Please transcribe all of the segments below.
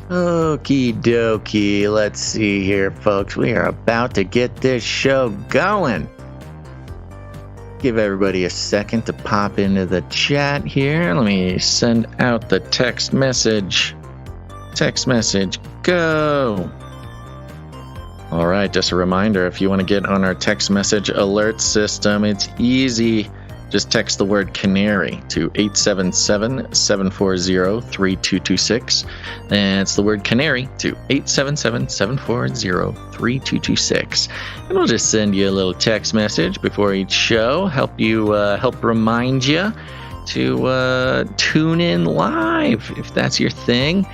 Okie dokie. Let's see here, folks. We are about to get this show going. Give everybody a second to pop into the chat here. Let me send out the text message. Text message, go. All right, just a reminder, if you want to get on our text message alert system, it's easy. Just text the word Canary to 877-740-3226. That's the word Canary to 877-740-3226. And we'll just send you a little text message before each show, help remind you to tune in live if that's your thing.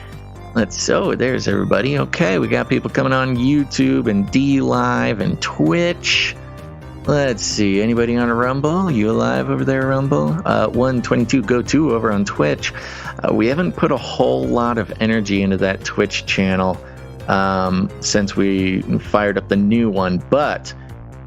There's everybody. Okay, we got people coming on YouTube and D Live and Twitch. Let's see, anybody on a Rumble? You alive over there, Rumble? 122 Go 2 over on Twitch. We haven't put a whole lot of energy into that Twitch channel since we fired up the new one, but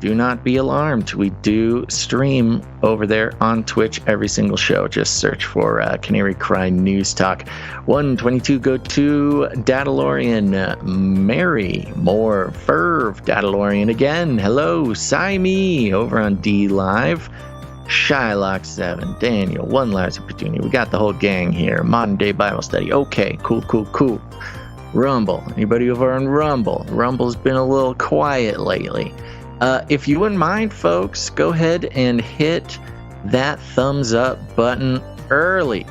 do not be alarmed. We do stream over there on Twitch every single show. Just search for Canary Cry News Talk. 122 Go 2 Datalorian, Mary, more Ferv, Datalorian again. Hello, Saimi over on D Live. Shylock 7, Daniel, One Liza Petunia. We got the whole gang here. Modern Day Bible Study. Okay, cool. Rumble. Anybody over on Rumble? Rumble's been a little quiet lately. If you wouldn't mind, folks, go ahead and hit that thumbs up button early.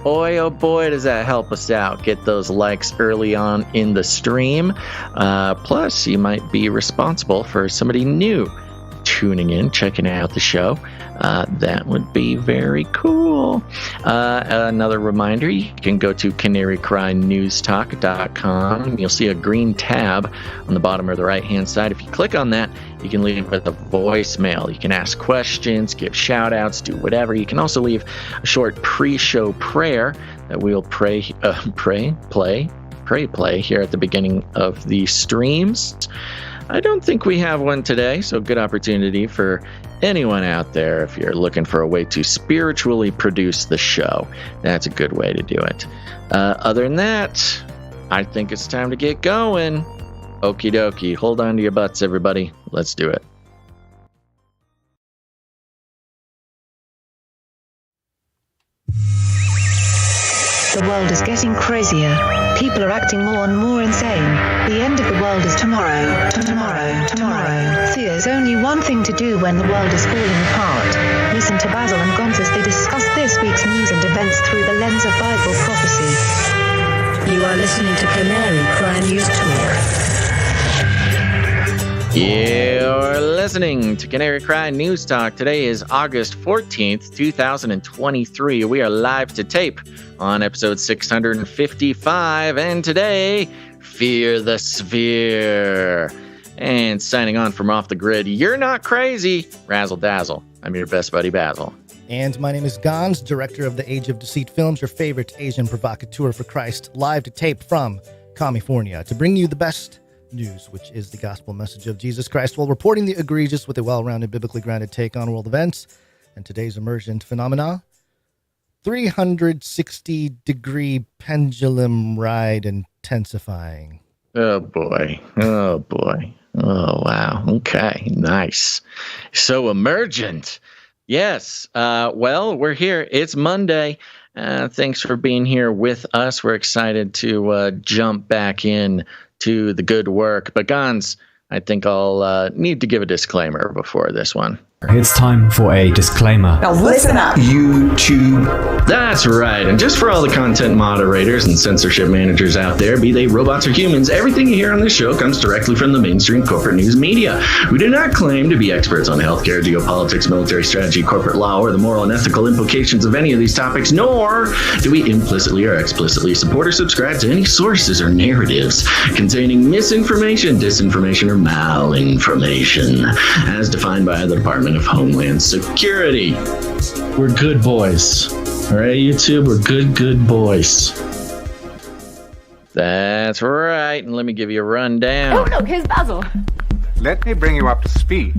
Boy, oh boy, does that help us out. Get those likes early on in the stream. Plus, you might be responsible for somebody new tuning in, checking out the show. That would be very cool. Another reminder, you can go to canarycrynewstalk.com. You'll see a green tab on the bottom or the right-hand side. If you click on that, you can leave a voicemail. You can ask questions, give shout-outs, do whatever. You can also leave a short pre-show prayer that we'll play here at the beginning of the streams. I don't think we have one today, so good opportunity for anyone out there if you're looking for a way to spiritually produce the show. That's a good way to do it. Other than that, I think it's time to get going. Okie dokie. Hold on to your butts, everybody. Let's do it. The world is getting crazier. People are acting more and more insane. The end of the world is tomorrow. Tomorrow. There's only one thing to do when the world is falling apart. Listen to Basil and Gonz as they discuss this week's news and events through the lens of Bible prophecy. You are listening to Canary Cry News Talk. You're listening to Canary Cry News Talk. Today is August 14th, 2023. We are live to tape on episode 655, and today, Fear the Sphere. And signing on from Off the Grid, you're not crazy, Razzle Dazzle. I'm your best buddy, Basil. And my name is Gonz, director of the Age of Deceit Films, your favorite Asian provocateur for Christ, live to tape from California to bring you the best news, which is the gospel message of Jesus Christ, while reporting the egregious with a well-rounded, biblically grounded take on world events and today's emergent phenomena. 360-degree pendulum ride intensifying. Oh, boy. Oh, wow. Okay, nice. So emergent. Yes. Well, we're here. It's Monday. Thanks for being here with us. We're excited to jump back in to the good work. But Gonz, I think I'll need to give a disclaimer before this one. It's time for a disclaimer. Now listen up, YouTube. That's right. And just for all the content moderators and censorship managers out there, be they robots or humans, everything you hear on this show comes directly from the mainstream corporate news media. We do not claim to be experts on healthcare, geopolitics, military strategy, corporate law, or the moral and ethical implications of any of these topics, nor do we implicitly or explicitly support or subscribe to any sources or narratives containing misinformation, disinformation, or malinformation, as defined by the Department of Homeland Security. We're good boys. All right, YouTube, we're good boys. That's right. And let me give you a rundown. Oh, look, here's Basil. Let me bring you up to speed.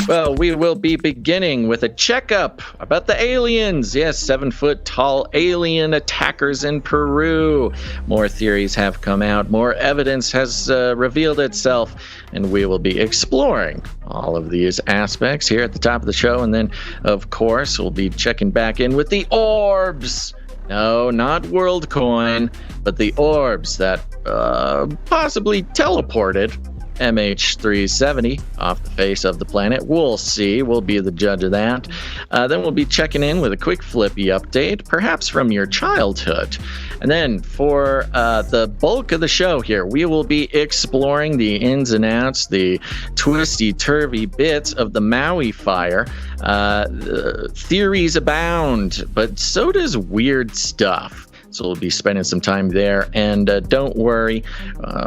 Well, we will be beginning with a checkup about the aliens. Yes, 7-foot tall alien attackers in Peru. More theories have come out. More evidence has revealed itself. And we will be exploring all of these aspects here at the top of the show. And then, of course, we'll be checking back in with the orbs. No, not WorldCoin, but the orbs that possibly teleported MH370 off the face of the planet. We'll see. We'll be the judge of that. Then we'll be checking in with a quick FLIPPY update, perhaps from your childhood. And then for the bulk of the show here, we will be exploring the ins and outs, the twisty-turvy bits of the Maui fire. Theories abound, but so does weird stuff. So we'll be spending some time there. And don't worry,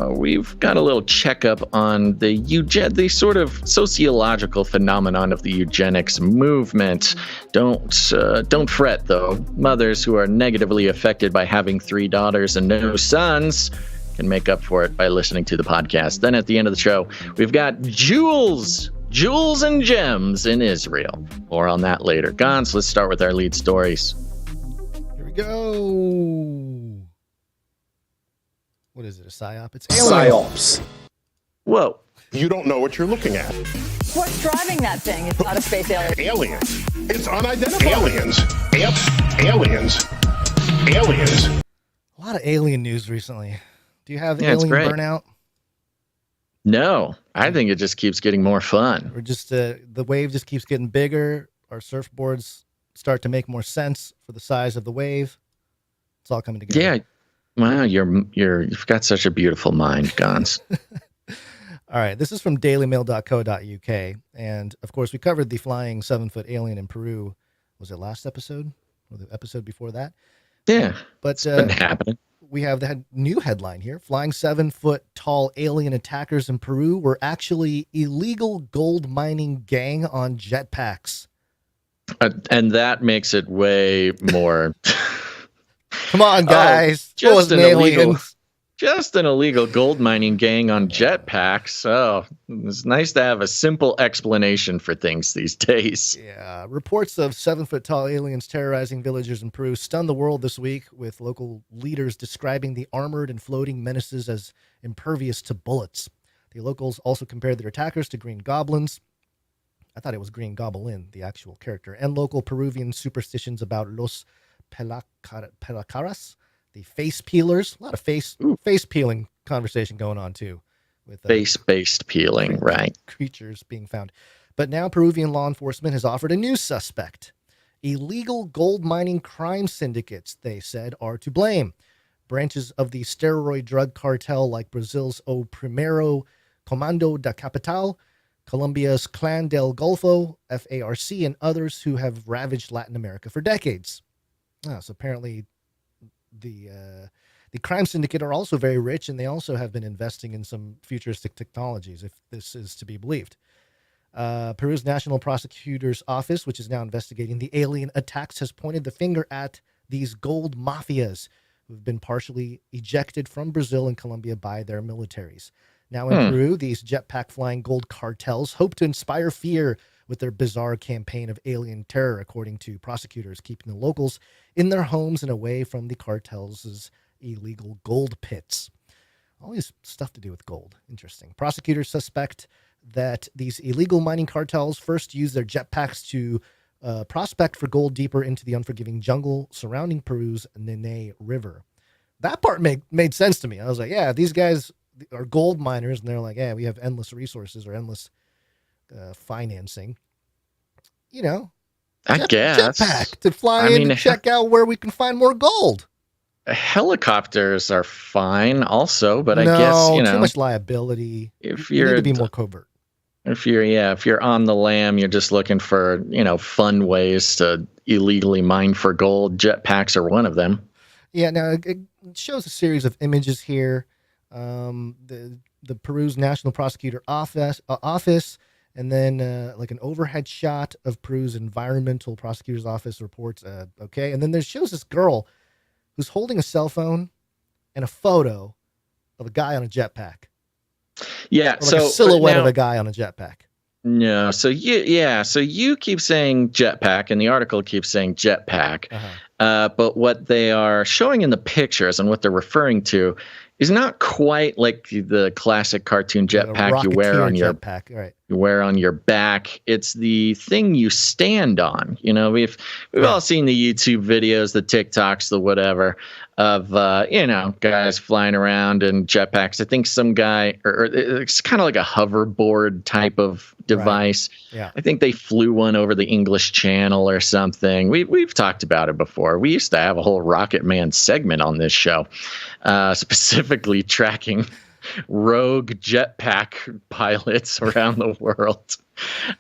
we've got a little checkup on the sort of sociological phenomenon of the eugenics movement. Don't fret, though. Mothers who are negatively affected by having 3 daughters and no sons can make up for it by listening to the podcast. Then at the end of the show, we've got jewels and gems in Israel. More on that later. Gons, let's start with our lead stories. Go. What is it? A psyop? It's aliens. Psyops. Whoa. You don't know what you're looking at. What's driving that thing? It's not a space alien. Aliens. It's unidentified. Aliens. Aliens. Aliens. A lot of alien news recently. Do you have Yeah, it's alien great. burnout? No, I think it just keeps getting more fun. Or just the wave just keeps getting bigger? Our surfboards start to make more sense for the size of the wave. It's all coming together. Yeah. Wow, you've got such a beautiful mind, Gons. All right, this is from DailyMail.co.uk, and of course we covered the flying 7-foot alien in Peru. Was it last episode or the episode before that? Yeah, But it's been happening. we have the new headline here: flying 7-foot tall alien attackers in Peru were actually illegal gold mining gang on jetpacks. And that makes it way more. Come on, guys. Just Those an aliens. illegal gold mining gang on jetpacks. Oh, it's nice to have a simple explanation for things these days. Yeah. Reports of 7-foot tall aliens terrorizing villagers in Peru stunned the world this week, with local leaders describing the armored and floating menaces as impervious to bullets. The locals also compared their attackers to green goblins. I thought it was Green Goblin, the actual character, and local Peruvian superstitions about los pelacaras, the face peelers. A lot of face peeling conversation going on too, with Face-based peeling, right? creatures being found. But now Peruvian law enforcement has offered a new suspect. Illegal gold mining crime syndicates, they said, are to blame. Branches of the steroid drug cartel like Brazil's O Primeiro Comando da Capital, Colombia's Clan del Golfo, FARC, and others who have ravaged Latin America for decades. So apparently the crime syndicate are also very rich, and they also have been investing in some futuristic technologies, if this is to be believed. Peru's National Prosecutor's Office, which is now investigating the alien attacks, has pointed the finger at these gold mafias who've been partially ejected from Brazil and Colombia by their militaries. Now in Peru, these jetpack flying gold cartels hope to inspire fear with their bizarre campaign of alien terror, according to prosecutors, keeping the locals in their homes and away from the cartels' illegal gold pits. Always stuff to do with gold. Interesting. Prosecutors suspect that these illegal mining cartels first used their jetpacks to prospect for gold deeper into the unforgiving jungle surrounding Peru's Nanay River. That part made sense to me. I was like, yeah, these guys are gold miners, and they're like, yeah, we have endless resources or endless financing. You know, I guess. Jetpack to fly in and check out where we can find more gold. Helicopters are fine also, but No, I guess, too much liability. if You need you're to be more covert. if you're on the lam, you're just looking for, fun ways to illegally mine for gold. Jetpacks are one of them. Yeah, now it shows a series of images here. The Peru's National Prosecutor Office, and then like an overhead shot of Peru's Environmental Prosecutor's Office reports. Okay, and then there shows this girl who's holding a cell phone and a photo of a guy on a jetpack. Yeah, Or like a silhouette of a guy on a jetpack. No, so you keep saying jetpack, and the article keeps saying jetpack. But what they are showing in the pictures and what they're referring to is not quite like the classic cartoon jetpack you wear on your jetpack, right? You wear on your back. It's the thing you stand on. You know, we've all seen the YouTube videos, the TikToks, the whatever of guys flying around in jetpacks. I think some guy, or it's kind of like a hoverboard type of device. Right. Yeah. I think they flew one over the English Channel or something. We've talked about it before. We used to have a whole Rocket Man segment on this show, specifically tracking rogue jetpack pilots around the world.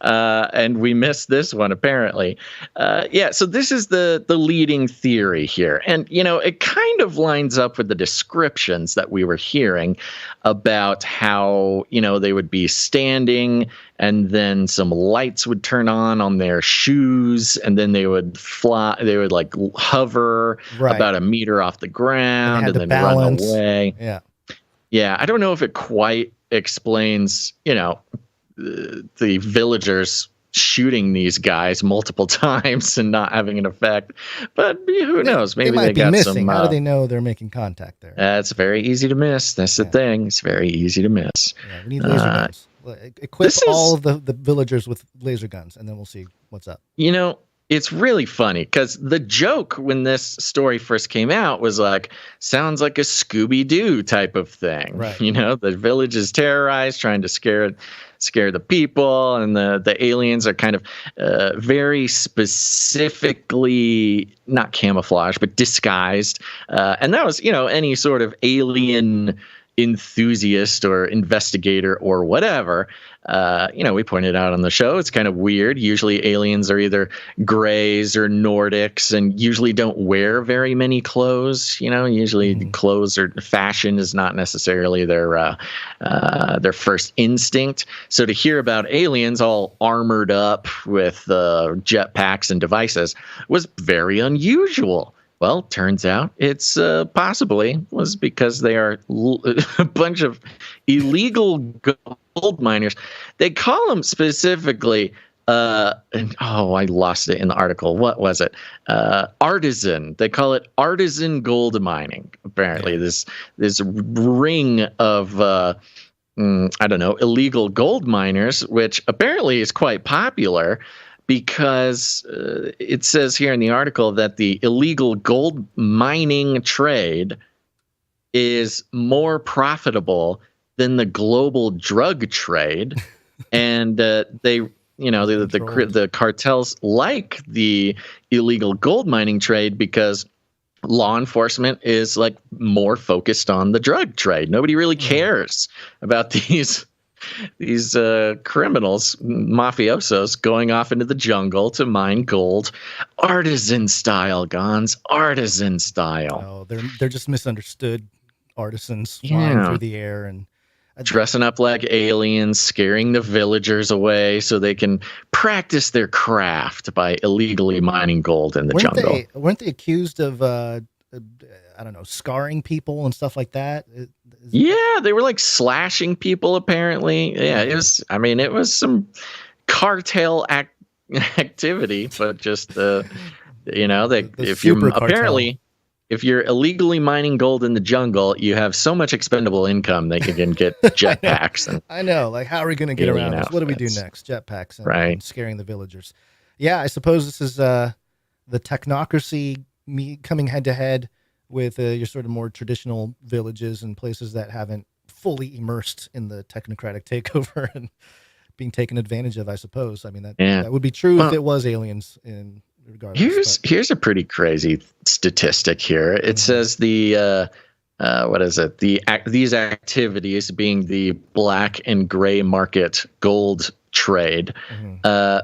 And we missed this one, apparently. So this is the leading theory here. And, it kind of lines up with the descriptions that we were hearing about how, they would be standing and then some lights would turn on their shoes and then they would fly. They would like hover about a meter off the ground and then run away. Yeah. Yeah, I don't know if it quite explains, the villagers shooting these guys multiple times and not having an effect. But who knows? Maybe they got missing. some. How do they know they're making contact there? It's very easy to miss. That's the thing. It's very easy to miss. Yeah, we need laser guns. Equip all of the villagers with laser guns, and then we'll see what's up. It's really funny because the joke when this story first came out was like, sounds like a Scooby-Doo type of thing. Right. The village is terrorized, trying to scare the people, and the aliens are kind of very specifically not camouflaged, but disguised. And that was, any sort of alien enthusiast or investigator or whatever. We pointed out on the show, it's kind of weird. Usually aliens are either grays or Nordics and usually don't wear very many clothes. Usually clothes or fashion is not necessarily their first instinct. So to hear about aliens all armored up with jetpacks and devices was very unusual. Well, turns out it's possibly was because they are a bunch of illegal gold miners. They call them specifically, I lost it in the article. What was it? Artisan. They call it artisan gold mining. Apparently, this ring of illegal gold miners, which apparently is quite popular. Because it says here in the article that the illegal gold mining trade is more profitable than the global drug trade, and the cartels like the illegal gold mining trade because law enforcement is like more focused on the drug trade. Nobody really cares about these criminals, mafiosos, going off into the jungle to mine gold, artisan style, Gons, artisan style. Oh, they're just misunderstood artisans flying through the air and dressing up like aliens, scaring the villagers away so they can practice their craft by illegally mining gold in the jungle. Weren't they accused of scarring people and stuff like that? Yeah, they were like slashing people apparently. Yeah, it was some cartel activity, but just if you're illegally mining gold in the jungle, you have so much expendable income that you can get jetpacks. I know, like how are we going to get around this? What do we do next? Jetpacks and scaring the villagers. Yeah, I suppose this is the technocracy coming head to head with your sort of more traditional villages and places that haven't fully immersed in the technocratic takeover and being taken advantage of, I suppose. I mean, that would be true if it was aliens in regardless. Here's a pretty crazy statistic here. It says these activities being the black and gray market gold trade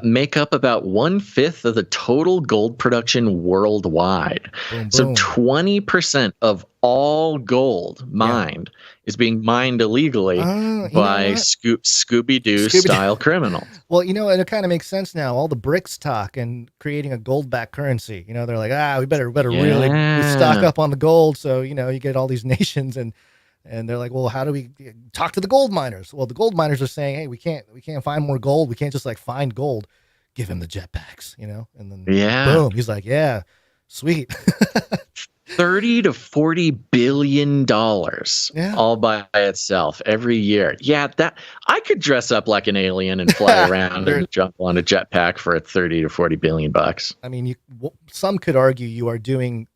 make up about 1/5 of the total gold production worldwide. Boom, so 20% of all gold mined is being mined illegally by Scooby-Doo style criminals. Well, it kind of makes sense now. All the BRICS talk and creating a gold-backed currency. They're like, we better really stock up on the gold. So, you get all these nations and And they're like, well, how do we talk to the gold miners? Well, the gold miners are saying, hey, we can't find more gold. We can't just like find gold. Give him the jetpacks, you know? And then boom, he's like, yeah, sweet. $30 to $40 billion all by itself every year. Yeah, that I could dress up like an alien and fly around and jump on a jetpack for $30 to $40 billion. I mean, some could argue you are doing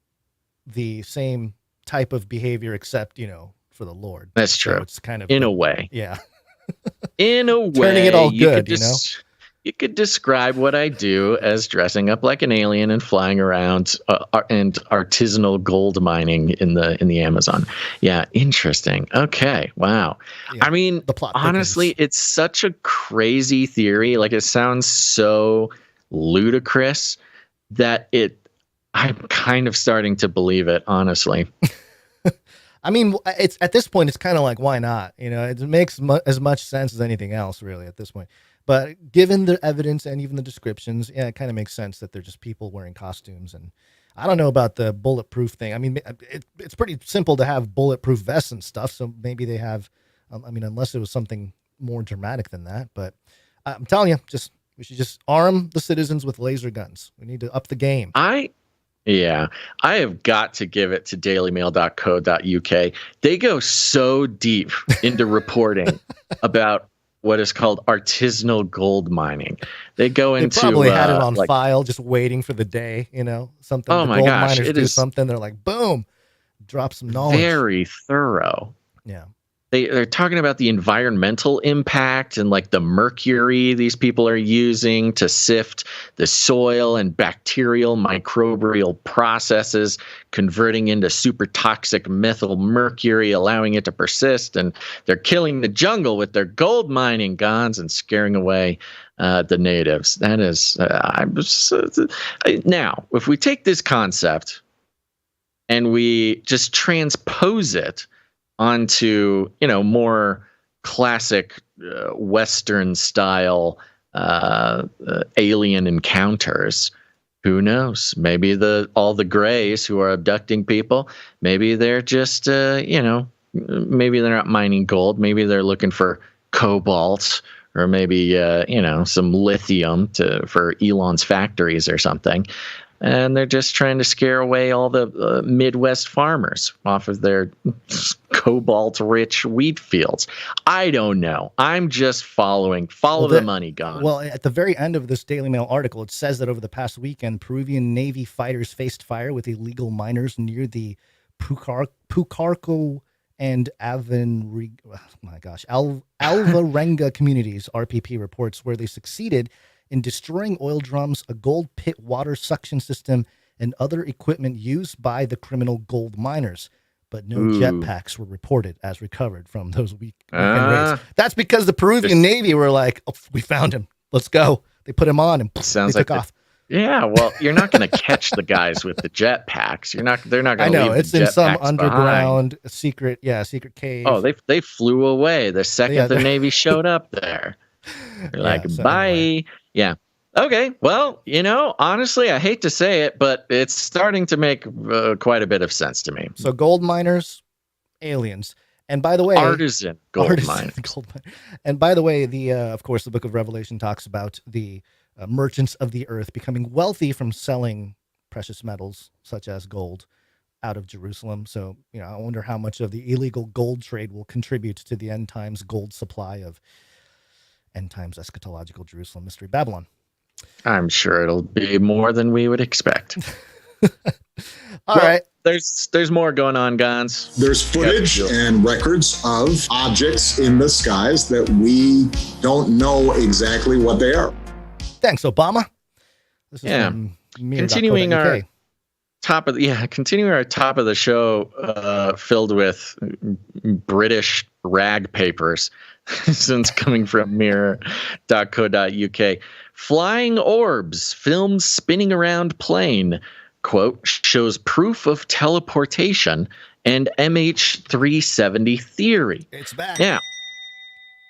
the same type of behavior, except, you know, for the Lord. That's true. So it's kind of in a way. Yeah. In a way. Turning it all good, you know? You could describe what I do as dressing up like an alien and flying around and artisanal gold mining in the Amazon. Yeah, interesting. Okay, wow. Yeah, I mean, honestly, it's such a crazy theory. Like, it sounds so ludicrous that I'm kind of starting to believe it, honestly. I mean, it's at this point, it's kind of like, why not? You know, it makes as much sense as anything else, really, at this point. But given the evidence and even the descriptions, yeah, it kind of makes sense that they're just people wearing costumes. And I don't know about the bulletproof thing. I mean, it's pretty simple to have bulletproof vests and stuff. So maybe they have, I mean, unless it was something more dramatic than that. But I'm telling you, we should just arm the citizens with laser guns. We need to up the game. I have got to give it to dailymail.co.uk. They go so deep into reporting about what is called artisanal gold mining. They go into probably had it on file, just waiting for the day, you know, something. Oh my gosh, miners do something. They're like, boom, drop some knowledge. Very thorough. Yeah. They're talking about the environmental impact and like the mercury these people are using to sift the soil and bacterial microbial processes, converting into super toxic methyl mercury, allowing it to persist. And they're killing the jungle with their gold mining guns and scaring away the natives. That is, now, if we take this concept and we just transpose it onto, you know, more classic Western style alien encounters. Who knows? Maybe all the Greys who are abducting people, maybe they're just, you know, maybe they're not mining gold. Maybe they're looking for cobalt or maybe, you know, some lithium for Elon's factories or something. And they're just trying to scare away all the Midwest farmers off of their cobalt-rich wheat fields. I don't know. I'm just follow the money, gone. Well, at the very end of this Daily Mail article, it says that over the past weekend, Peruvian Navy fighters faced fire with illegal miners near the Pucarco and Alvarenga communities, RPP reports, where they succeeded in destroying oil drums, a gold pit water suction system, and other equipment used by the criminal gold miners. But no jetpacks were reported as recovered from those weekend raids. That's because the Peruvian Navy were like, oh, we found him. Let's go. They put him on and they took off. Yeah, well, you're not going to catch the guys with the jetpacks. They're not going to. I know, it's in some underground secret cave. Oh, they flew away the second the Navy showed up there. They're like, bye. Anyway. Yeah. Okay. Well, you know, honestly, I hate to say it, but it's starting to make quite a bit of sense to me. So gold miners, aliens. And by the way, artisan gold miners. And by the way, of course, the book of Revelation talks about the merchants of the earth becoming wealthy from selling precious metals such as gold out of Jerusalem. So, you know, I wonder how much of the illegal gold trade will contribute to the end times gold supply of end times eschatological Jerusalem mystery Babylon. I'm sure it'll be more than we would expect. All right. There's more going on, Gons. There's footage and records of objects in the skies that we don't know exactly what they are. Thanks, Obama. This is continuing our top of the show filled with British rag papers. Since coming from mirror.co.uk. Flying orbs, filmed spinning around plane, quote, shows proof of teleportation and MH370 theory. It's back. Yeah.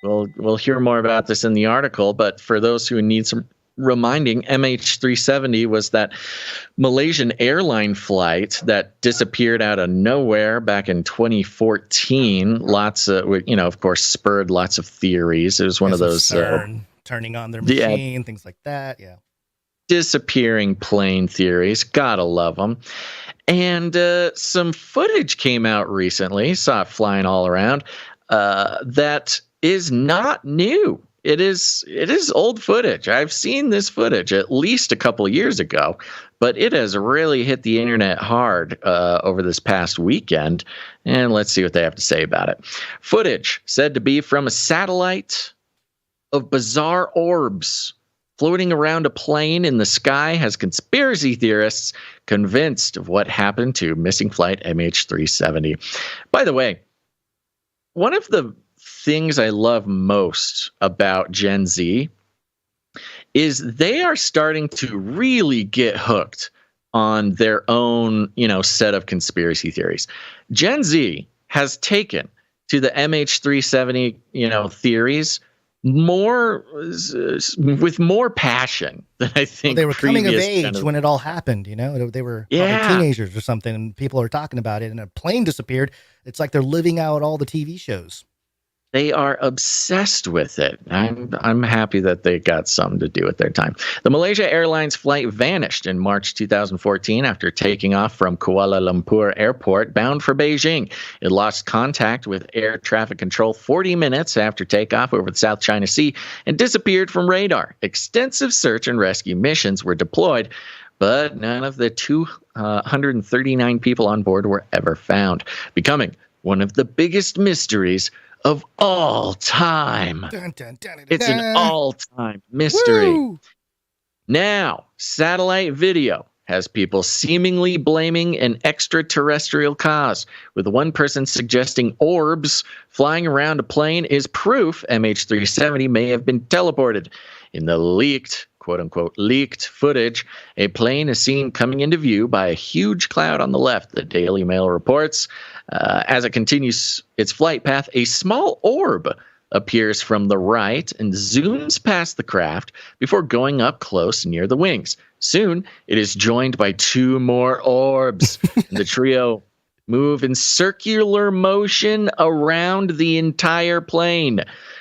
We'll hear more about this in the article, but for those who need some reminding, MH370 was that Malaysian airline flight that disappeared out of nowhere back in 2014. Lots of, of course, spurred lots of theories. It was one of those turning on their machine, things like that. Yeah. Disappearing plane theories. Gotta love them. And some footage came out recently, saw it flying all around, that is not new. It is old footage. I've seen this footage at least a couple of years ago, but it has really hit the internet hard over this past weekend. And let's see what they have to say about it. Footage said to be from a satellite of bizarre orbs floating around a plane in the sky has conspiracy theorists convinced of what happened to missing flight MH370. By the way, one of the things I love most about Gen Z is they are starting to really get hooked on their own, set of conspiracy theories. Gen Z has taken to the MH370, theories with more passion than I think they were coming of age kind of, when it all happened. They were teenagers or something, and people are talking about it, and a plane disappeared. It's like they're living out all the TV shows. They are obsessed with it. I'm happy that they got something to do with their time. The Malaysia Airlines flight vanished in March 2014 after taking off from Kuala Lumpur Airport bound for Beijing. It lost contact with air traffic control 40 minutes after takeoff over the South China Sea and disappeared from radar. Extensive search and rescue missions were deployed, but none of the 239 people on board were ever found, becoming one of the biggest mysteries of all time. Dun, dun, dun, dun, it's an all-time mystery. Woo! Now, satellite video has people seemingly blaming an extraterrestrial cause, with one person suggesting orbs flying around a plane is proof MH370 may have been teleported. In the leaked, quote-unquote, leaked footage, a plane is seen coming into view by a huge cloud on the left, the DailyMail reports. As it continues its flight path, a small orb appears from the right and zooms past the craft before going up close near the wings. Soon, it is joined by two more orbs, and the trio move in circular motion around the entire plane.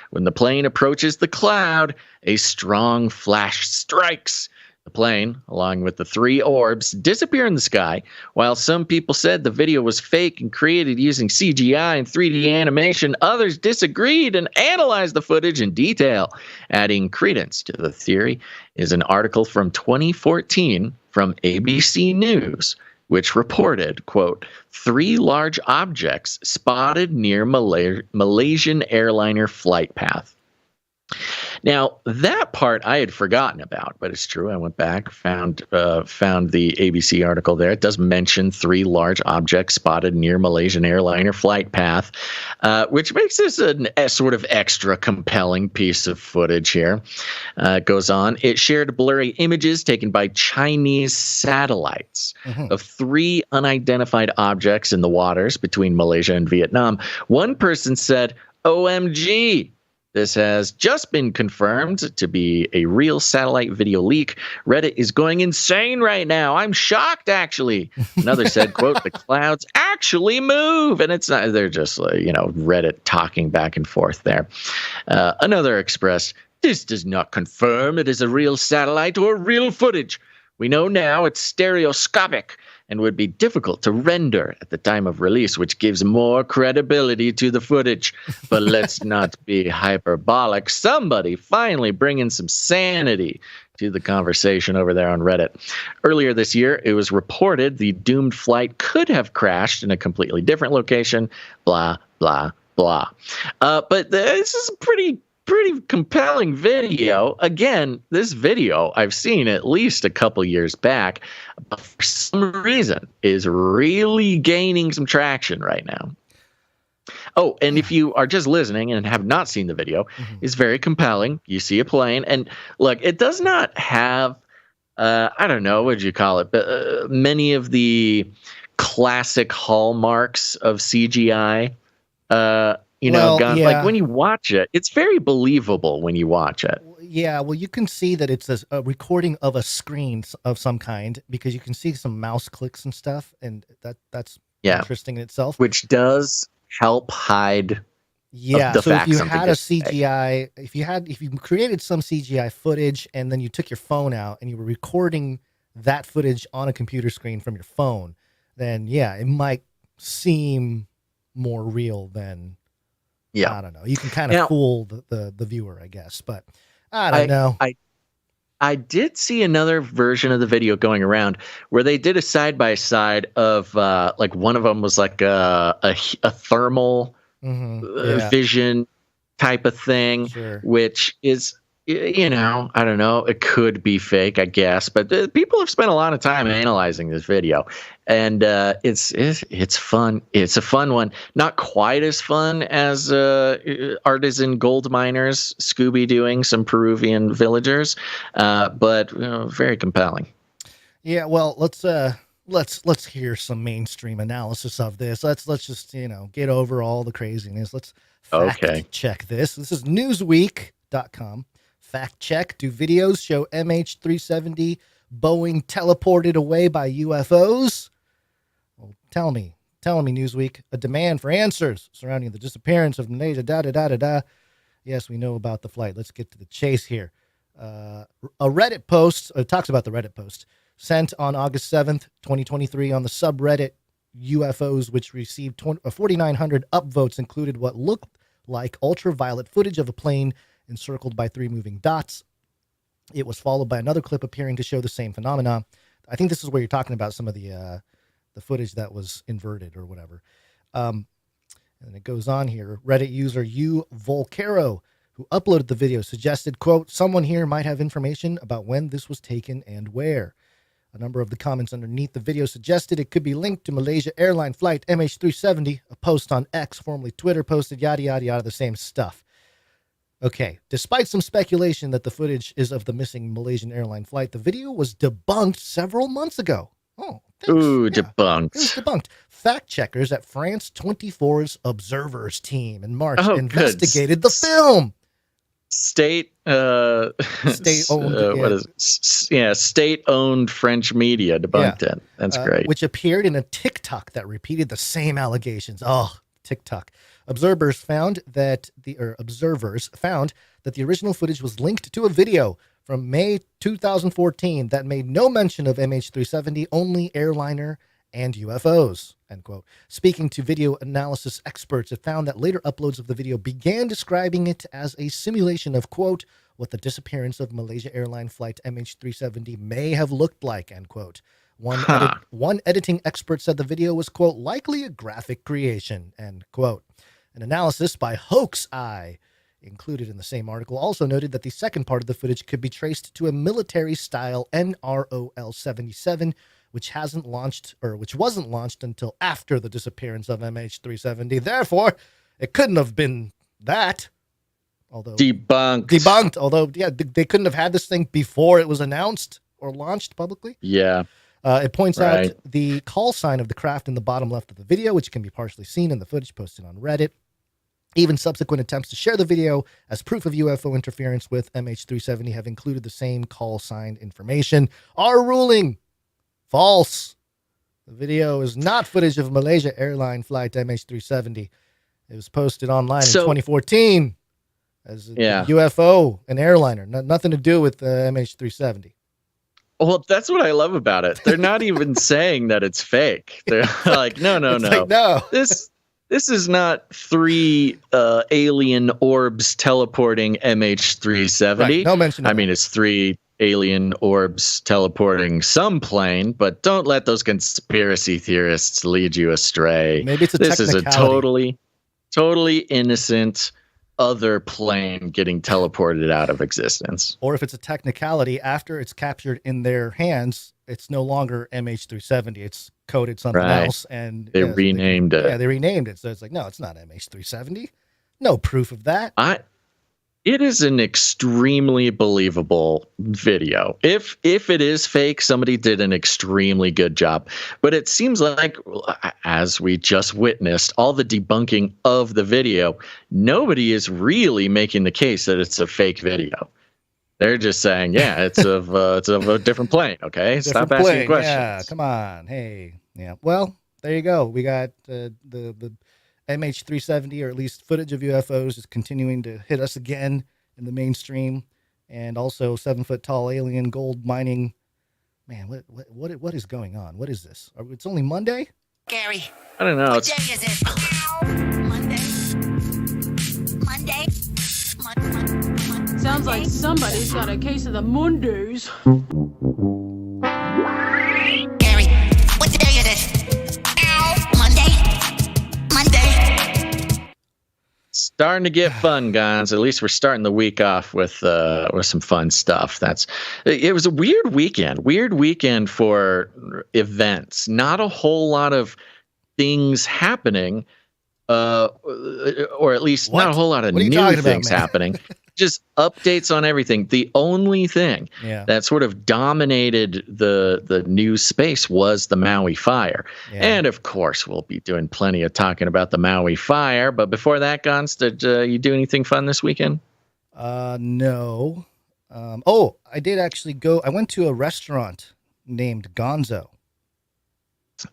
When the plane approaches the cloud, a strong flash strikes. The plane, along with the three orbs, disappear in the sky. While some people said the video was fake and created using CGI and 3D animation, others disagreed and analyzed the footage in detail. Adding credence to the theory is an article from 2014 from ABC News, which reported, quote, 3 large objects spotted near Malaysian airliner flight path. Now, that part I had forgotten about, but it's true. I went back, found the ABC article there. It does mention 3 large objects spotted near Malaysian airliner flight path, which makes this a sort of extra compelling piece of footage here. It goes on. It shared blurry images taken by Chinese satellites of 3 unidentified objects in the waters between Malaysia and Vietnam. One person said, OMG. This has just been confirmed to be a real satellite video leak. Reddit is going insane right now. I'm shocked, actually. Another said, quote, the clouds actually move. And it's not, they're just, Reddit talking back and forth there. Another expressed, this does not confirm it is a real satellite or real footage. We know now it's stereoscopic and would be difficult to render at the time of release, which gives more credibility to the footage. But let's not be hyperbolic. Somebody finally bring in some sanity to the conversation over there on Reddit. Earlier this year, it was reported the doomed flight could have crashed in a completely different location, blah, blah, blah. But this is a pretty compelling video. Again, this video I've seen at least a couple years back, but for some reason is really gaining some traction right now. Oh, and if you are just listening and have not seen the video, it's very compelling. You see a plane, and look, it does not have, I don't know, what do you call it, but many of the classic hallmarks of CGI. Like when you watch it, it's very believable when you watch it. Yeah, well, you can see that it's a recording of a screen of some kind because you can see some mouse clicks and stuff, and that's interesting in itself. Which does help hide Yeah, the so if fact you something had a is fake. CGI, if you created some CGI footage and then you took your phone out and you were recording that footage on a computer screen from your phone, then yeah, it might seem more real than I don't know. You can kind of fool the viewer, I guess, but I don't know. I did see another version of the video going around where they did a side by side of like one of them was like a thermal vision type of thing, which is, you know, I don't know, it could be fake, I guess, but people have spent a lot of time analyzing this video, and it's fun. It's a fun one, not quite as fun as artisan gold miners Scooby doing some Peruvian villagers, but very compelling. Yeah, well, let's hear some mainstream analysis of this. Let's just, get over all the craziness. Let's fact check this. This is Newsweek.com. Fact check. Do videos show MH370 Boeing teleported away by UFOs? Well, tell me, Newsweek. A demand for answers surrounding the disappearance of Malaysia. Yes, we know about the flight. Let's get to the chase here. A Reddit post talks about the Reddit post sent on August 7th, 2023 on the subreddit UFOs, which received 4,900 upvotes, included what looked like ultraviolet footage of a plane encircled by 3 moving dots. It was followed by another clip appearing to show the same phenomenon. I think this is where you're talking about some of the footage that was inverted or whatever. And it goes on here. Reddit user Volcaro, who uploaded the video, suggested, quote, someone here might have information about when this was taken and where. A number of the comments underneath the video suggested it could be linked to Malaysia airline flight MH370. A post on X, formerly Twitter, posted yada, yada, yada, the same stuff. Okay, despite some speculation that the footage is of the missing Malaysian airline flight, the video was debunked several months ago. Oh, thanks. Ooh, debunked. It was debunked. Fact checkers at France 24's Observers team in March investigated the film. State-owned. State-owned French media debunked it. That's great. Which appeared in a TikTok that repeated the same allegations. Oh, TikTok. Observers found that the original footage was linked to a video from May 2014 that made no mention of MH370, only airliner and UFOs, end quote. Speaking to video analysis experts, it found that later uploads of the video began describing it as a simulation of, quote, what the disappearance of Malaysia airline flight MH370 may have looked like, end quote. One editing expert said the video was, quote, likely a graphic creation, end quote. An analysis by Hoax Eye, included in the same article, also noted that the second part of the footage could be traced to a military-style NROL-77, which wasn't launched until after the disappearance of MH370. Therefore, it couldn't have been that. Although debunked. Although, yeah, they couldn't have had this thing before it was announced or launched publicly. Yeah. It points out the call sign of the craft in the bottom left of the video, which can be partially seen in the footage posted on Reddit. Even subsequent attempts to share the video as proof of UFO interference with MH370 have included the same call sign information. Our ruling, false. The video is not footage of Malaysia airline flight MH370. It was posted online in 2014 as a UFO, an airliner. Nothing to do with MH370. Well, that's what I love about it. They're not even saying that it's fake. They're like, no. Like, no. This is not 3 alien orbs teleporting MH370. Right, no mention of I mean, it's 3 alien orbs teleporting some plane, but don't let those conspiracy theorists lead you astray. Maybe it's This is a totally innocent other plane getting teleported out of existence. Or if it's a technicality, after it's captured in their hands, it's no longer MH370. It's coded something else, and they renamed it. Yeah, they renamed it. So it's like, no, it's not MH370. No proof of that. It is an extremely believable video. If it is fake, somebody did an extremely good job. But it seems like, as we just witnessed, all the debunking of the video, nobody is really making the case that it's a fake video. They're just saying, yeah, it's of a different plane. Okay, stop Different asking plane. questions. Yeah, come on. Hey, yeah. Well, there you go. We got the MH370, or at least footage of UFOs, is continuing to hit us again in the mainstream, and also 7-foot tall alien gold mining. Man, what is going on? What is this? It's only Monday? Gary. I don't know. What day is it? Monday. Sounds like somebody's got a case of the Mondays. Gary, what day is it? Monday. Starting to get fun, guys. At least we're starting the week off with some fun stuff. It was a weird weekend for events. Not a whole lot of things happening, or at least not a whole lot of new things happening. Just updates on everything. The only thing that sort of dominated the news space was the Maui fire. Yeah. And of course, we'll be doing plenty of talking about the Maui fire. But before that, Gons, did you do anything fun this weekend? No. I did actually go. I went to a restaurant named Gonzo.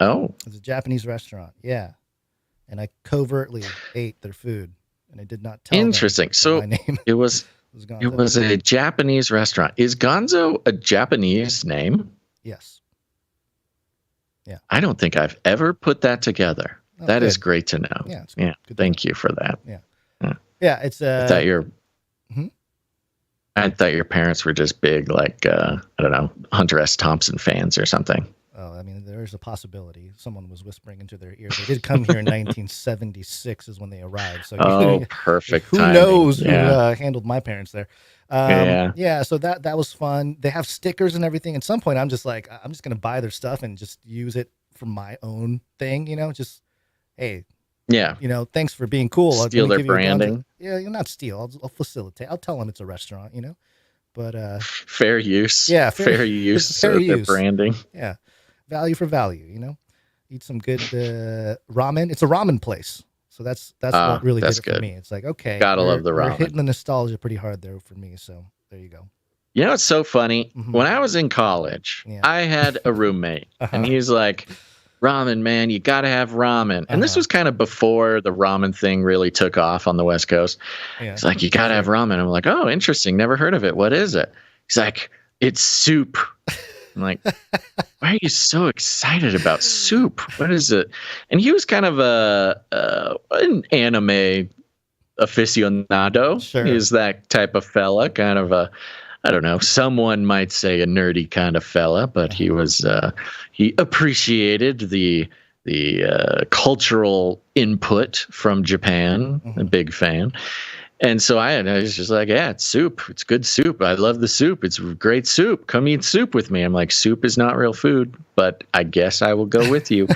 Oh. It's a Japanese restaurant. Yeah. And I covertly ate their food. And I did not tell Interesting. So my name. it was a Japanese restaurant. Is Gonzo a Japanese name? Yes. Yeah. I don't think I've ever put that together. Oh, that good. is great to know. Yeah. Yeah. Thank you for that. Yeah. Yeah. It's I thought your parents were just big, like I don't know, Hunter S. Thompson fans or something. Oh, I mean, there's a possibility. Someone was whispering into their ear. They did come here in 1976 is when they arrived. So perfect. Who timing. knows who Yeah. handled my parents there? Yeah. So that was fun. They have stickers and everything. At some point, I'm just like, I'm just gonna buy their stuff and just use it for my own thing. Just hey. Yeah. Thanks for being cool. Steal their branding. Yeah, you'll not steal. I'll facilitate. I'll tell them it's a restaurant. But fair use. Yeah, fair use of their branding. Yeah. Value for value, eat some good ramen. It's a ramen place. So that's what really did it for me. It's like, okay, gotta love the ramen. We're hitting the nostalgia pretty hard there for me. So there you go. It's so funny. Mm-hmm. When I was in college, I had a roommate and he's like, ramen, man, you got to have ramen. And this was kind of before the ramen thing really took off on the West Coast. Yeah. He's like, you got to have ramen. I'm like, oh, interesting. Never heard of it. What is it? He's like, it's soup. I'm like, why are you so excited about soup? What is it? And he was kind of an anime aficionado. Sure. He's that type of fella, kind of I don't know, someone might say a nerdy kind of fella, but he was he appreciated the cultural input from Japan. A big fan. And so I was just like, yeah, it's soup. It's good soup. I love the soup. It's great soup. Come eat soup with me. I'm like, soup is not real food, but I guess I will go with you.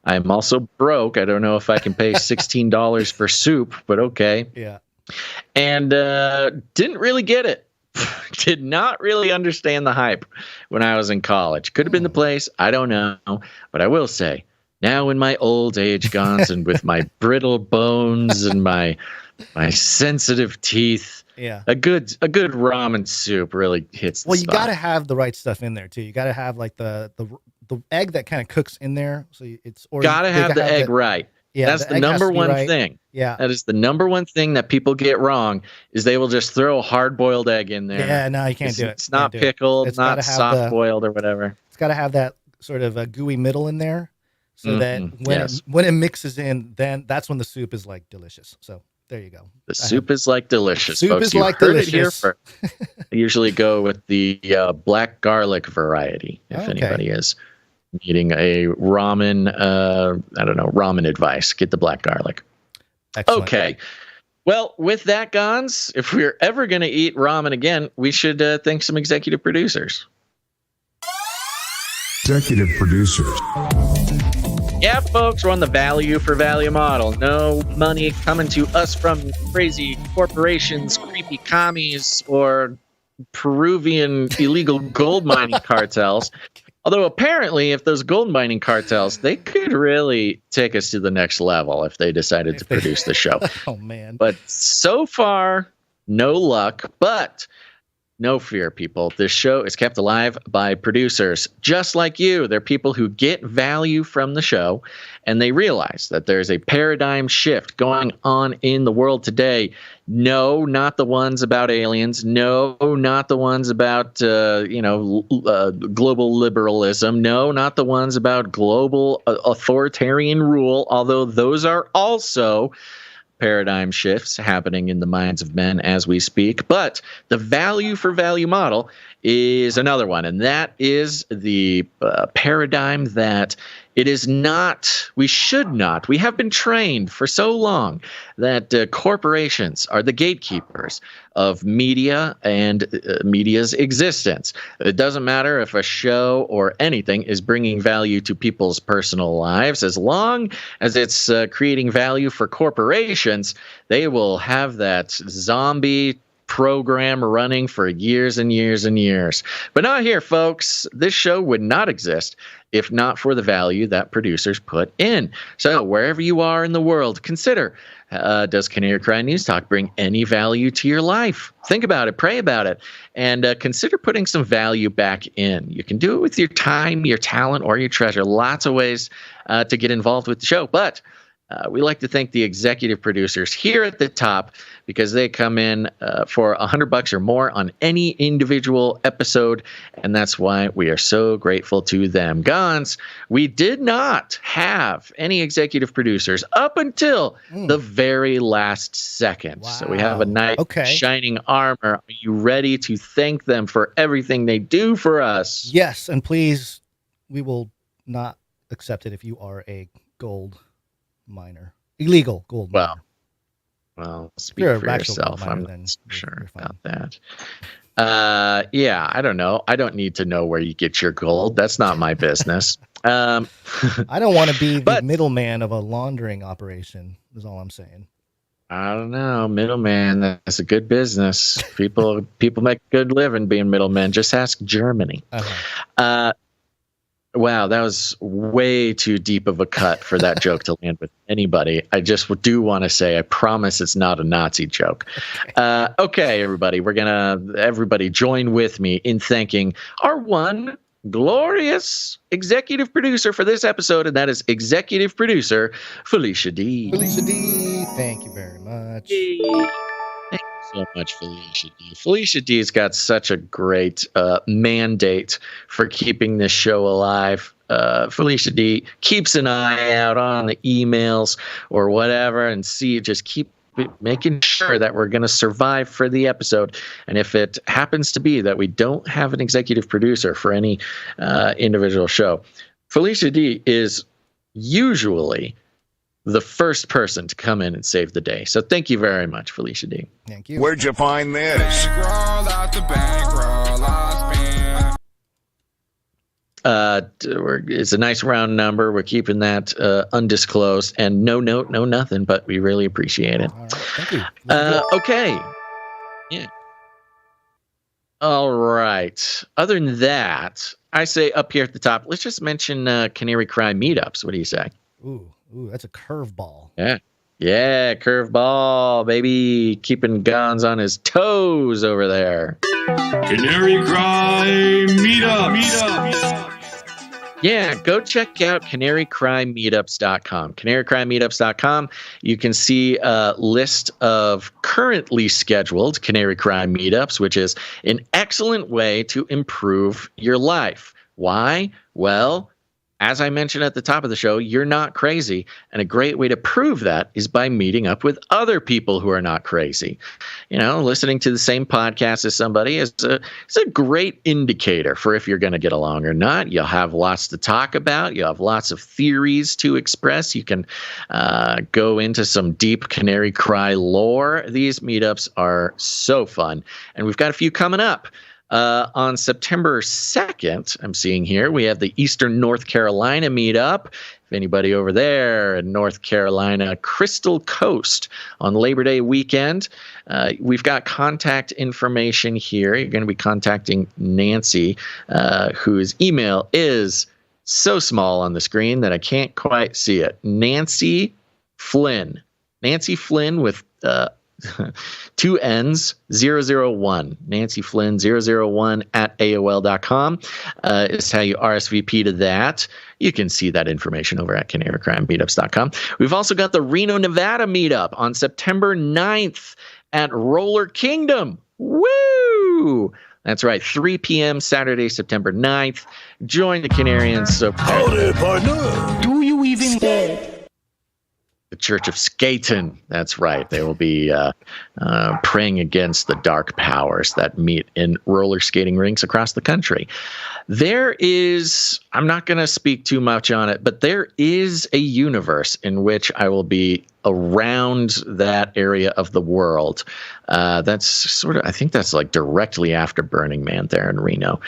I'm also broke. I don't know if I can pay $16 for soup, but okay. Yeah. And didn't really get it. Did not really understand the hype when I was in college. Could have been the place. I don't know. But I will say, now in my old age, Gons, and with my brittle bones and my sensitive teeth, a good ramen soup really hits the spot. You got to have the right stuff in there too. You got to have like the egg that kind of cooks in there. So it's got to have the egg right. Yeah, that's the number one thing. Yeah, that is the number one thing that people get wrong is they will just throw a hard-boiled egg in there. Yeah, no, you can't do it. It's not pickled, it's not soft-boiled or whatever. It's got to have that sort of a gooey middle in there, so that when it mixes in, then that's when the soup is like delicious. So there you go. The soup is like delicious. Soup folks. is you like heard delicious. It here I usually go with the black garlic variety. If anybody is needing a ramen, ramen advice, get the black garlic. Excellent. Okay. Well, with that, Gons, if we're ever going to eat ramen again, we should thank some executive producers. Executive producers. Yeah, folks, we're on the value for value model. No money coming to us from crazy corporations, creepy commies, or Peruvian illegal gold mining cartels. Although apparently, if those gold mining cartels, they could really take us to the next level if they decided to produce the show. Oh, man. But so far, no luck. But No fear, people. This show is kept alive by producers just like you. They're people who get value from the show, and they realize that there's a paradigm shift going on in the world today. No, not the ones about aliens. No, not the ones about, global liberalism. No, not the ones about global authoritarian rule, although those are also paradigm shifts happening in the minds of men as we speak. But the value for value model is another one, and that is the paradigm that it is not, we should not, we have been trained for so long that corporations are the gatekeepers of media and media's existence. It doesn't matter if a show or anything is bringing value to people's personal lives. As long as it's creating value for corporations, they will have that zombie program running for years and years and years. But not here, folks. This show would not exist if not for the value that producers put in. So wherever you are in the world, consider, does Canary Cry News Talk bring any value to your life? Think about it, pray about it, and consider putting some value back in. You can do it with your time, your talent, or your treasure. Lots of ways to get involved with the show. But we like to thank the executive producers here at the top because they come in for $100 or more on any individual episode, and that's why we are so grateful to them. Gons, we did not have any executive producers up until the very last second. Wow. So we have a knight shining armor. Are you ready to thank them for everything they do for us? Yes, and please, we will not accept it if you are a gold miner, illegal gold miner. Well, speak for yourself. I'm not sure about that. Yeah, I don't know. I don't need to know where you get your gold. That's not my business. I don't want to be the middleman of a laundering operation, is all I'm saying. I don't know. Middleman, that's a good business. People make a good living being middlemen. Just ask Germany. Wow, that was way too deep of a cut for that joke to land with anybody. I just do want to say, I promise it's not a Nazi joke. Okay, everybody, everybody join with me in thanking our one glorious executive producer for this episode, and that is executive producer Felicia D. Felicia D, thank you very much. Thank you so much, Felicia D. Felicia D's got such a great mandate for keeping this show alive. Felicia D keeps an eye out on the emails or whatever and just keep making sure that we're going to survive for the episode. And if it happens to be that we don't have an executive producer for any individual show, Felicia D is usually the first person to come in and save the day. So thank you very much, Felicia D. Thank you. Where'd you find this? It's a nice round number. We're keeping that undisclosed and no note, no nothing, but we really appreciate it. All right, thank you. Okay. Yeah. All right. Other than that, I say up here at the top, let's just mention Canary Cry meetups. What do you say? Ooh, that's a curveball. Yeah, curveball, baby. Keeping Gons on his toes over there. Canary Cry Meetups. Yeah, go check out canarycrymeetups.com. Canarycrymeetups.com. You can see a list of currently scheduled Canary Cry meetups, which is an excellent way to improve your life. Why? Well, as I mentioned at the top of the show, you're not crazy. And a great way to prove that is by meeting up with other people who are not crazy. You know, listening to the same podcast as somebody is a great indicator for if you're going to get along or not. You'll have lots to talk about. You'll have lots of theories to express. You can go into some deep Canary Cry lore. These meetups are so fun. And we've got a few coming up. On September 2nd, I'm seeing here, we have the Eastern North Carolina meetup. If anybody over there in North Carolina, Crystal Coast on Labor Day weekend, we've got contact information here. You're going to be contacting Nancy, whose email is so small on the screen that I can't quite see it. Nancy Flynn with 2 N's, 001. Nancy Flynn 001 at AOL.com is how you RSVP to that. You can see that information over at canarycrimemeetups.com. We've also got the Reno, Nevada meetup on September 9th at Roller Kingdom. Woo! That's right, 3 p.m. Saturday, September 9th. Join the Canarians. So howdy, partner. Do you even the Church of Skaten. That's right. They will be praying against the dark powers that meet in roller skating rinks across the country. There is, I'm not going to speak too much on it, but there is a universe in which I will be around that area of the world. That's sort of, I think that's like directly after Burning Man there in Reno.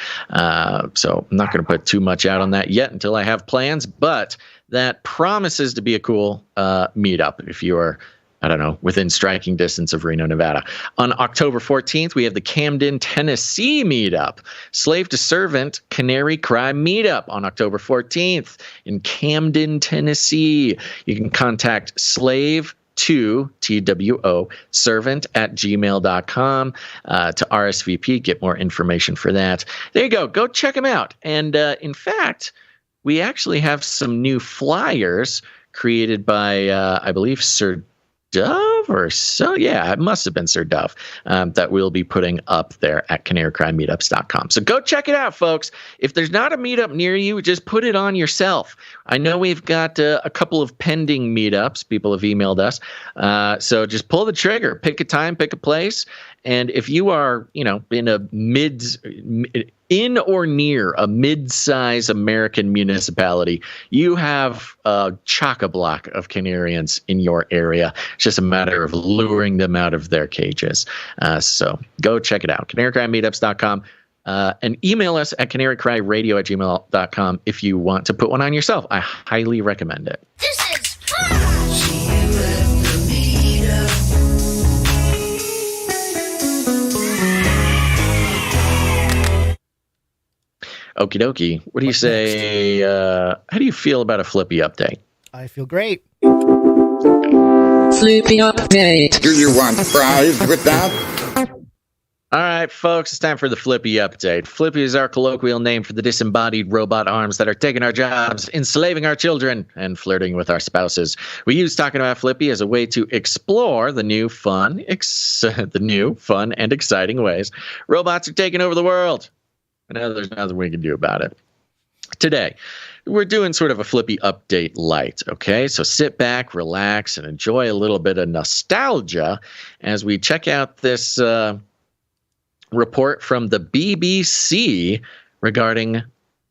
So I'm not going to put too much out on that yet until I have plans, but that promises to be a cool meetup if you are, I don't know, within striking distance of Reno, Nevada. On October 14th, we have the Camden, Tennessee meetup. Slave to Servant Canary Cry meetup on October 14th in Camden, Tennessee. You can contact slave to TWO servant at gmail.com to RSVP, get more information for that. There you go. Go check them out. And in fact, we actually have some new flyers created by, I believe, Sir Dove or so. Yeah, it must have been Sir Dove that we'll be putting up there at canarycrimemeetups.com. So go check it out, folks. If there's not a meetup near you, just put it on yourself. I know we've got a couple of pending meetups. People have emailed us. So just pull the trigger, pick a time, pick a place. And if you are, you know, in or near a mid-size American municipality, you have a chock-a-block of Canarians in your area. It's just a matter of luring them out of their cages. So go check it out, canarycrimemeetups.com. And email us at canarycryradio@gmail.com if you want to put one on yourself. I highly recommend it. This is fun. Okie dokie. What do you say? How do you feel about a Flippy update? I feel great. Flippy update. Do you want fries with that? All right, folks, it's time for the Flippy update. Flippy is our colloquial name for the disembodied robot arms that are taking our jobs, enslaving our children, and flirting with our spouses. We use talking about Flippy as a way to explore the new fun and exciting ways robots are taking over the world. I know there's nothing we can do about it. Today, we're doing sort of a Flippy update light, okay? So sit back, relax, and enjoy a little bit of nostalgia as we check out this report from the BBC regarding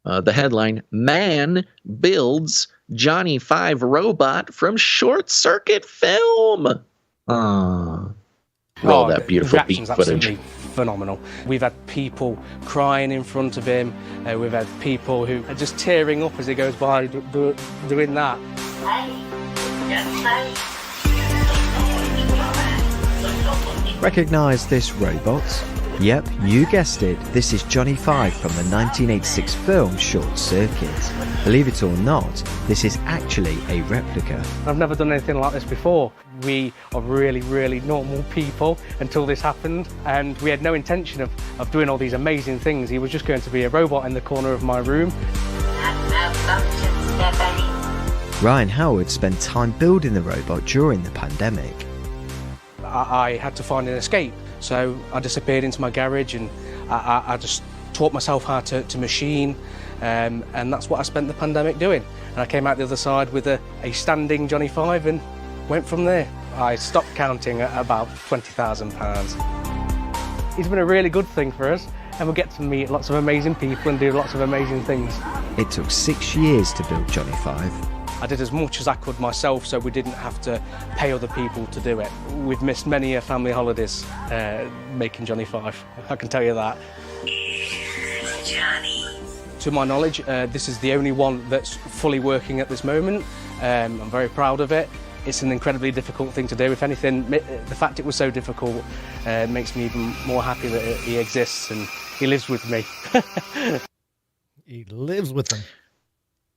the headline, Man Builds Johnny 5 Robot from Short Circuit Film. Roll that beautiful beat footage. Phenomenal. We've had people crying in front of him. We've had people who are just tearing up as he goes by doing that. Recognise this robot? Yep, you guessed it. This is Johnny 5 from the 1986 film Short Circuit. Believe it or not, this is actually a replica. I've never done anything like this before. We are really, really normal people until this happened, and we had no intention of doing all these amazing things. He was just going to be a robot in the corner of my room. Ryan Howard spent time building the robot during the pandemic. I had to find an escape, so I disappeared into my garage and I just taught myself how to machine, and that's what I spent the pandemic doing. And I came out the other side with a standing Johnny 5 and went from there. I stopped counting at about £20,000. It's been a really good thing for us, and we'll get to meet lots of amazing people and do lots of amazing things. It took 6 years to build Johnny 5. I did as much as I could myself, so we didn't have to pay other people to do it. We've missed many family holidays making Johnny 5, I can tell you that. Johnny. To my knowledge, this is the only one that's fully working at this moment. I'm very proud of it. It's an incredibly difficult thing to do. If anything, the fact it was so difficult makes me even more happy that he exists and he lives with me. He lives with them.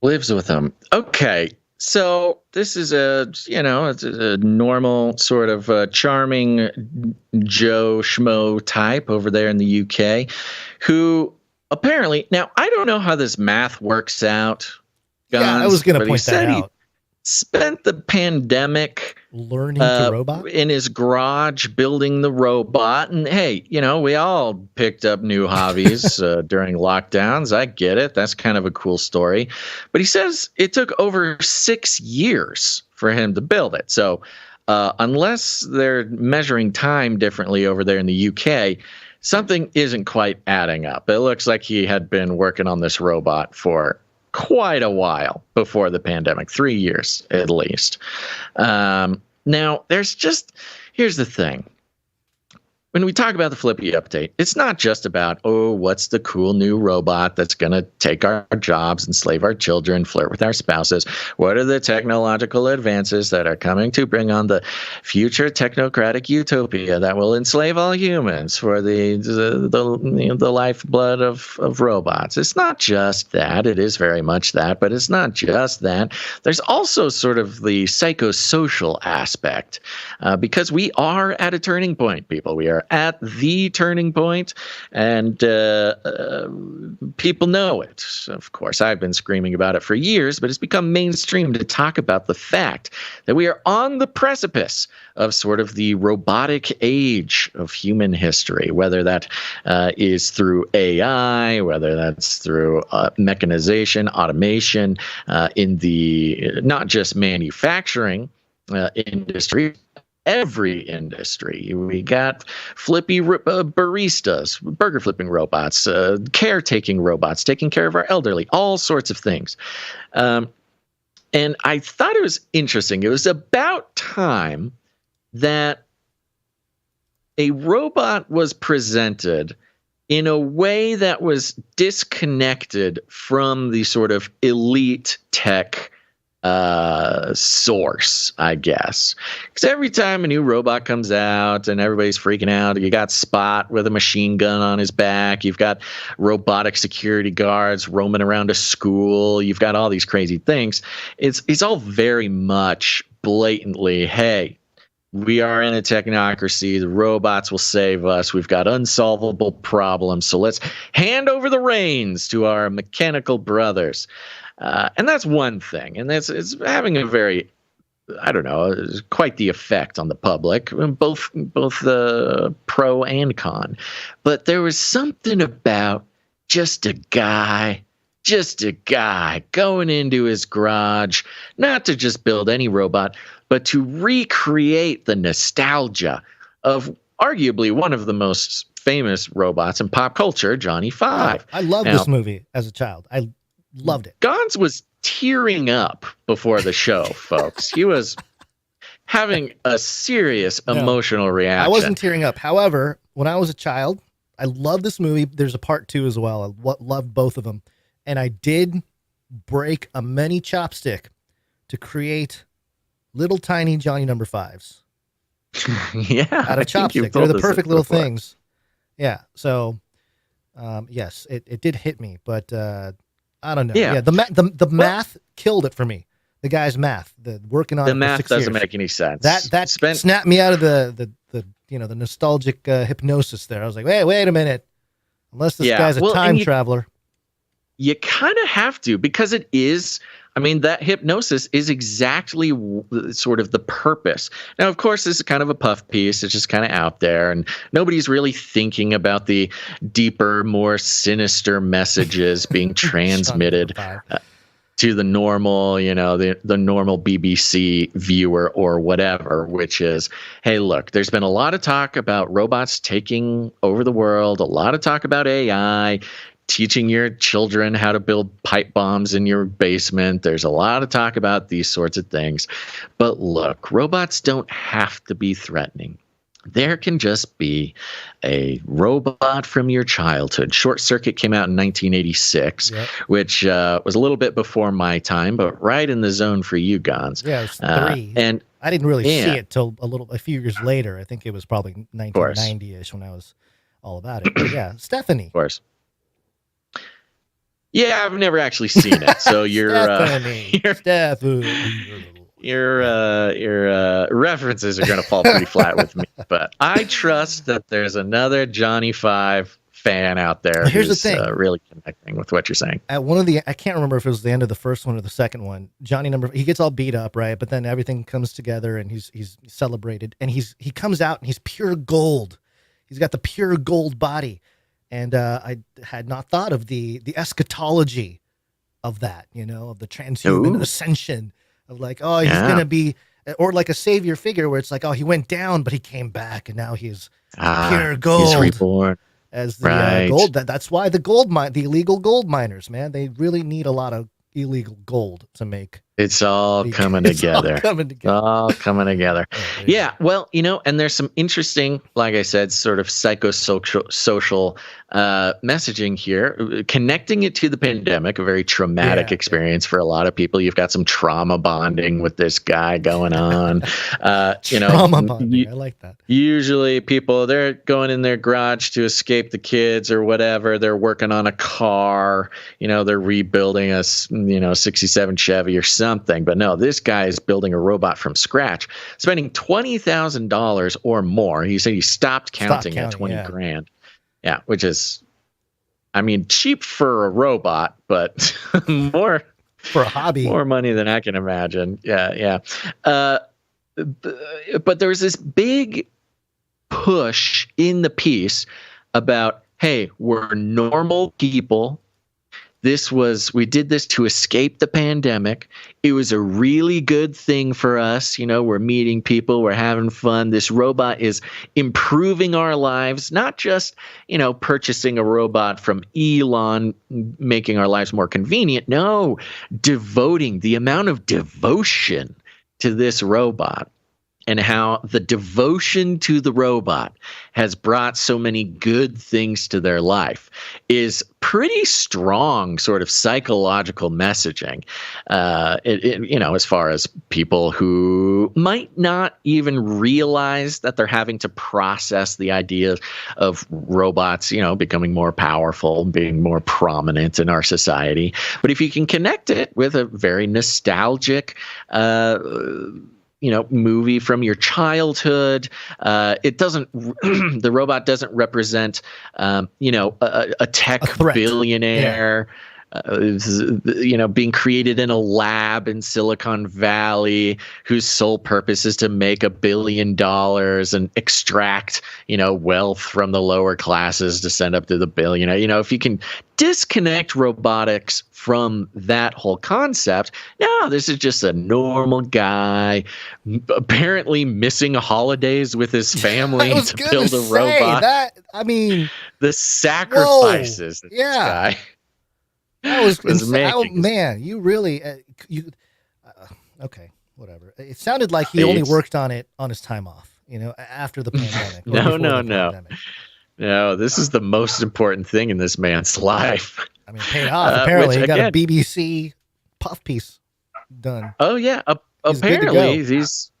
Lives with them. Okay. So this is it's a normal sort of charming Joe Schmo type over there in the UK who apparently, now I don't know how this math works out. Yeah, I was going to point that out. Spent the pandemic learning to robot in his garage building the robot. And hey, we all picked up new hobbies during lockdowns. I get it. That's kind of a cool story. But he says it took over 6 years for him to build it. So unless they're measuring time differently over there in the UK, something isn't quite adding up. It looks like he had been working on this robot for quite a while before the pandemic, 3 years at least. Now, here's the thing. When we talk about the FLIPPY update, it's not just about, what's the cool new robot that's going to take our jobs, enslave our children, flirt with our spouses? What are the technological advances that are coming to bring on the future technocratic utopia that will enslave all humans for the lifeblood of robots? It's not just that. It is very much that, but it's not just that. There's also sort of the psychosocial aspect, because we are at a turning point, people. We are at the turning point, and people know it. Of course, I've been screaming about it for years, but it's become mainstream to talk about the fact that we are on the precipice of sort of the robotic age of human history, whether that is through AI, whether that's through mechanization, automation, in the not just manufacturing industry, every industry. We got flippy baristas, burger flipping robots, caretaking robots, taking care of our elderly, all sorts of things. And I thought it was interesting. It was about time that a robot was presented in a way that was disconnected from the sort of elite tech source, I guess. Because every time a new robot comes out and everybody's freaking out, you got Spot with a machine gun on his back, you've got robotic security guards roaming around a school, you've got all these crazy things. It's all very much blatantly, hey, we are in a technocracy. The robots will save us. We've got unsolvable problems. So let's hand over the reins to our mechanical brothers. And that's one thing. And it's having a very, I don't know, quite the effect on the public, both the pro and con. But there was something about just a guy going into his garage, not to just build any robot, but to recreate the nostalgia of arguably one of the most famous robots in pop culture, Johnny Five. I loved this movie as a child. I loved it. Gons was tearing up before the show, folks. He was having a serious emotional reaction. I wasn't tearing up. However, when I was a child, I loved this movie. There's a part 2 as well. I loved both of them. And I did break a mini chopstick to create little tiny Johnny number 5s. Yeah. Out of chopstick. They're the perfect little things. Yeah. So, yes, it did hit me, but I don't know. Yeah. The math killed it for me. The guy's math, the working on the it math for 6 doesn't years. make any sense. That snapped me out of the nostalgic hypnosis there. I was like, wait a minute. Unless this guy's a time traveler. You kind of have to, because it is, I mean, that hypnosis is exactly sort of the purpose. Now, of course, this is kind of a puff piece. It's just kind of out there, and nobody's really thinking about the deeper, more sinister messages being transmitted to the normal, the normal BBC viewer or whatever, which is, hey, look, there's been a lot of talk about robots taking over the world, a lot of talk about AI, teaching your children how to build pipe bombs in your basement. There's a lot of talk about these sorts of things. But look, robots don't have to be threatening. There can just be a robot from your childhood. Short Circuit came out in 1986, which was a little bit before my time, but right in the zone for you, Gons. Yeah, it was 3. And I didn't really see it till a few years later. I think it was probably 1990-ish when I was all about it. But yeah, Stephanie. Of course. Yeah, I've never actually seen it, so your references are going to fall pretty flat with me. But I trust that there's another Johnny 5 fan out there Here's who's the thing. Really connecting with what you're saying. At I can't remember if it was the end of the first one or the second one. Johnny he gets all beat up, right? But then everything comes together and he's celebrated, and he comes out and he's pure gold. He's got the pure gold body. And I had not thought of the eschatology of that, of the transhuman ascension of like, oh, he's going to be, or like a savior figure where it's like, oh, he went down, but he came back and now he's pure gold. He's reborn. As the gold. That's why the illegal gold miners, man, they really need a lot of illegal gold to make. It's all coming together. All coming together. Yeah. Well, and there's some interesting, like I said, sort of psychosocial messaging here, connecting it to the pandemic, a very traumatic experience for a lot of people. You've got some trauma bonding with this guy going on. Trauma bonding. I like that. Usually people, they're going in their garage to escape the kids or whatever. They're working on a car, they're rebuilding a, 67 Chevy or something. But no, this guy is building a robot from scratch, spending $20,000 or more. He said he stopped counting at 20 grand. Yeah, which is, cheap for a robot, but more for a hobby, more money than I can imagine. Yeah. But there was this big push in the piece about, hey, we're normal people. We did this to escape the pandemic. It was a really good thing for us. We're meeting people, we're having fun. This robot is improving our lives, not just, purchasing a robot from Elon, making our lives more convenient. No, devoting the amount of devotion to this robot. And how the devotion to the robot has brought so many good things to their life is pretty strong sort of psychological messaging, as far as people who might not even realize that they're having to process the idea of robots, becoming more powerful, being more prominent in our society. But if you can connect it with a very nostalgic movie from your childhood. It doesn't, the robot doesn't represent, a tech billionaire, being created in a lab in Silicon Valley, whose sole purpose is to make $1 billion and extract, wealth from the lower classes to send up to the billionaire. If you can disconnect robotics from that whole concept, no, this is just a normal guy, apparently missing holidays with his family to build a robot. The sacrifices that this guy. That was making. Man, you really, okay, whatever. It sounded like he only worked on it on his time off, after the pandemic. No, this is the most important thing in this man's life. Paid off. Apparently, he got a BBC puff piece done. Oh yeah, apparently he's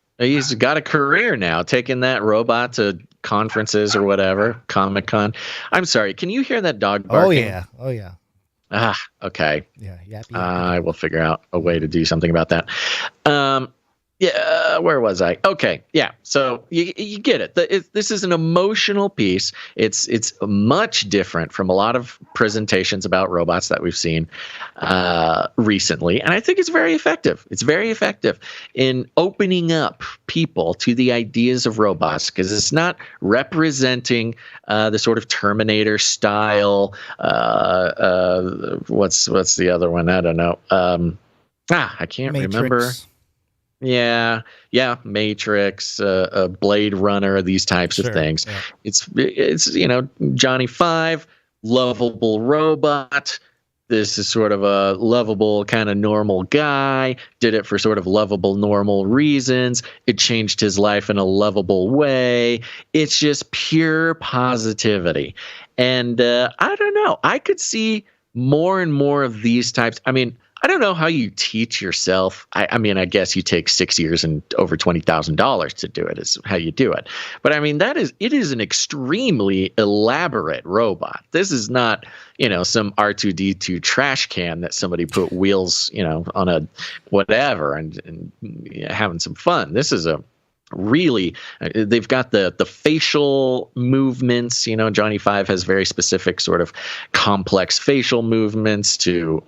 got a career now, taking that robot to conferences or whatever, Comic-Con. I'm sorry, can you hear that dog barking? Oh yeah. Okay. Yeah, yappy. I will figure out a way to do something about that. Where was I? Okay, yeah. So you get it. This is an emotional piece. It's much different from a lot of presentations about robots that we've seen recently, and I think it's very effective. It's very effective in opening up people to the ideas of robots, because it's not representing the sort of Terminator style. What's the other one? I don't know. I can't remember. Yeah, Matrix, Blade Runner, these types of things. Yeah. It's Johnny 5, lovable robot. This is sort of a lovable kind of normal guy, did it for sort of lovable normal reasons. It changed his life in a lovable way. It's just pure positivity. And I don't know, I could see more and more of these types. I don't know how you teach yourself. I mean, I guess you take 6 years and over $20,000 to do it is how you do it. But I mean, it is an extremely elaborate robot. This is not, some R2D2 trash can that somebody put wheels, on a whatever and having some fun. This is a really, they've got the facial movements. Johnny Five has very specific sort of complex facial movements to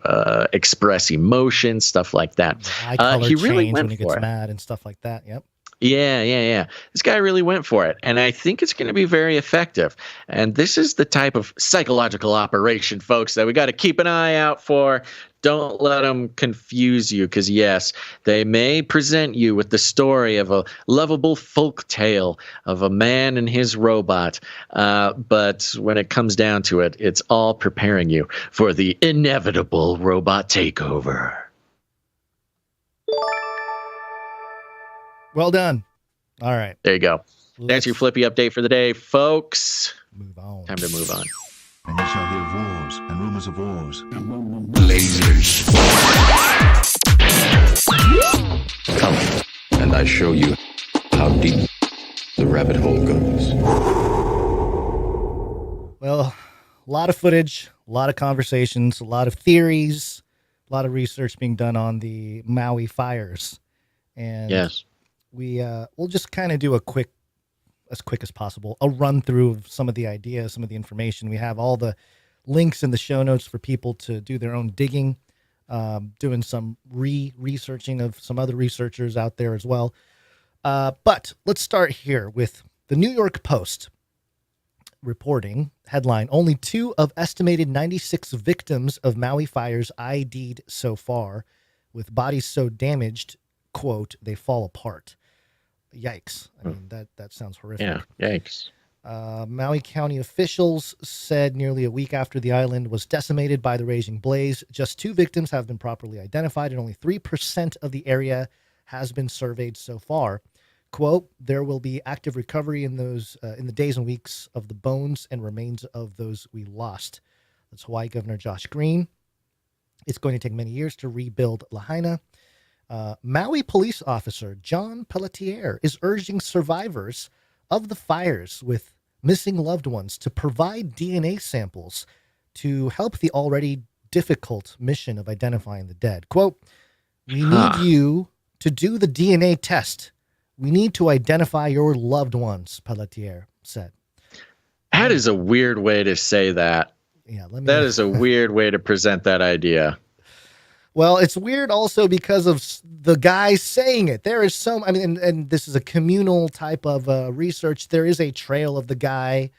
express emotion, stuff like that. Eye color he really change went when he for gets it. mad and stuff like that. Yep. Yeah. This guy really went for it. And I think it's going to be very effective. And this is the type of psychological operation, folks, that we got to keep an eye out for. Don't let them confuse you, because, yes, they may present you with the story of a lovable folk tale of a man and his robot. But when it comes down to it, it's all preparing you for the inevitable robot takeover. Well done. All right. There you go. That's your Flippy update for the day, folks. Move on. Time to move on. And you shall hear wars and rumors of wars. Lasers. Come, and I show you how deep the rabbit hole goes. Well, a lot of footage, a lot of conversations, a lot of theories, a lot of research being done on the Maui fires. And yes, we'll just kind of do as quick as possible, a run through of some of the ideas, some of the information. We have all the links in the show notes for people to do their own digging, doing some researching of some other researchers out there as well. But let's start here with the New York Post reporting headline: only 2 of estimated 96 victims of Maui fires ID'd so far, with bodies so damaged, quote, they fall apart. Yikes. I mean, that sounds horrific. Yeah, yikes. Maui County officials said nearly a week after the island was decimated by the raging blaze, just 2 victims have been properly identified, and only 3% of the area has been surveyed so far. Quote, there will be active recovery in the days and weeks of the bones and remains of those we lost. That's Hawaii Governor Josh Green. It's going to take many years to rebuild Lahaina. Maui police officer John Pelletier is urging survivors of the fires with missing loved ones to provide DNA samples to help the already difficult mission of identifying the dead. Quote, we need you to do the DNA test. We need to identify your loved ones, Pelletier said. That is a weird way to say that. Yeah, that is a weird way to present that idea. Well, it's weird also because of the guy saying it. There is and this is a communal type of research. There is a trail of the guy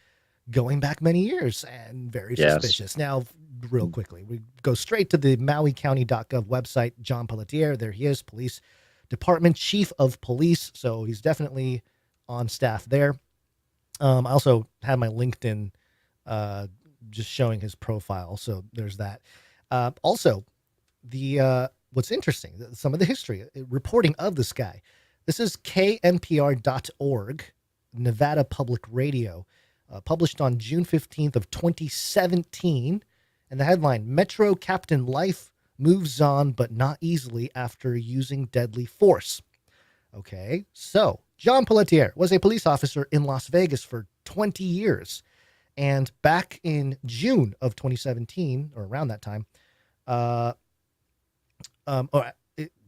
going back many years and very suspicious. Now, real quickly, we go straight to the MauiCounty.gov website. John Pelletier, there he is, police department chief of police. So he's definitely on staff there. I also had my LinkedIn just showing his profile. So there's that. Also, what's interesting, some of the history reporting of this guy. This is KNPR.org, Nevada Public Radio, published on June 15th of 2017. And the headline, Metro Captain Life moves on, but not easily after using deadly force. Okay, so John Pelletier was a police officer in Las Vegas for 20 years. And back in June of 2017, or around that time,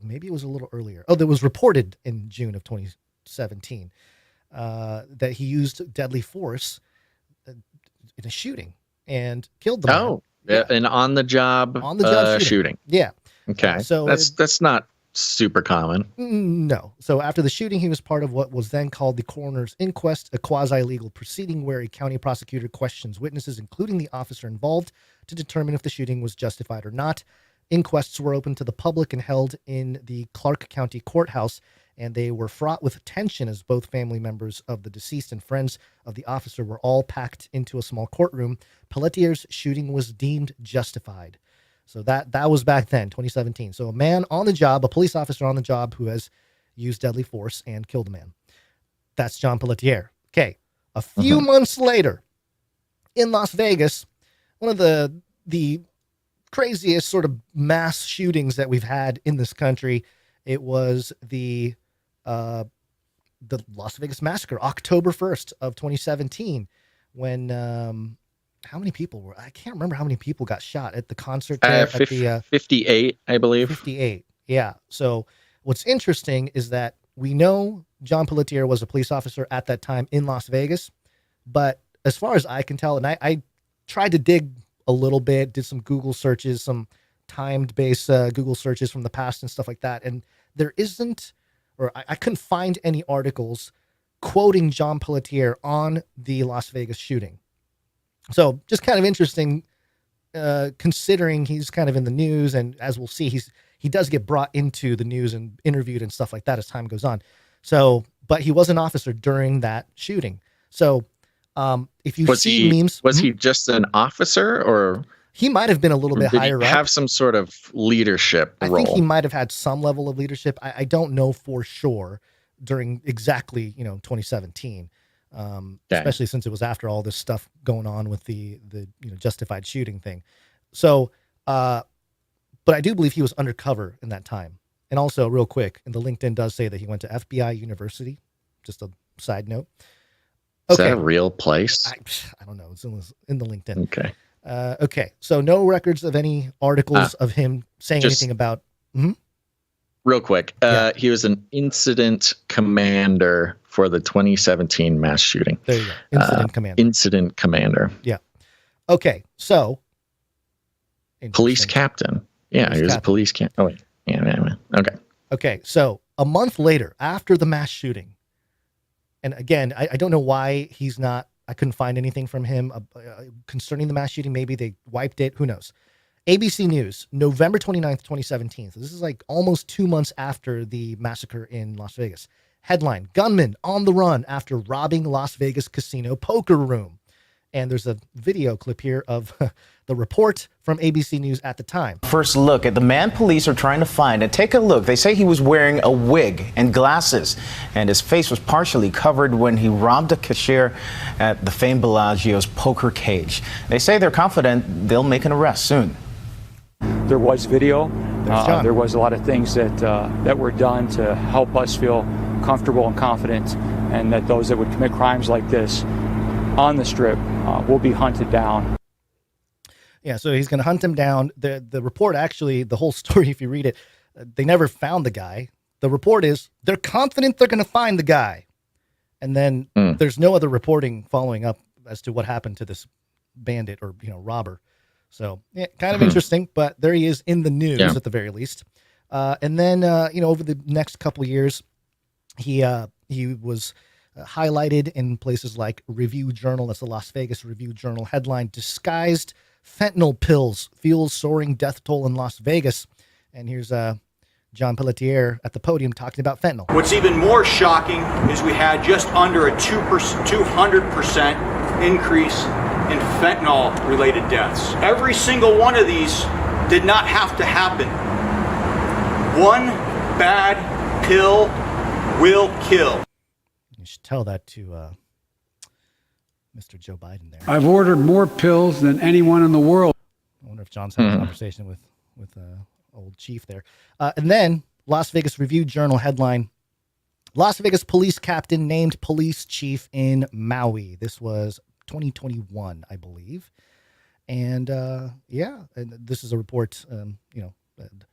maybe it was a little earlier. Oh, that was reported in June of 2017 that he used deadly force in a shooting and killed the man. Oh, yeah. An on-the-job shooting. Yeah. Okay. So that's not super common. No. So after the shooting, he was part of what was then called the coroner's inquest, a quasi-legal proceeding where a county prosecutor questions witnesses, including the officer involved, to determine if the shooting was justified or not. Inquests were open to the public and held in the Clark County Courthouse, and they were fraught with tension as both family members of the deceased and friends of the officer were all packed into a small courtroom. Pelletier's shooting was deemed justified. So that was back then, 2017. So a man on the job, a police officer on the job who has used deadly force and killed a man. That's John Pelletier. Okay. A few months later, in Las Vegas, one of the craziest sort of mass shootings that we've had in this country. It was the Las Vegas massacre, October 1st of 2017, when how many people were? I can't remember how many people got shot at the concert there. 58, I believe. 58. Yeah. So what's interesting is that we know John Pelletier was a police officer at that time in Las Vegas, but as far as I can tell, and I tried to dig a little bit, did some Google searches, some timed based Google searches from the past and stuff like that. And there isn't, or I couldn't find any articles quoting John Pelletier on the Las Vegas shooting. So just kind of interesting, considering he's kind of in the news. And as we'll see, he does get brought into the news and interviewed and stuff like that as time goes on. So, but he was an officer during that shooting. So, if you see memes, was he just an officer, or he might have been a little bit higher up? Have some sort of leadership role? I think he might have had some level of leadership. I don't know for sure during exactly 2017, especially since it was after all this stuff going on with the justified shooting thing. So, but I do believe he was undercover in that time. And also, real quick, and the LinkedIn does say that he went to FBI University. Just a side note. Is that a real place? I don't know. It's in the LinkedIn. Okay. Okay. So no records of any articles of him saying anything about. Real quick. He was an incident commander for the 2017 mass shooting. There you go. Incident commander. Yeah. Okay. So. Police captain. Yeah. He was a police captain. Oh, wait. Yeah. Okay. Okay. So a month later, after the mass shooting, and again, I don't know why he's not, I couldn't find anything from him concerning the mass shooting. Maybe they wiped it. Who knows? ABC News, November 29th, 2017. So this is like almost 2 months after the massacre in Las Vegas. Headline, gunman on the run after robbing Las Vegas casino poker room. And there's a video clip here of the report from ABC News at the time. First look at the man police are trying to find, and take a look. They say he was wearing a wig and glasses, and his face was partially covered when he robbed a cashier at the famed Bellagio's poker cage. They say they're confident they'll make an arrest soon. There was video. There was a lot of things that were done to help us feel comfortable and confident, and that those that would commit crimes like this on the Strip will be hunted down. Yeah, so he's going to hunt him down. The report, actually, the whole story, if you read it, they never found the guy. The report is they're confident they're going to find the guy. And then there's no other reporting following up as to what happened to this bandit or robber. So yeah, kind of interesting, but there he is in the news at the very least. And then over the next couple of years, he was highlighted in places like Review Journal. That's the Las Vegas Review Journal headline: disguised fentanyl pills fuels soaring death toll in Las Vegas. And here's John Pelletier at the podium talking about fentanyl. What's even more shocking is we had just under a 200% increase in fentanyl-related deaths. Every single one of these did not have to happen. One bad pill will kill. You should tell that to Mr. Joe Biden there. I've ordered more pills than anyone in the world. I wonder if John's having a conversation with old chief there. And then Las Vegas Review Journal headline: Las Vegas police captain named police chief in Maui. This was 2021, I believe. And and this is a report,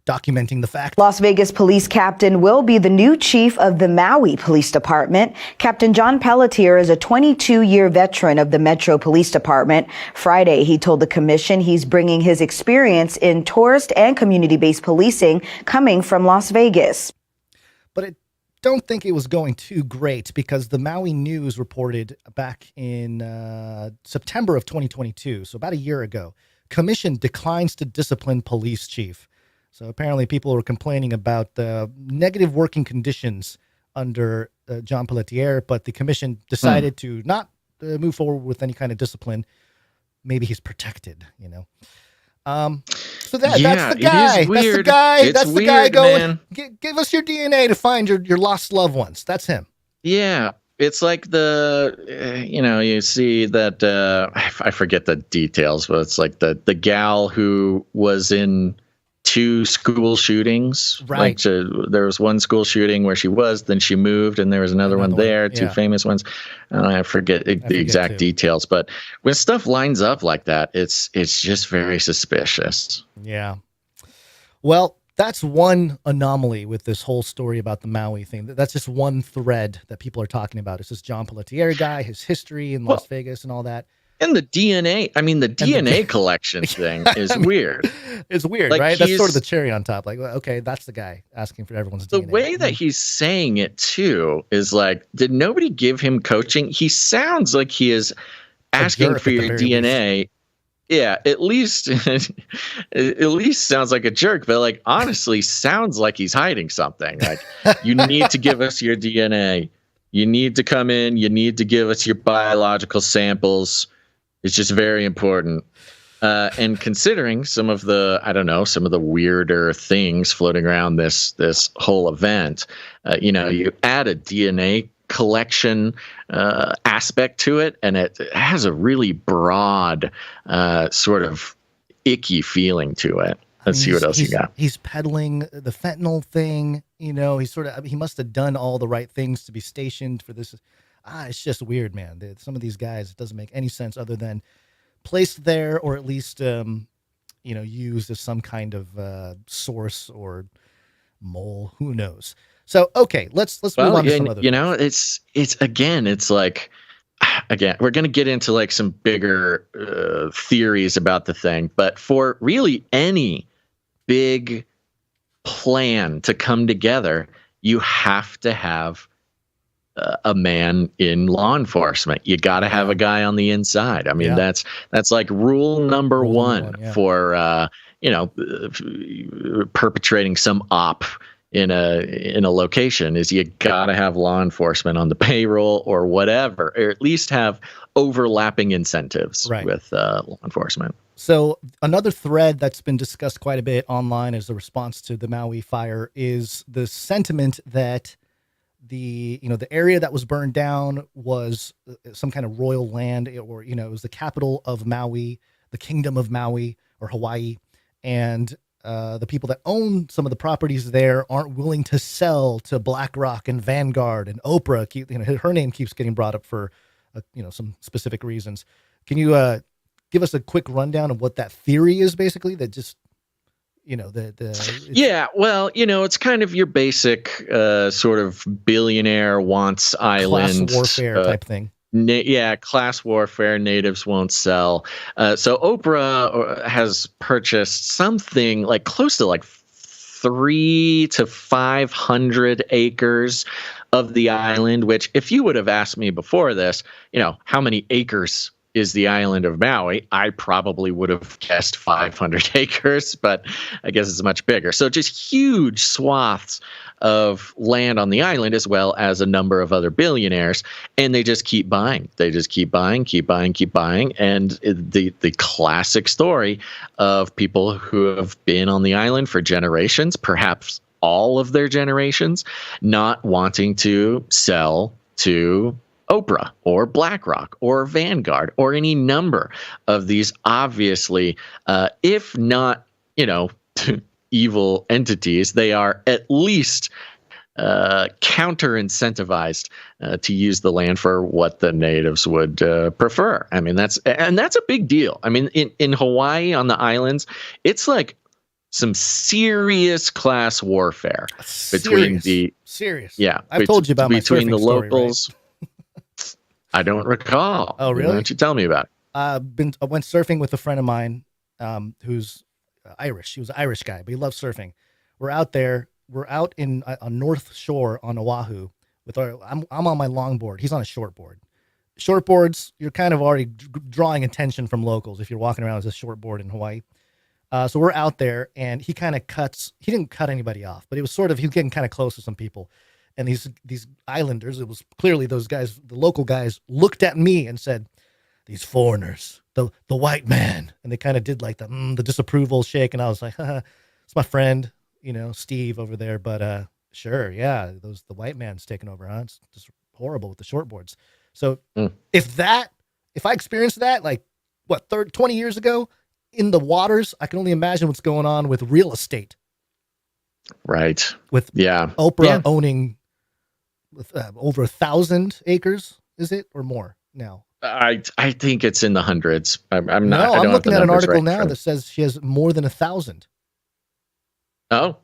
documenting the fact. Las Vegas police captain will be the new chief of the Maui Police Department. Captain John Pelletier is a 22-year veteran of the Metro Police Department. Friday, he told the commission he's bringing his experience in tourist and community-based policing coming from Las Vegas. But I don't think it was going too great, because the Maui News reported back in September of 2022, so about a year ago, commission declines to discipline police chief. So apparently people were complaining about the negative working conditions under John Pelletier, but the commission decided to not move forward with any kind of discipline. Maybe he's protected, So that's the guy. That's the guy. That's the guy going, give us your DNA to find your lost loved ones. That's him. Yeah. It's like you see that I forget the details, but it's like the gal who was in 2 school shootings. Right. Like there was one school shooting where she was, then she moved, and there was another one there. 2 famous ones. I forget the exact too. details, but when stuff lines up like that, it's just very suspicious. Yeah. Well, that's one anomaly with this whole story about the Maui thing. That's just one thread that people are talking about. It's this John Pelletier guy, his history in Las Vegas and all that. And the DNA, DNA collection thing is weird. It's weird, Like, right? That's sort of the cherry on top. Like, okay, that's the guy asking for everyone's The DNA. way that he's saying it too is like, did nobody give him coaching? He sounds like he is asking jerk for at the your very DNA. Yeah, at least sounds like a jerk, but like honestly sounds like he's hiding something. Like, you need to give us your DNA. You need to come in. You need to give us your biological samples. It's just very important. And considering some of the weirder things floating around this whole event, you add a DNA collection aspect to it, and it has a really broad sort of icky feeling to it. Let's see what else you got. He's peddling the fentanyl thing. He must have done all the right things to be stationed for this. It's just weird, man. Some of these guys, it doesn't make any sense other than placed there, or at least used as some kind of source or mole. Who knows? So, okay, let's move on to some other things. It's like, again, we're going to get into like some bigger theories about the thing, but for really any big plan to come together, you have to have a man in law enforcement. You got to have a guy on the inside. I mean, that's like rule number one for perpetrating some op in a location, is you got to have law enforcement on the payroll or whatever, or at least have overlapping incentives with law enforcement. So another thread that's been discussed quite a bit online as a response to the Maui fire is the sentiment that the area that was burned down was some kind of royal land, or it was the capital of Maui, the kingdom of Maui or Hawaii, and the people that own some of the properties there aren't willing to sell to BlackRock and Vanguard and Oprah. Her name keeps getting brought up for some specific reasons. Can you give us a quick rundown of what that theory is, basically? That just it's kind of your basic sort of billionaire wants island class warfare type thing. Class warfare. Natives won't sell. So Oprah has purchased something like close to like 300 to 500 acres of the island, which if you would have asked me before this, how many acres is the island of Maui, I probably would have guessed 500 acres, but I guess it's much bigger. So just huge swaths of land on the island, as well as a number of other billionaires, and they just keep buying. They just keep buying. And the classic story of people who have been on the island for generations, perhaps all of their generations, not wanting to sell to Oprah or BlackRock or Vanguard or any number of these obviously, if not, evil entities, they are at least counter incentivized to use the land for what the natives would prefer. I mean, that's a big deal. I mean, in Hawaii, on the islands, it's like some serious class warfare between serious. Yeah, I've told you about between my the story, locals. Right? I don't recall. Oh, really? Why don't you tell me about it? I went surfing with a friend of mine who's Irish. He was an Irish guy, but he loves surfing. We're out there. We're out in on North Shore on Oahu with I'm on my longboard. He's on a shortboard. Shortboards, you're kind of already drawing attention from locals if you're walking around with a shortboard in Hawaii. So we're out there, and he kind of he didn't cut anybody off, but it was sort of, he was getting kind of close to some people. And these islanders, it was clearly those guys, the local guys, looked at me and said, "These foreigners, the white man," and they kind of did like the disapproval shake, and I was like, "It's my friend, Steve over there." But sure, yeah, the white man's taking over, huh? It's just horrible with the shortboards. So if I experienced that, like 20 years ago in the waters, I can only imagine what's going on with real estate. Right. With Oprah owning over 1,000 acres, is it, or more now? I think it's in the hundreds. I'm not. No, I'm looking at an article now that says she has more than 1,000. Well,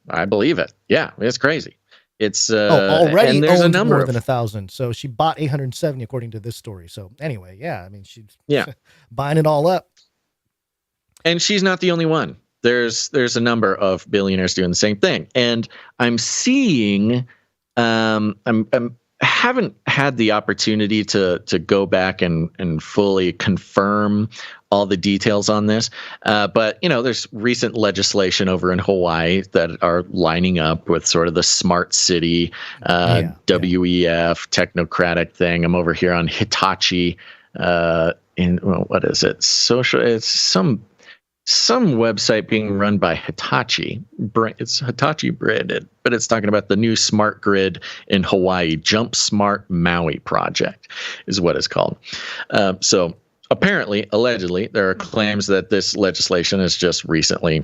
I believe it. Yeah, it's crazy. It's already and there's owned a number more than 1,000. So she bought 870 according to this story. So anyway, I mean, she's buying it all up. And she's not the only one. There's a number of billionaires doing the same thing, and I'm seeing. Haven't had the opportunity to go back and fully confirm all the details on this. But, there's recent legislation over in Hawaii that are lining up with sort of the smart city, WEF technocratic thing. I'm over here on Hitachi what is it? It's some website being run by Hitachi. It's Hitachi branded, but it's talking about the new smart grid in Hawaii. Jump Smart Maui project is what it's called. So apparently, allegedly, there are claims that this legislation has just recently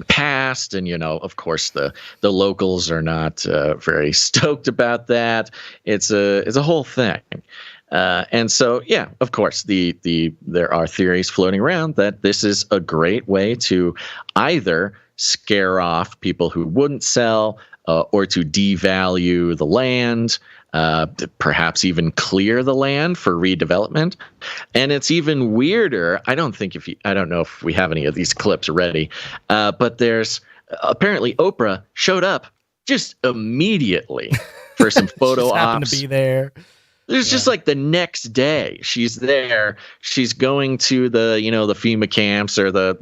passed, and of course the locals are not very stoked about that. It's a whole thing. And so, of course, there are theories floating around that this is a great way to either scare off people who wouldn't sell or to devalue the land, perhaps even clear the land for redevelopment. And it's even weirder. I don't know if we have any of these clips ready, but there's apparently Oprah showed up just immediately for some photo just ops. Happened to be there. It's just like the next day she's there. She's going to the FEMA camps or the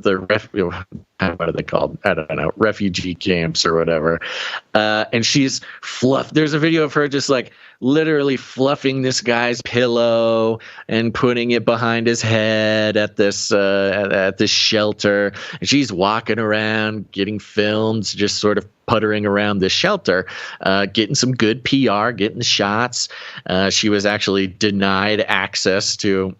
what are they called? I don't know, refugee camps or whatever. And she's fluffed. There's a video of her just like literally fluffing this guy's pillow and putting it behind his head at this shelter. And she's walking around, getting filmed, just sort of puttering around this shelter, getting some good PR, getting the shots. She was actually denied access to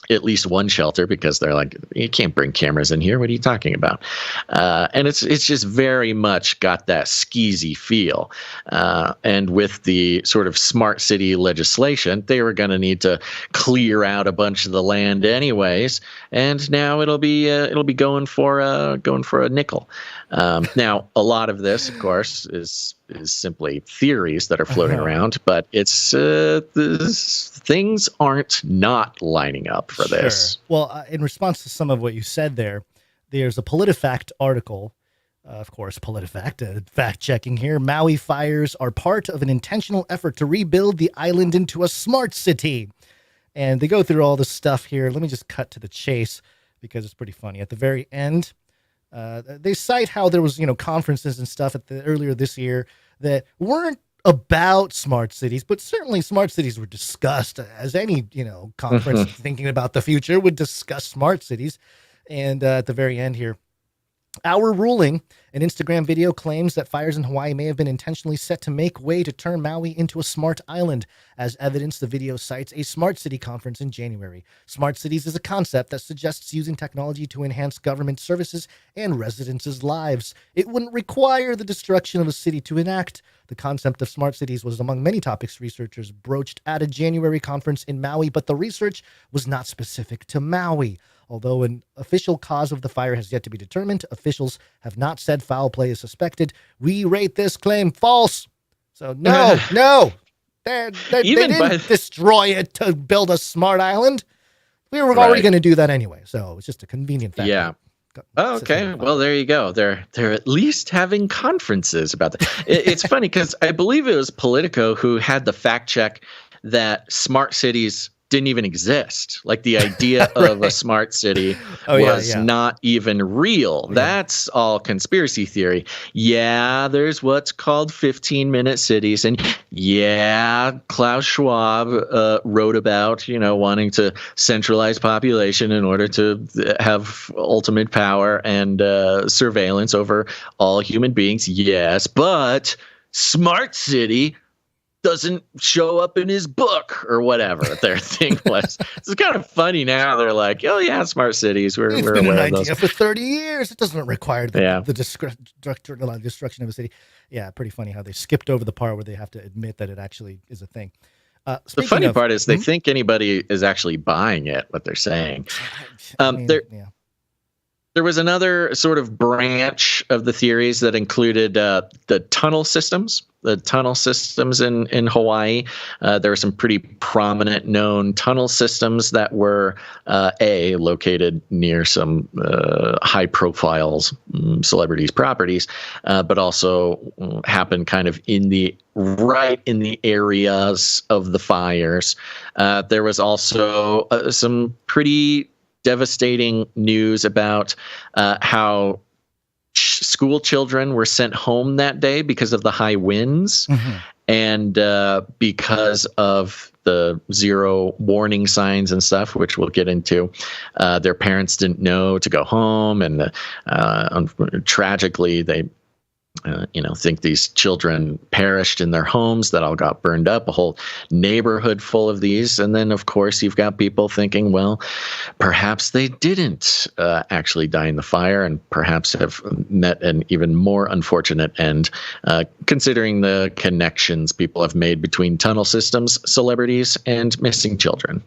at least one shelter because they're like, you can't bring cameras in here. What are you talking about? And it's just very much got that skeezy feel. And with the sort of smart city legislation, they were going to need to clear out a bunch of the land anyways. And now it'll be going for a nickel. Now, a lot of this, of course, is simply theories that are floating around, but it's things aren't not lining up for this. Well, in response to some of what you said there's a PolitiFact article. Of course, PolitiFact, fact checking here. Maui fires are part of an intentional effort to rebuild the island into a smart city. And they go through all this stuff here. Let me just cut to the chase because it's pretty funny. At the very end, they cite how there was, conferences and stuff earlier this year that weren't about smart cities, but certainly smart cities were discussed, as any, conference thinking about the future would discuss smart cities. And at the very end here, our ruling, an Instagram video claims that fires in Hawaii may have been intentionally set to make way to turn Maui into a smart island. As evidence, the video cites a smart city conference in January. Smart cities is a concept that suggests using technology to enhance government services and residents' lives. It wouldn't require the destruction of a city to enact. The concept of smart cities was among many topics researchers broached at a January conference in Maui, but the research was not specific to Maui. Although an official cause of the fire has yet to be determined, officials have not said foul play is suspected. We rate this claim false. So no. They didn't destroy it to build a smart island. We were already going to do that anyway. So it's just a convenient fact. Yeah. Oh, okay. Well, there you go. They're at least having conferences about that. It's funny because I believe it was Politico who had the fact check that smart cities didn't even exist. Like the idea of a smart city was not even real. Yeah. That's all conspiracy theory. Yeah, there's what's called 15-minute cities. And Klaus Schwab wrote about, wanting to centralize population in order to have ultimate power and surveillance over all human beings. Yes, but smart city, doesn't show up in his book or whatever their thing was. It's kind of funny now. They're like, oh yeah, smart cities. We're been aware an of those. idea for 30 years. It doesn't require the destruction of a city. Yeah, pretty funny how they skipped over the part where they have to admit that it actually is a thing. The funny part is they think anybody is actually buying it, what they're saying. There was another sort of branch of the theories that included the tunnel systems. The tunnel systems in Hawaii. There were some pretty prominent known tunnel systems that were located near some high-profile celebrities' properties, but also happened kind of in the areas of the fires. There was also some pretty devastating news about how school children were sent home that day because of the high winds and because of the zero warning signs and stuff, which we'll get into. Their parents didn't know to go home, and tragically they think these children perished in their homes that all got burned up, a whole neighborhood full of these. And then, of course, you've got people thinking, well, perhaps they didn't actually die in the fire and perhaps have met an even more unfortunate end, considering the connections people have made between tunnel systems, celebrities, and missing children.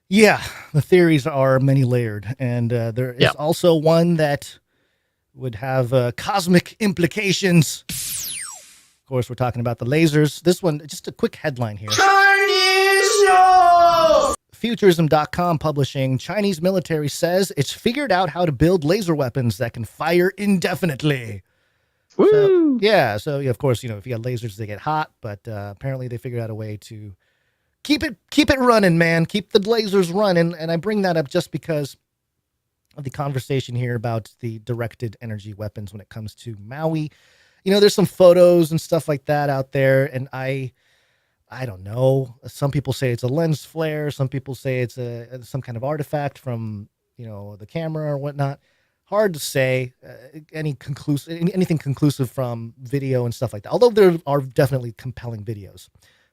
Yeah, the theories are many layered. And there is also one that would have cosmic implications. Of course, we're talking about the lasers. This one, just a quick headline here. Futurism.com publishing, Chinese military says it's figured out how to build laser weapons that can fire indefinitely. Woo! So of course, if you got lasers, they get hot, but apparently they figured out a way to keep it running, man. Keep the lasers running. And I bring that up just because of the conversation here about the directed energy weapons when it comes to Maui. There's some photos and stuff like that out there, and I don't know. Some people say it's a lens flare. Some people say it's some kind of artifact from the camera or whatnot. Hard to say anything conclusive from video and stuff like that. Although there are definitely compelling videos,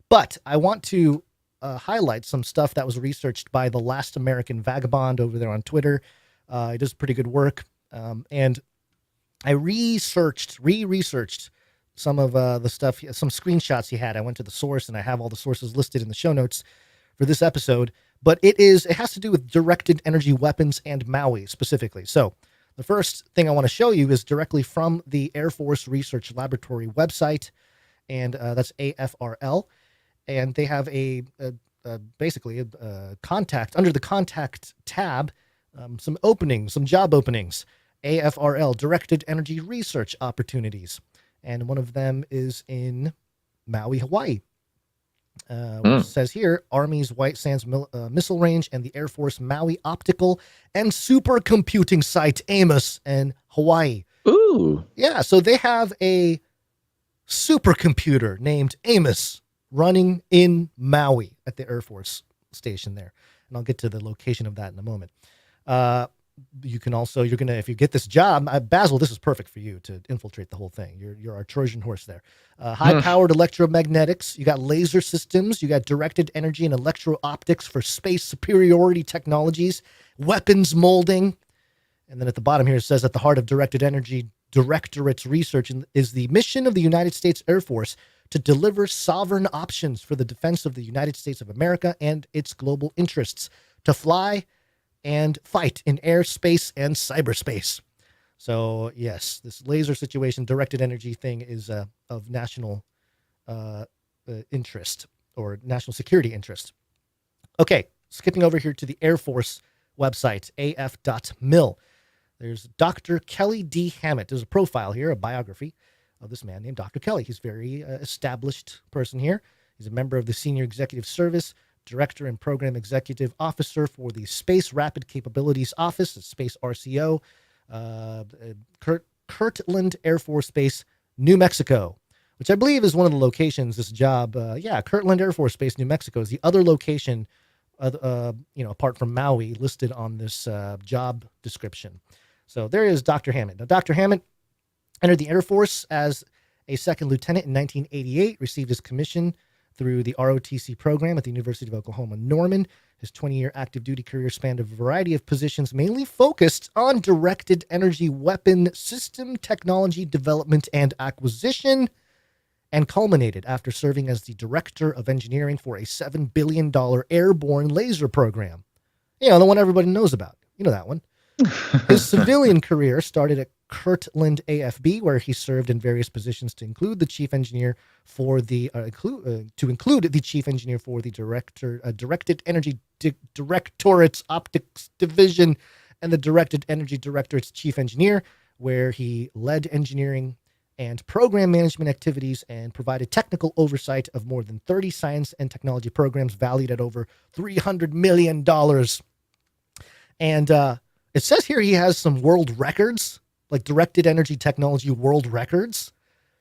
but I want to highlight some stuff that was researched by the Last American Vagabond over there on Twitter. He does pretty good work. And I re-researched some of the stuff, some screenshots he had. I went to the source, and I have all the sources listed in the show notes for this episode. But it has to do with directed energy weapons and Maui specifically. So the first thing I want to show you is directly from the Air Force Research Laboratory website, and that's AFRL. And they have basically a contact, under the contact tab, some job openings, AFRL, Directed Energy Research Opportunities. And one of them is in Maui, Hawaii. Which says here, Army's White Sands Missile Range and the Air Force Maui Optical and Supercomputing Site, Amos, in Hawaii. Ooh. Yeah, so they have a supercomputer named Amos running in Maui at the Air Force station there. And I'll get to the location of that in a moment. You can also, if you get this job, Basil, this is perfect for you to infiltrate the whole thing. You're our Trojan horse there. High-powered electromagnetics. You got laser systems. You got directed energy and electro-optics for space superiority technologies, weapons molding. And then at the bottom here, it says at the heart of directed energy directorate's research is the mission of the United States Air Force to deliver sovereign options for the defense of the United States of America and its global interests, to fly and fight in air, space, and cyberspace. So, yes, this laser situation, directed energy thing is of national interest or national security interest. Okay, skipping over here to the Air Force website, af.mil. There's Dr. Kelly D. Hammett. There's a profile here, a biography of this man named Dr. Kelly. He's a very established person here. He's a member of the Senior Executive Service, Director and Program Executive Officer for the Space Rapid Capabilities Office, the Space RCO, Kirtland Air Force Base, New Mexico, which I believe is one of the locations, this job. Kirtland Air Force Base, New Mexico is the other location, apart from Maui, listed on this job description. So there is Dr. Hammett. Now, Dr. Hammett entered the Air Force as A second lieutenant in 1988, received his commission through the ROTC program at the University of Oklahoma Norman. His 20-year active duty career spanned a variety of positions, mainly focused on directed energy weapon system technology development and acquisition, and culminated after serving as the director of engineering for a $7 billion airborne laser program. You know, the one everybody knows about. You know that one. His civilian career started at Kirtland AFB, where he served in various positions to include the chief engineer for the chief engineer for the directed energy directorate's optics division and the directed energy directorate's chief engineer, where he led engineering and program management activities and provided technical oversight of more than 30 science and technology programs valued at over $300 million. And it says here he has some world records, like directed energy technology world records.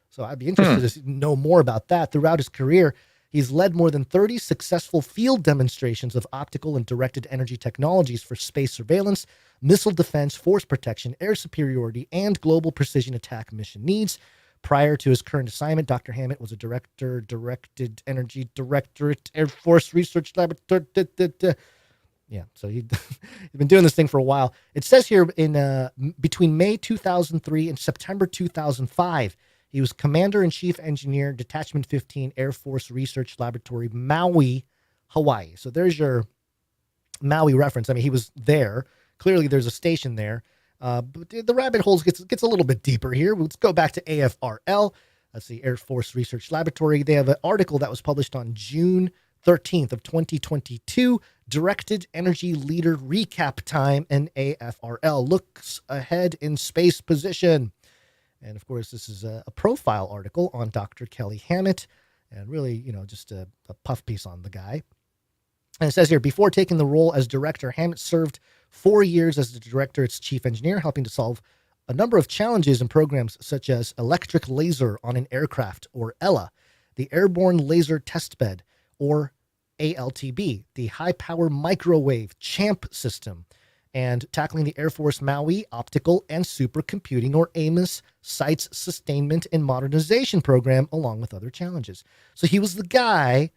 So I'd be interested to know more about that. Throughout his career, he's led more than 30 successful field demonstrations of optical and directed energy technologies for space surveillance, missile defense, force protection, air superiority, and global precision attack mission needs. Prior to his current assignment, Dr. Hammett was a directed energy directorate, Air Force Research Laboratory. Yeah, so he's been doing this thing for a while. It says here in between May 2003 and September 2005, he was Commander-in-Chief Engineer, Detachment 15, Air Force Research Laboratory, Maui, Hawaii. So there's your Maui reference. I mean, he was there. Clearly, there's a station there. But the rabbit hole gets a little bit deeper here. Let's go back to AFRL. That's the Air Force Research Laboratory. They have an article that was published on June 13th of 2022, Directed Energy Leader Recap Time, and AFRL looks ahead in space position. And of course, this is a profile article on Dr. Kelly Hammett, and really, you know, just a puff piece on the guy. And it says here, before taking the role as director, Hammett served 4 years as the directorate's chief engineer, helping to solve a number of challenges in programs such as electric laser on an aircraft, or ELA, the Airborne Laser Testbed, or ALTB, the High Power Microwave CHAMP system, and tackling the Air Force Maui Optical and Supercomputing, or AMOS, Sites Sustainment and Modernization Program, along with other challenges. So he was the guy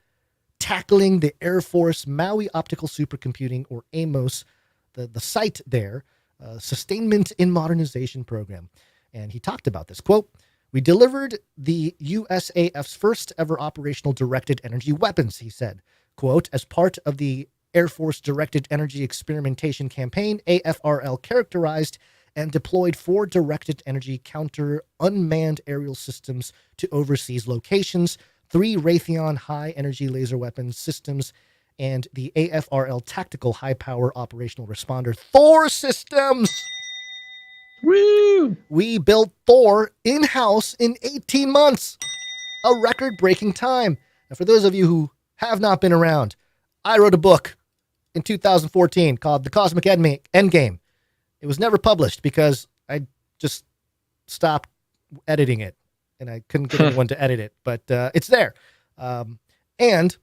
tackling the Air Force Maui Optical Supercomputing, or AMOS, the site there, Sustainment and Modernization Program. And he talked about this, quote, "We delivered the USAF's first ever operational directed energy weapons," he said. Quote, "As part of the Air Force Directed Energy Experimentation Campaign, AFRL characterized and deployed 4 directed energy counter unmanned aerial systems to overseas locations, 3 Raytheon high-energy laser weapons systems, and the AFRL Tactical High-Power Operational Responder Thor systems." Woo! We built Thor in-house in 18 months, a record-breaking time. Now, for those of you who have not been around, I wrote a book in 2014 called The Cosmic Endgame. It was never published because I just stopped editing it, and I couldn't get anyone to edit it, but it's there. And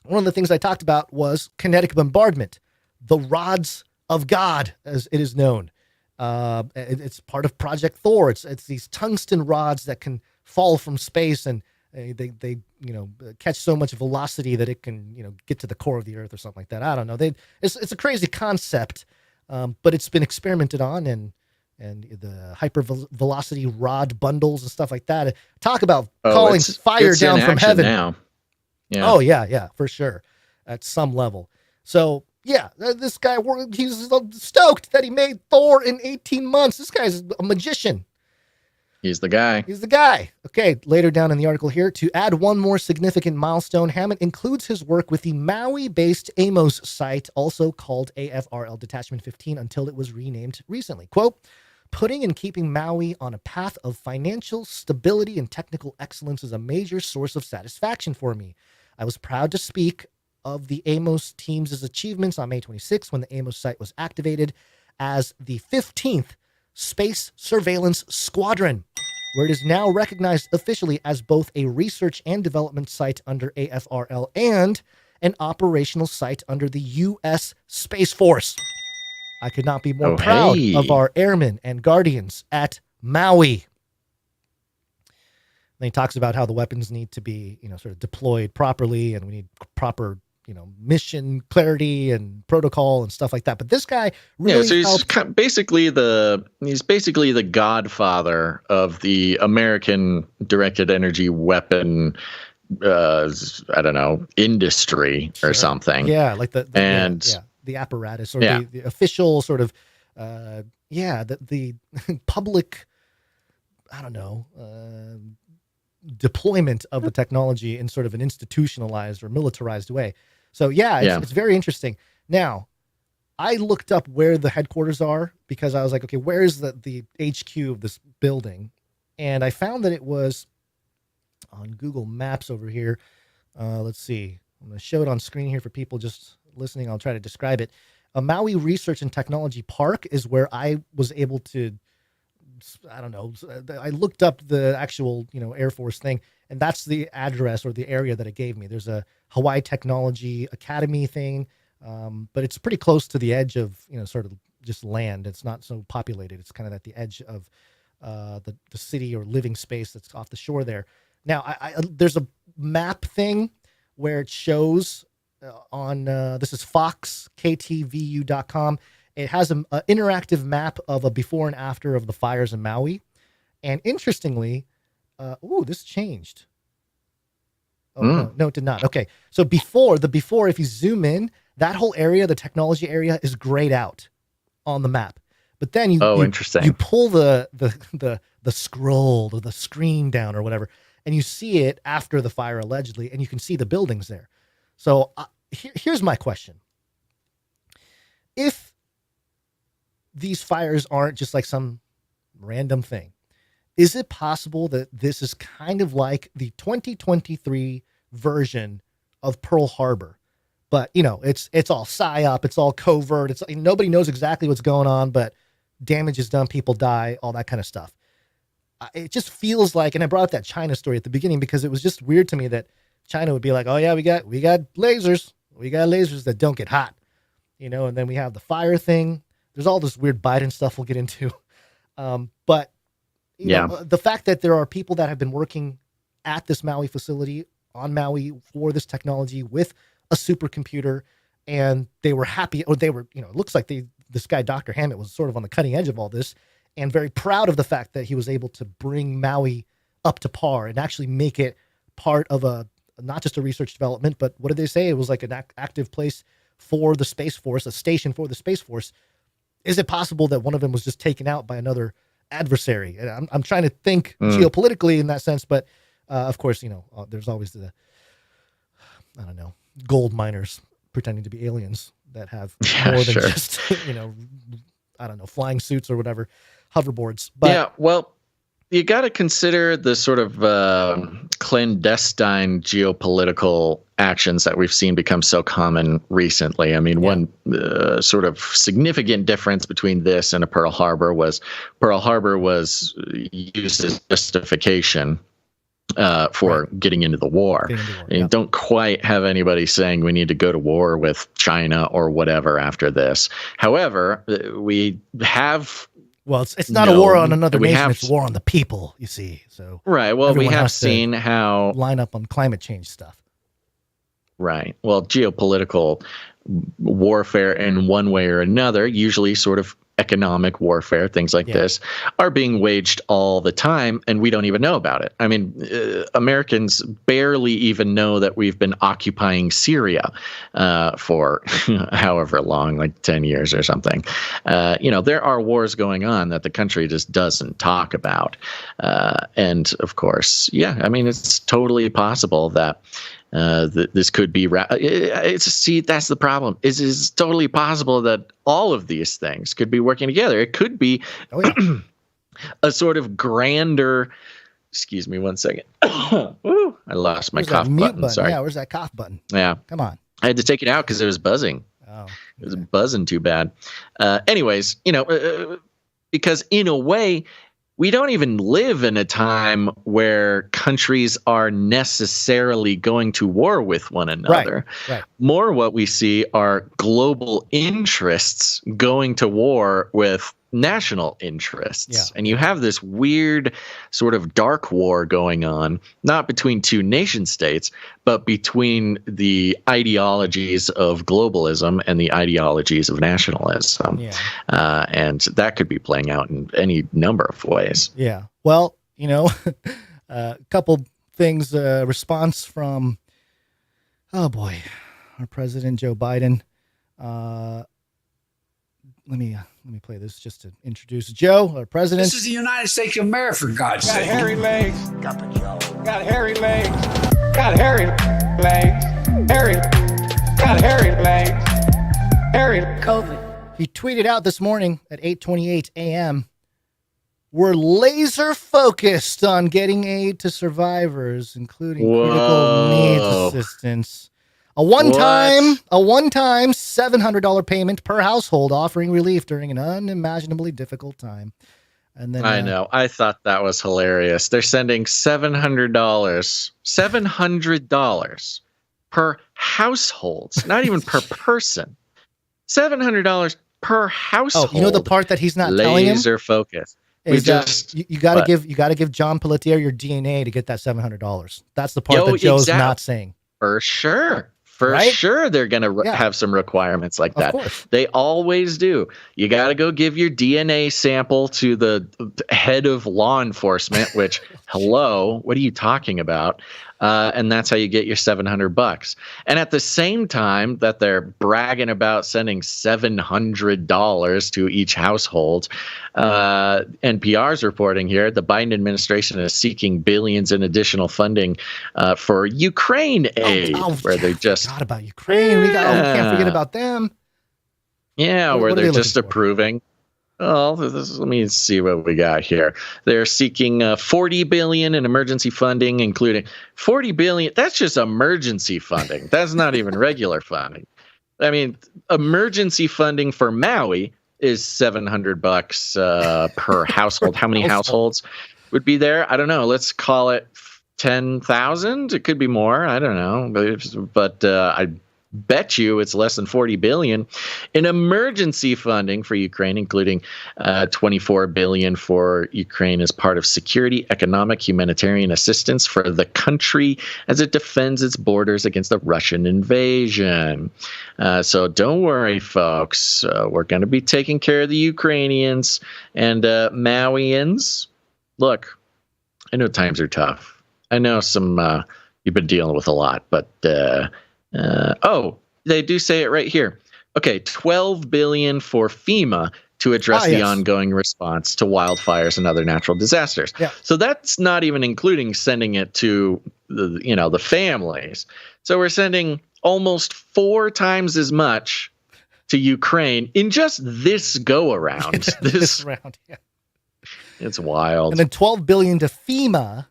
one of the things I talked about was kinetic bombardment, the rods of God, as it is known. It's part of Project Thor. It's these tungsten rods that can fall from space, and they catch so much velocity that it can get to the core of the earth or something like that. I don't know. It's a crazy concept, but it's been experimented on, and the hyper velocity rod bundles and stuff like that. Talk about calling fire down from heaven now. Yeah. Oh yeah, for sure, at some level. So yeah, this guy, he's stoked that he made Thor in 18 months. This guy's a magician. He's the guy. He's the guy. Okay, later down in the article here, to add one more significant milestone, Hammett includes his work with the Maui-based AMOS site, also called AFRL Detachment 15, until it was renamed recently. Quote, "Putting and keeping Maui on a path of financial stability and technical excellence is a major source of satisfaction for me. I was proud to speak of the AMOS team's achievements on May 26th when the AMOS site was activated as the 15th Space Surveillance Squadron, where it is now recognized officially as both a research and development site under AFRL and an operational site under the U.S. Space Force. I could not be more proud of our airmen and guardians at Maui." And he talks about how the weapons need to be, sort of deployed properly, and we need proper, mission clarity and protocol and stuff like that. But this guy really so he's basically the godfather of the American directed energy weapon industry or something. Yeah, like the apparatus or the official sort of the public deployment of the technology in sort of an institutionalized or militarized way. So it's very interesting. Now, I looked up where the headquarters are because I was like, okay, where is the HQ of this building? And I found that it was on Google Maps over here. Let's see. I'm going to show it on screen here for people just listening. I'll try to describe it. Maui Research and Technology Park is where I was able to, I looked up the actual, Air Force thing, and that's the address or the area that it gave me. There's a Hawaii Technology Academy thing, but it's pretty close to the edge of, sort of just land. It's not so populated. It's kind of at the edge of the city or living space that's off the shore there. Now, there's a map thing where it shows on, this is foxktvu.com. It has an interactive map of a before and after of the fires in Maui. And interestingly, this changed. No, it did not. Okay. So before, if you zoom in, that whole area, the technology area, is grayed out on the map. But then you pull the scroll or the screen down or whatever, and you see it after the fire allegedly, and you can see the buildings there. So here's my question. If these fires aren't just like some random thing, is it possible that this is kind of like the 2023 version of Pearl Harbor? But, it's all psyop, it's all covert, it's nobody knows exactly what's going on, but damage is done, people die, all that kind of stuff. It just feels like, and I brought up that China story at the beginning because it was just weird to me that China would be like, oh yeah, we got lasers. We got lasers that don't get hot, and then we have the fire thing. There's all this weird Biden stuff we'll get into. But the fact that there are people that have been working at this Maui facility on Maui for this technology with a supercomputer, and they were happy, or they were, it looks like this guy, Dr. Hammett, was sort of on the cutting edge of all this and very proud of the fact that he was able to bring Maui up to par and actually make it part of not just a research development, but what did they say? It was like an active place for the Space Force, a station for the Space Force. Is it possible that one of them was just taken out by another adversary? And I'm trying to think geopolitically in that sense, but of course, there's always the, gold miners pretending to be aliens that have more than just, flying suits or whatever, hoverboards. But you got to consider the sort of clandestine geopolitical actions that we've seen become so common recently. I mean, one sort of significant difference between this and a Pearl Harbor was used as justification for getting into the war. You don't quite have anybody saying we need to go to war with China or whatever after this. However, we have... Well, it's not a war on another nation, it's a war on the people, you see. So right. Well, we have seen how line up on climate change stuff. Right. Well, geopolitical warfare in one way or another, usually sort of economic warfare, things like this, are being waged all the time, and we don't even know about it. I mean, Americans barely even know that we've been occupying Syria for however long, like 10 years or something. There are wars going on that the country just doesn't talk about. And of course, it's totally possible that this could be that's the problem. It's totally possible that all of these things could be working together. It could be a sort of grander. Excuse me 1 second. Ooh, I lost my cough button. Sorry. Yeah, where's that cough button? Yeah, come on. I had to take it out because it was buzzing. Oh, it was buzzing too bad. Anyways, because in a way, we don't even live in a time where countries are necessarily going to war with one another. Right. More what we see are global interests going to war with national interests. Yeah. And you have this weird sort of dark war going on, not between two nation states, but between the ideologies of globalism and the ideologies of nationalism. Yeah. And that could be playing out in any number of ways. Yeah. Well, a couple things, response from, oh boy, our president, Joe Biden. Let me play this just to introduce Joe, our president. This is the United States of America, for God's sake. Got hairy legs. Got hairy legs. Got hairy legs. Hairy. Got hairy legs. Hairy COVID. He tweeted out this morning at 8:28 a.m. We're laser focused on getting aid to survivors, including critical needs assistance. A one-time $700 payment per household, offering relief during an unimaginably difficult time. And then I know. I thought that was hilarious. They're sending $700 per household, not even per person. $700 per household. Oh, you know the part that he's not telling him? Laser focus. You got to give John Pelletier your DNA to get that $700. That's the part that Joe's not saying. For sure. Sure, they're going to have some requirements like that. They always do. You got to go give your DNA sample to the head of law enforcement, which, hello, what are you talking about? And that's how you get your $700. And at the same time that they're bragging about sending $700 to each household, NPR's reporting here, the Biden administration is seeking billions in additional funding for Ukraine aid, where they just forgot about Ukraine. We can't forget about them. Yeah, where they're just approving. Oh, let me see what we got here. They're seeking $40 billion in emergency funding, including $40 billion. That's just emergency funding. That's not even regular funding. I mean, emergency funding for Maui is $700 per household. How many households would be there? I don't know. Let's call it 10,000. It could be more. I don't know. But I bet you it's less than $40 billion in emergency funding for Ukraine, including $24 billion for Ukraine as part of security, economic, humanitarian assistance for the country as it defends its borders against the Russian invasion. So don't worry, folks. We're going to be taking care of the Ukrainians and Mauians. Look, I know times are tough. I know some you've been dealing with a lot, but they do say it right here. Okay, $12 billion for FEMA to address the ongoing response to wildfires and other natural disasters. Yeah. So that's not even including sending it to the families. So we're sending almost 4 times as much to Ukraine in just this go around. this round, yeah. It's wild. And then $12 billion to FEMA,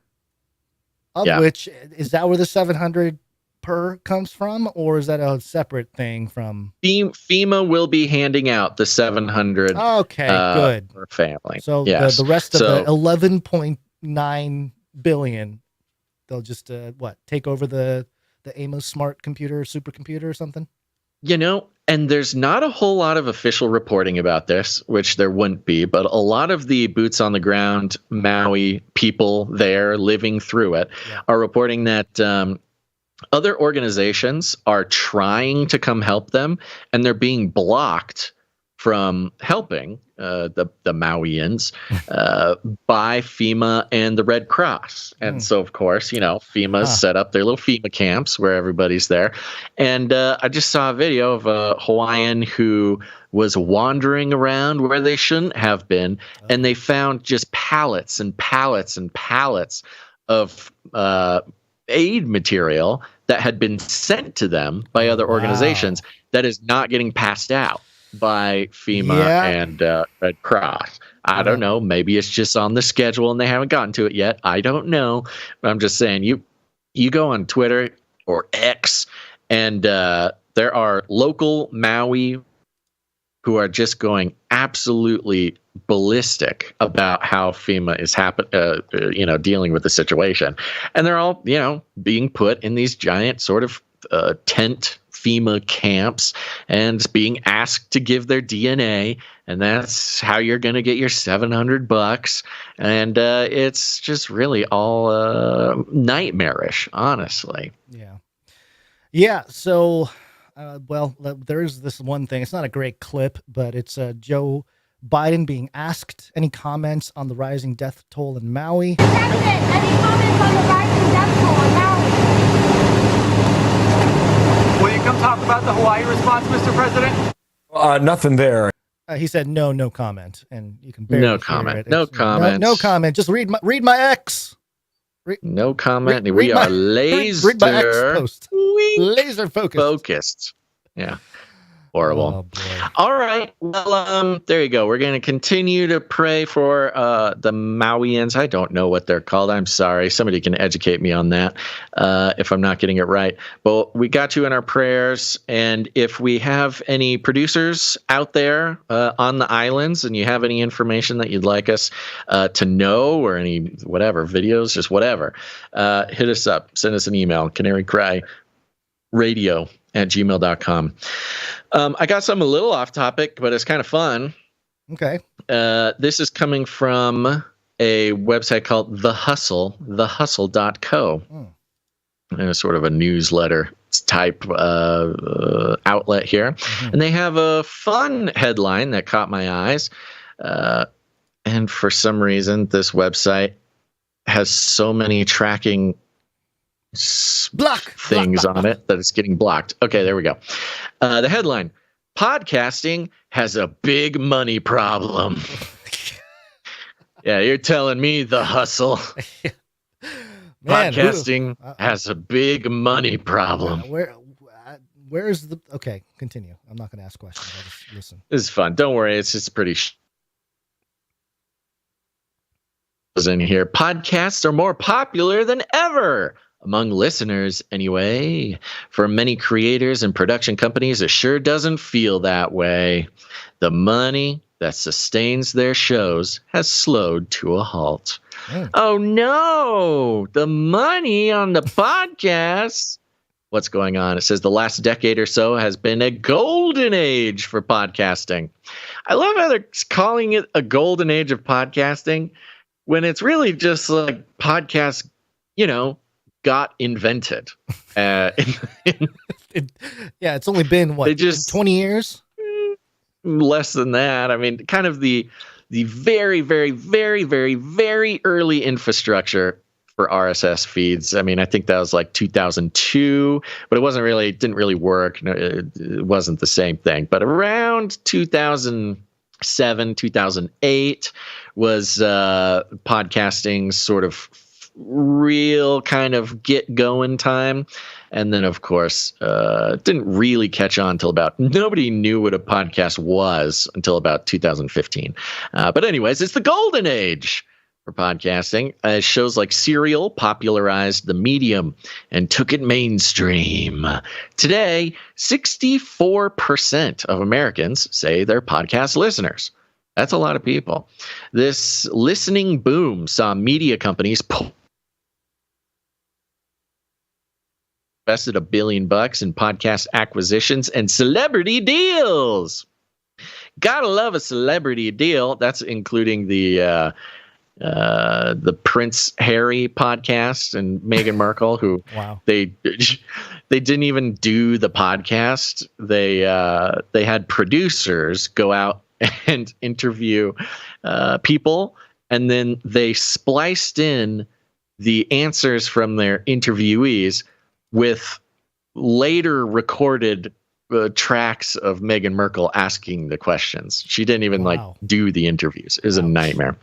which is that where the 700 per comes from, or is that a separate thing from FEMA will be handing out the 700 good per family. So the rest of the 11.9 billion, they'll just take over the Amos smart computer, supercomputer or something? And there's not a whole lot of official reporting about this, which there wouldn't be, but a lot of the boots on the ground Maui people there living through it are reporting that other organizations are trying to come help them, and they're being blocked from helping the Mauians by FEMA and the Red Cross. And so, of course, FEMA's set up their little FEMA camps where everybody's there. And I just saw a video of a Hawaiian who was wandering around where they shouldn't have been, and they found just pallets and pallets and pallets of aid material that had been sent to them by other organizations that is not getting passed out by FEMA and Red Cross. I don't know. Maybe it's just on the schedule and they haven't gotten to it yet. I don't know. But I'm just saying, you go on Twitter or X, and there are local Maui who are just going absolutely ballistic about how FEMA is dealing with the situation. And they're all, being put in these giant sort of tent FEMA camps and being asked to give their DNA, and that's how you're going to get your $700. And it's just really all nightmarish, honestly. Yeah. So, there's this one thing. It's not a great clip, but it's Joe Biden being asked any comments on the rising death toll in Maui. President, any comments on the rising death toll in Maui? Will you come talk about the Hawaii response, Mr. President? Nothing there. He said no comment, and you can barely No comment. hear it. No comment. No comment. Just read my X. No comment. We are laser. Read my X post. Laser focused. Yeah. Horrible. All right. Well, there you go. We're going to continue to pray for the Mauians. I don't know what they're called. I'm sorry. Somebody can educate me on that if I'm not getting it right. But we got you in our prayers. And if we have any producers out there on the islands and you have any information that you'd like us to know, or any whatever videos, just whatever, hit us up. Send us an email, canarycryradio@gmail.com. I got some a little off topic, but it's kind of fun. Okay. This is coming from a website called The Hustle, thehustle.co. And it's sort of a newsletter type outlet here. And they have a fun headline that caught my eyes. And for some reason, this website has so many tracking things on it that it's getting blocked. Okay, there we go. The headline: podcasting has a big money problem. Yeah, you're telling me, The Hustle. Man, podcasting has a big money problem. Where's the... Okay, continue. I'm not going to ask questions. I'll just listen. This is fun. Don't worry. It's just pretty... in here. Podcasts are more popular than ever. Among listeners, anyway. For many creators and production companies, it sure doesn't feel that way. The money that sustains their shows has slowed to a halt. Oh no! The money on the podcasts. What's going on? It says the last decade or so has been a golden age for podcasting. I love how they're calling it a golden age of podcasting when it's really just like podcasts, got invented. Yeah, it's only been, 20 years? Less than that. I mean, kind of the very, very, very, very, very early infrastructure for RSS feeds. I mean, I think that was like 2002, but it didn't really work. It wasn't the same thing. But around 2007, 2008 was podcasting's sort of real kind of get going time. And then, of course, didn't really catch on until nobody knew what a podcast was until about 2015. But anyways, it's the golden age for podcasting. Shows like Serial popularized the medium and took it mainstream. Today, 64% of Americans say they're podcast listeners. That's a lot of people. This listening boom saw media companies invested $1 billion in podcast acquisitions and celebrity deals. Gotta love a celebrity deal. That's including the Prince Harry podcast and Meghan Markle, who they didn't even do the podcast. They had producers go out and interview people, and then they spliced in the answers from their interviewees with later recorded tracks of Meghan Markle asking the questions. She didn't even do the interviews. It was a nightmare.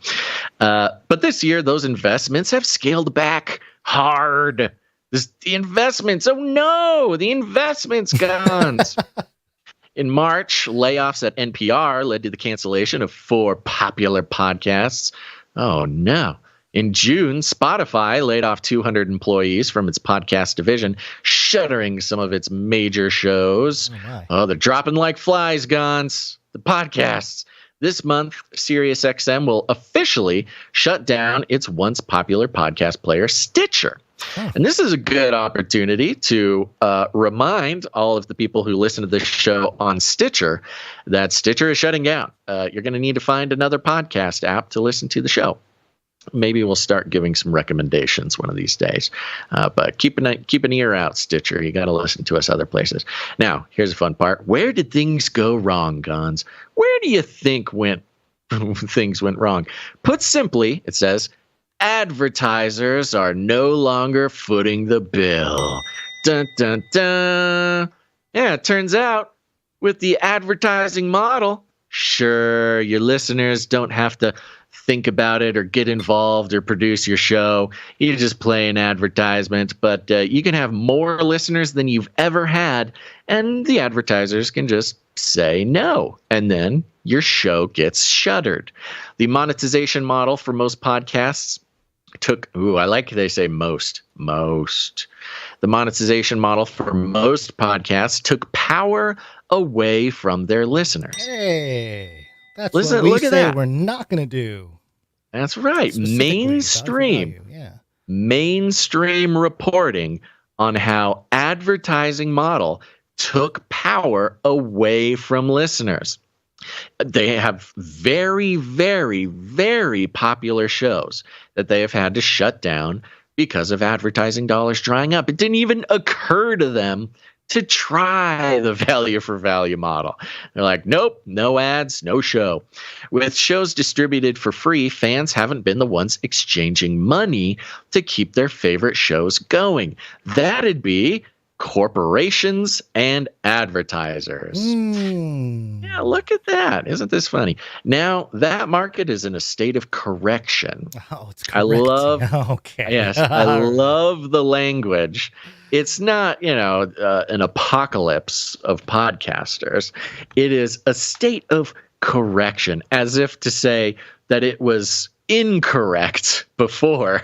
But this year, those investments have scaled back hard. The investments, oh no, the investments gone. In March, layoffs at NPR led to the cancellation of 4 popular podcasts. Oh no. In June, Spotify laid off 200 employees from its podcast division, shuttering some of its major shows. Oh, they're dropping like flies, Gons. The podcasts. This month, SiriusXM will officially shut down its once popular podcast player, Stitcher. And this is a good opportunity to remind all of the people who listen to this show on Stitcher that Stitcher is shutting down. You're going to need to find another podcast app to listen to the show. Maybe we'll start giving some recommendations one of these days. But keep an ear out, Stitcher. You got to listen to us other places. Now, here's a fun part. Where did things go wrong, Gons? Where do you think things went wrong? Put simply, it says, advertisers are no longer footing the bill. Dun, dun, dun. Yeah, it turns out with the advertising model, sure, your listeners don't have to think about it or get involved or produce your show. You just play an advertisement, but you can have more listeners than you've ever had, and the advertisers can just say no, and then your show gets shuttered. The monetization model for most podcasts took, I like they say most. The monetization model for most podcasts took power away from their listeners. Hey. That's what we say we're not going to do. That's right. Mainstream reporting on how advertising model took power away from listeners. They have very, very, very popular shows that they have had to shut down because of advertising dollars drying up. It didn't even occur to them to try the value for value model. They're like, nope, no ads, no show. With shows distributed for free, fans haven't been the ones exchanging money to keep their favorite shows going. That'd be corporations and advertisers. Yeah, look at that. Isn't this funny? Now, that market is in a state of correction. Oh, it's correct. I love the language. It's not, an apocalypse of podcasters. It is a state of correction, as if to say that it was incorrect before.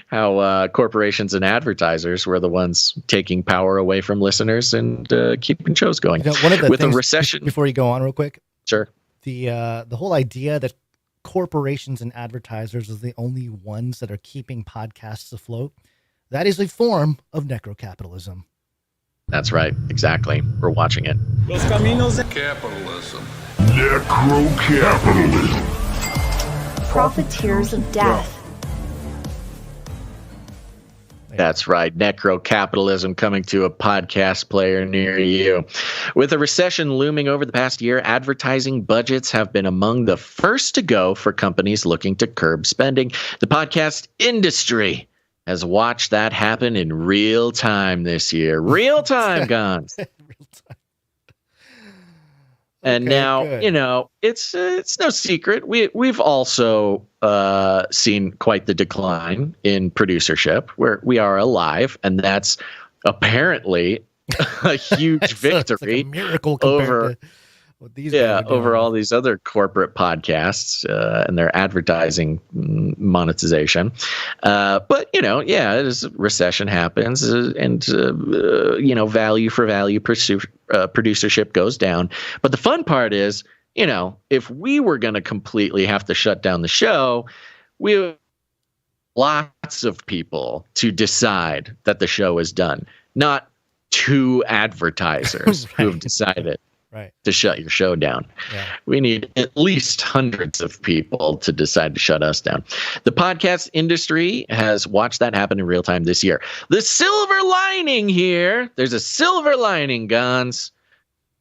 How corporations and advertisers were the ones taking power away from listeners and keeping shows going. One of the with things, a recession. Before you go on real quick. Sure. The whole idea that corporations and advertisers are the only ones that are keeping podcasts afloat, that is a form of necrocapitalism. That's right. Exactly. We're watching it. Los caminos de Capitalism. Necrocapitalism. Profiteers of death. That's right. Necrocapitalism coming to a podcast player near you. With a recession looming over the past year, advertising budgets have been among the first to go for companies looking to curb spending. The podcast industry has watched that happen in real time this year. Real time, Gons. And now, good. It's no secret. We've also seen quite the decline in producership, where we are alive, and that's apparently a huge victory. Like a miracle over over all these other corporate podcasts and their advertising monetization. But as recession happens and value for value producership goes down. But the fun part is, if we were going to completely have to shut down the show, we have lots of people to decide that the show is done, not two advertisers who have decided to shut your show down. Yeah. We need at least hundreds of people to decide to shut us down. The podcast industry has watched that happen in real time this year. The silver lining here, there's a silver lining, Gons.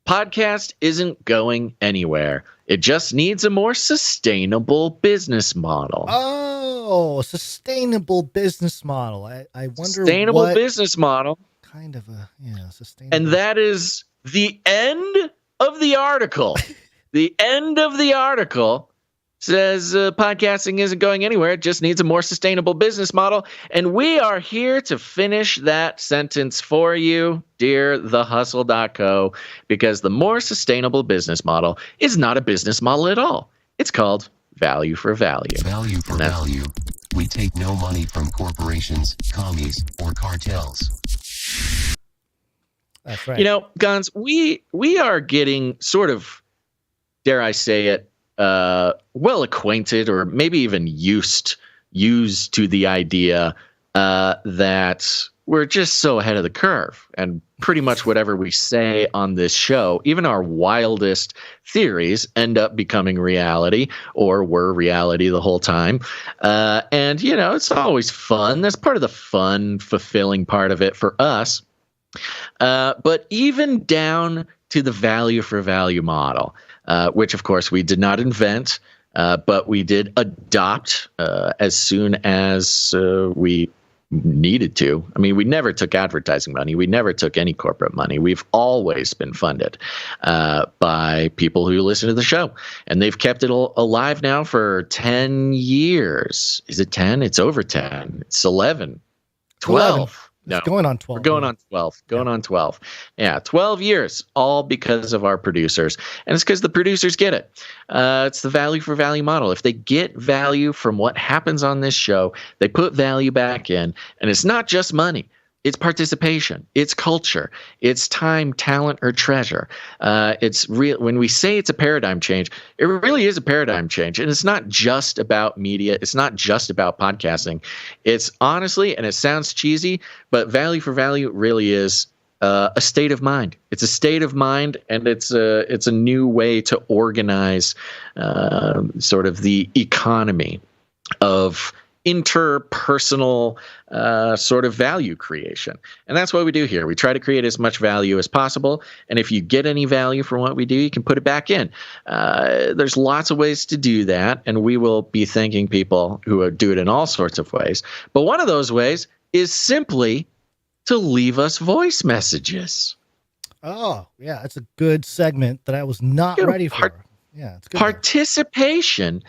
Podcast isn't going anywhere. It just needs a more sustainable business model. Oh, sustainable business model. I wonder sustainable business model. Kind of a sustainable. And that is the end of the article. The end of the article says podcasting isn't going anywhere. It just needs a more sustainable business model. And we are here to finish that sentence for you, dear thehustle.co, because the more sustainable business model is not a business model at all. It's called value for value. Value for value. We take no money from corporations, commies, or cartels. That's right. Gons, we are getting sort of, dare I say it, well acquainted or maybe even used to the idea that we're just so ahead of the curve, and pretty much whatever we say on this show, even our wildest theories, end up becoming reality, or were reality the whole time. And it's always fun. That's part of the fun, fulfilling part of it for us. But even down to the value for value model, which of course we did not invent, but we did adopt as soon as we needed to. I mean, we never took advertising money. We never took any corporate money. We've always been funded by people who listen to the show. And they've kept it alive now for 10 years. Is it 10? It's over 10. It's 11. 12. 11. No, it's going on 12. We're going on 12. Going on 12. Yeah, 12 years, all because of our producers. And it's because the producers get it. It's the value for value model. If they get value from what happens on this show, they put value back in. And it's not just money. It's participation. It's culture. It's time, talent, or treasure. It's real. When we say it's a paradigm change, it really is a paradigm change. And it's not just about media. It's not just about podcasting. It's honestly, and it sounds cheesy, but value for value really is a state of mind. It's a state of mind, and it's a new way to organize sort of the economy of interpersonal sort of value creation. And that's what we do here. We try to create as much value as possible. And if you get any value from what we do, you can put it back in. There's lots of ways to do that. And we will be thanking people who do it in all sorts of ways. But one of those ways is simply to leave us voice messages. Oh, yeah. That's a good segment that I was not ready for. Yeah, it's good. Participation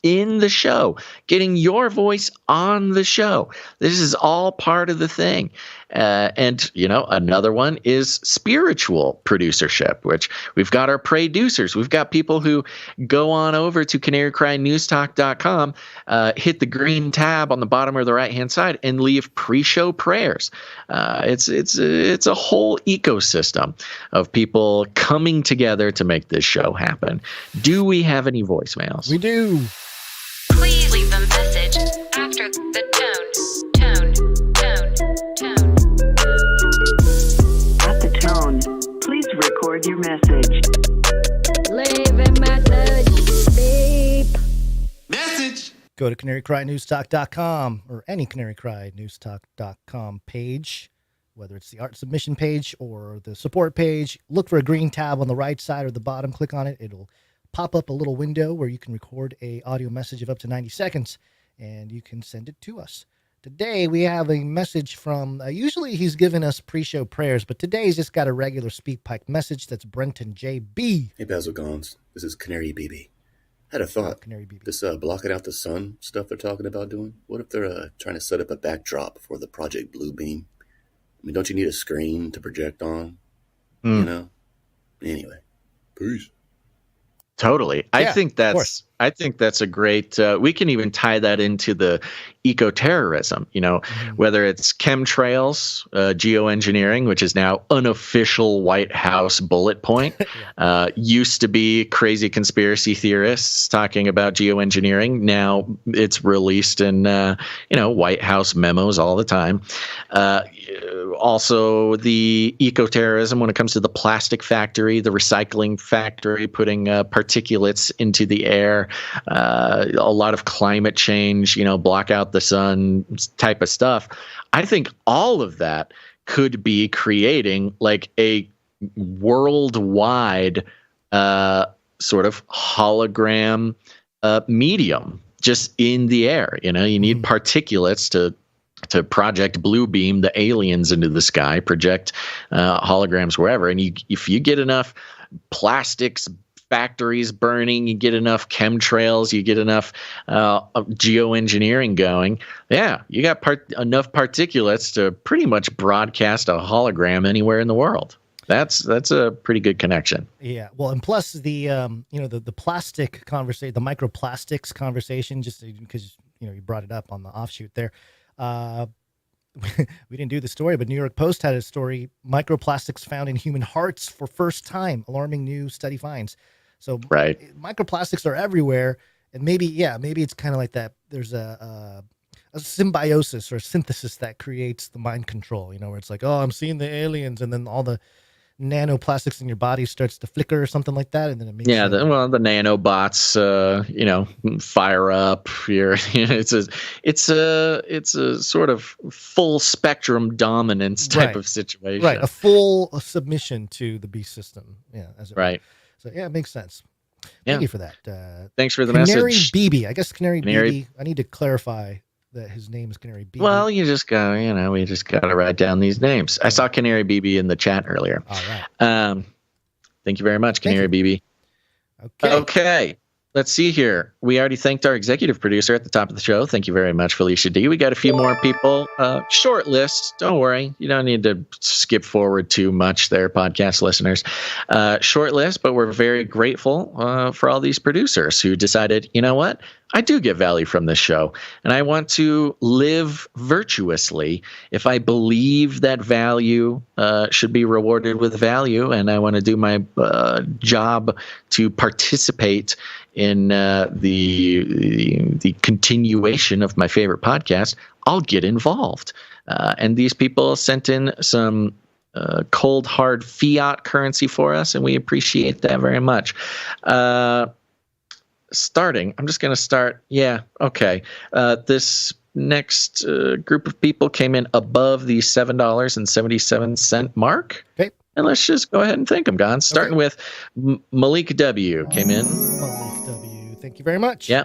in the show, getting your voice on the show. This is all part of the thing. And, another one is spiritual producership, which we've got our producers. We've got people who go on over to canarycrynewstalk.com, hit the green tab on the bottom or the right-hand side, and leave pre-show prayers. It's a whole ecosystem of people coming together to make this show happen. Do we have any voicemails? We do. Please leave a message after the tone. At the tone, please record your message. Leave a message. Beep. Message. Go to canarycrynewstalk.com or any canarycrynewstalk.com page, whether it's the art submission page or the support page. Look for a green tab on the right side or the bottom. Click on it. It'll pop up a little window where you can record a audio message of up to 90 seconds, and you can send it to us. Today, we have a message from, usually he's given us pre-show prayers, but today he's just got a regular SpeakPipe message. That's Brenton J.B. Hey, Basil Gons. This is Canary BB. I had a thought. Canary BB. This blocking out the sun stuff they're talking about doing, what if they're trying to set up a backdrop for the Project Blue Beam? I mean, don't you need a screen to project on? Anyway. Peace. Totally. Yeah, I think that's a great, we can even tie that into the eco-terrorism, whether it's chemtrails, geoengineering, which is now unofficial White House bullet point, used to be crazy conspiracy theorists talking about geoengineering. Now it's released in, White House memos all the time. Also the eco-terrorism when it comes to the plastic factory, the recycling factory, putting particulates into the air, a lot of climate change, block out the sun type of stuff. I think all of that could be creating like a worldwide sort of hologram medium just in the air. You need particulates to project blue beam the aliens into the sky, project holograms wherever. And if you get enough plastics factories burning, you get enough chemtrails, you get enough geoengineering going, you got enough particulates to pretty much broadcast a hologram anywhere in the world. That's a pretty good connection. Yeah. Well, and plus the the plastic conversation, the microplastics conversation, just because you brought it up on the offshoot there. We didn't do the story, but New York Post had a story: microplastics found in human hearts for first time. Alarming new study finds. So microplastics are everywhere, and maybe it's kind of like that. There's a symbiosis or synthesis that creates the mind control, where it's like, oh, I'm seeing the aliens, and then all the nanoplastics in your body starts to flicker or something like that, and then it makes the nanobots fire up here. It's a sort of full spectrum dominance type of situation, right? A full submission to the beast system, right. So it makes sense. Thank you for that. Thanks for the Canary message. BB. I guess Canary BB. I need to clarify that his name is Canary BB. Well, we just got to write down these names. I saw Canary BB in the chat earlier. All right. Thank you very much, Canary BB. Okay. Let's see here. We already thanked our executive producer at the top of the show. Thank you very much, Felicia D. We got a few more people. Short list. Don't worry. You don't need to skip forward too much there, podcast listeners. Short list, but we're very grateful for all these producers who decided, you know what? I do get value from this show, and I want to live virtuously if I believe that value should be rewarded with value, and I want to do my job to participate in the continuation of my favorite podcast. I'll get involved. And these people sent in some cold, hard fiat currency for us, and we appreciate that very much. I'm just going to start. Yeah, okay. This next group of people came in above the $7.77 mark. Okay. And let's just go ahead and thank them, Gon. Starting with Malik W. came in. Malik W. Thank you very much. Yeah.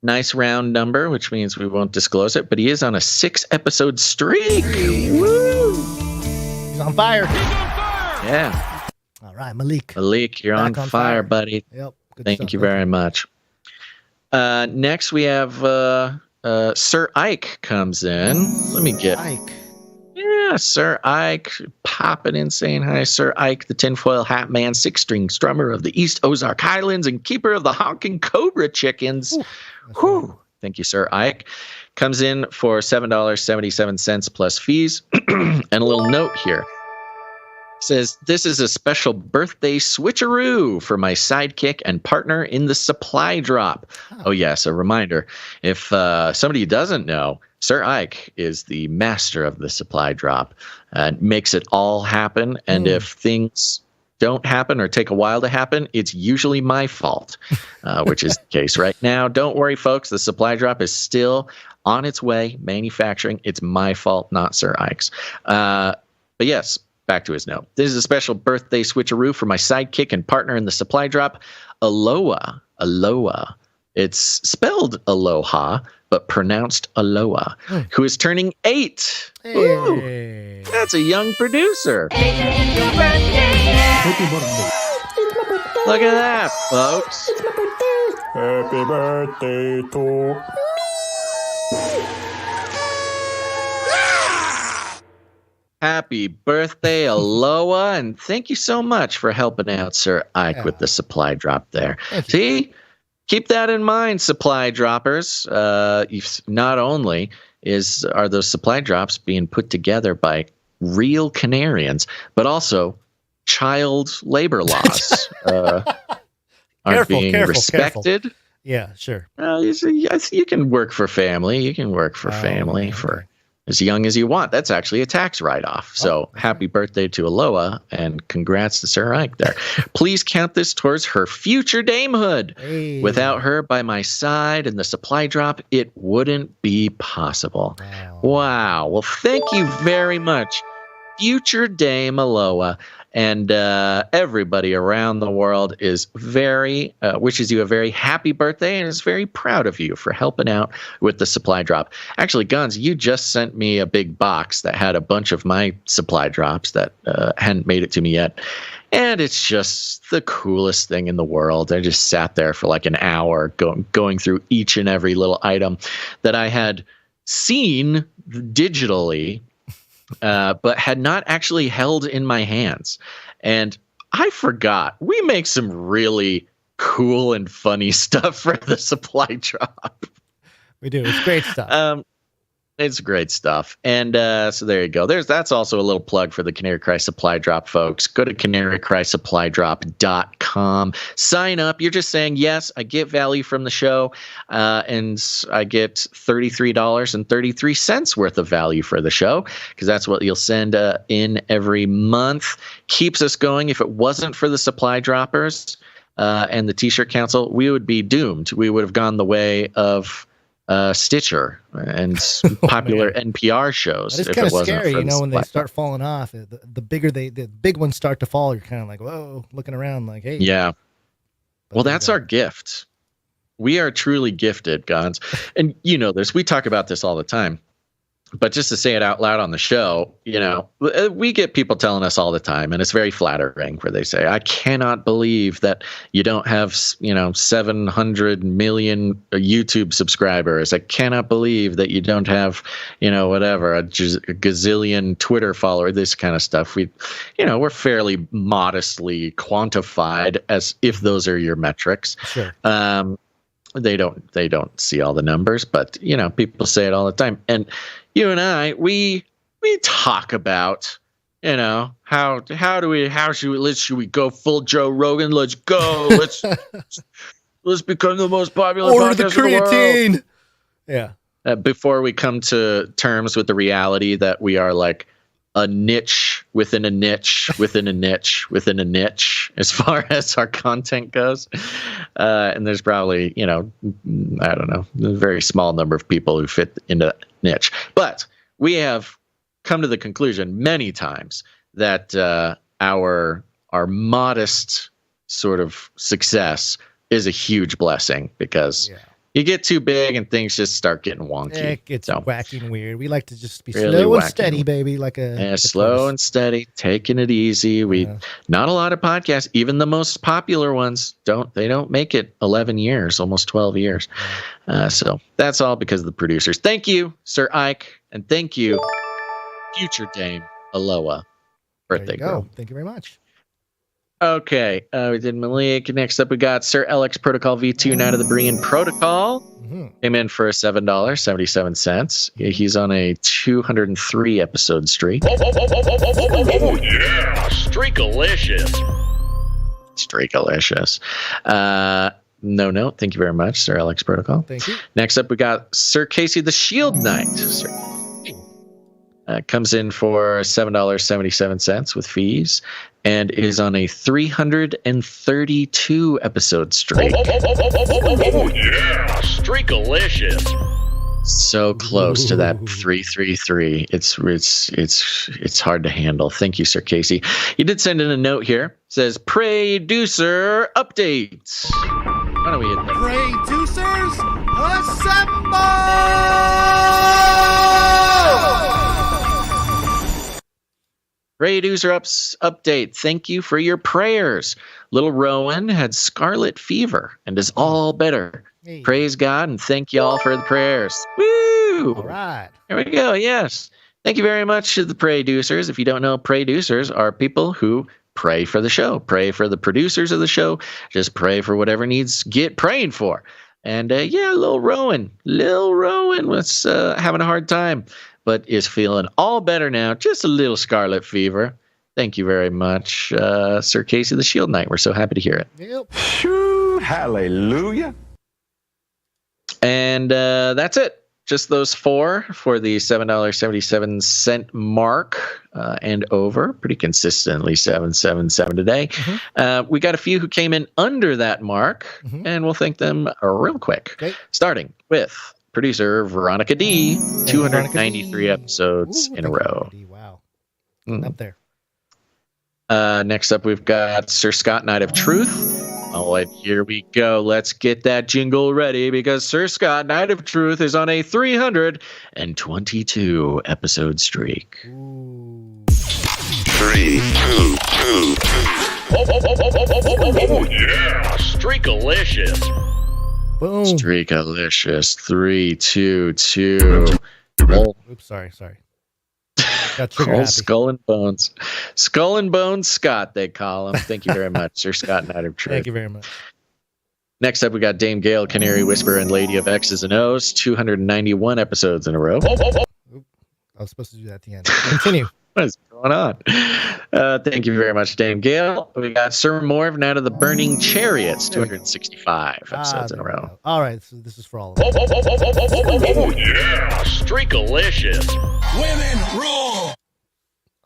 Nice round number, which means we won't disclose it, but he is on a 6-episode streak. Woo! He's on fire. Yeah. All right, Malik. Malik, you're on fire, buddy. Yep. Thank you very much. Next, we have Sir Ike comes in. Let me get Ike. Yeah, Sir Ike popping in saying hi. Sir Ike, the tinfoil hat man, 6-string strummer of the East Ozark Highlands and keeper of the honking cobra chickens. Whew. Thank you, Sir Ike. Comes in for $7.77 plus fees. And a little note here. Says, this is a special birthday switcheroo for my sidekick and partner in the supply drop. Oh, yes, a reminder. If somebody doesn't know, Sir Ike is the master of the supply drop and makes it all happen. And if things don't happen or take a while to happen, it's usually my fault, which is the case right now. Don't worry, folks. The supply drop is still on its way, manufacturing. It's my fault, not Sir Ike's. But yes, back to his note. This is a special birthday switcheroo for my sidekick and partner in the supply drop, Aloha. Aloha. It's spelled aloha, but pronounced aloha, who is turning 8. Hey. Ooh, that's a young producer. Look at that, folks. Happy birthday to Happy birthday, Aloha, and thank you so much for helping out Sir Ike with the supply drop there. See? Keep that in mind, supply droppers. Not only are those supply drops being put together by real Canarians, but also child labor laws aren't being respected. Careful. Yeah, sure. You can work for family. You can work for family for as young as you want. That's actually a tax write-off. So happy birthday to Aloha, and congrats to Sir Ike there. Please count this towards her future damehood. Hey. Without her by my side and the supply drop, it wouldn't be possible. Wow. Well, thank you very much, future Dame Aloha. And everybody around the world is wishes you a very happy birthday and is very proud of you for helping out with the supply drop. Actually, Guns, you just sent me a big box that had a bunch of my supply drops that hadn't made it to me yet. And it's just the coolest thing in the world. I just sat there for like an hour going through each and every little item that I had seen digitally, but had not actually held in my hands. And I forgot. We make some really cool and funny stuff for the supply drop. We do. It's great stuff. It's great stuff. And so there you go. That's also a little plug for the Canary Cry Supply Drop, folks. Go to canarycrysupply.com. Sign up. You're just saying, yes, I get value from the show, and I get $33.33 worth of value for the show, because that's what you'll send in every month. Keeps us going. If it wasn't for the supply droppers and the T-shirt council, we would be doomed. We would have gone the way of Stitcher and popular NPR shows. It's kind of scary, when they start falling off. The bigger the big ones start to fall, you're kind of like, whoa, looking around like, hey. Yeah. Well, that's our gift. We are truly gifted, Gons. And you know this. We talk about this all the time. But just to say it out loud on the show, we get people telling us all the time, and it's very flattering, where they say, I cannot believe that you don't have, 700 million YouTube subscribers. I cannot believe that you don't have, whatever, a gazillion Twitter followers, this kind of stuff. We're fairly modestly quantified as if those are your metrics. Sure. They don't see all the numbers, but people say it all the time. And you and I, we talk about, how should we go full Joe Rogan? Let's go. Let's become the most popular Order the podcast in the creatine. world. Yeah. Before we come to terms with the reality that we are like a niche within a niche within a niche within a niche as far as our content goes. And there's probably, I don't know, a very small number of people who fit into that niche. But we have come to the conclusion many times that our modest sort of success is a huge blessing, because you get too big and things just start getting wonky. It gets wacky and weird. We like to just be Really slow and wacky. steady, baby. Like slow and steady, taking it easy. Not a lot of podcasts, even the most popular ones, don't make it 11 years, almost 12 years. So that's all because of the producers. Thank you, Sir Ike, and thank you, future Dame Aloha, birthday girl. Thank you very much. Okay, we did Malik. Next up, we got Sir LX Protocol V2, Night of the Berean Protocol. Came in for $7.77. He's on a 203 episode streak. Oh yeah, Streakalicious. Streakalicious. No note. Thank you very much, Sir LX Protocol. Thank you. Next up, we got Sir Casey the Shield Knight. Comes in for $7.77 with fees, and is on a 332 episode streak. Oh yeah, Streakalicious. So close to that 333. It's hard to handle. Thank you, Sir Casey. You did send in a note here. It says producer updates. Why don't we hit that? Producers, assemble! Producer update. Thank you for your prayers. Little Rowan had scarlet fever and is all better. Hey. Praise God and thank y'all for the prayers. Woo! All right. Here we go. Yes. Thank you very much to the producers. If you don't know, producers are people who pray for the show, pray for the producers of the show, just pray for whatever needs get praying for. And little Rowan was having a hard time, but is feeling all better now. Just a little scarlet fever. Thank you very much, Sir Casey the Shield Knight. We're so happy to hear it. Yep. Shoo, hallelujah. And that's it. Just those four for the $7.77 mark and over. Pretty consistently 777 today. We got a few who came in under that mark, and we'll thank them real quick. Okay. Starting with producer Veronica D. 293 episodes in a row. Wow. Up there. Next up, we've got Sir Scott, Knight of Truth. Oh, and here we go. Let's get that jingle ready, because Sir Scott, Knight of Truth, is on a 322 episode streak. 3, 2, 2. Oh yeah, Streakalicious. Boom. Streakalicious. 3, 2, 2. Oops, sorry. Got trigger happy. Skull and Bones. Skull and Bones Scott, they call him. Thank you very much, Sir Scott, Knight of Truth. Thank you very much. Next up, we got Dame Gale, Canary Whisperer, and Lady of X's and O's. 291 episodes in a row. I was supposed to do that at the end. Continue. What is going on? Thank you very much, Dame Gale. We got Sir Morv now to the Burning Chariots, 265 episodes in a row. All right, so this is for all of them. Oh, yeah, Streakalicious. Women rule.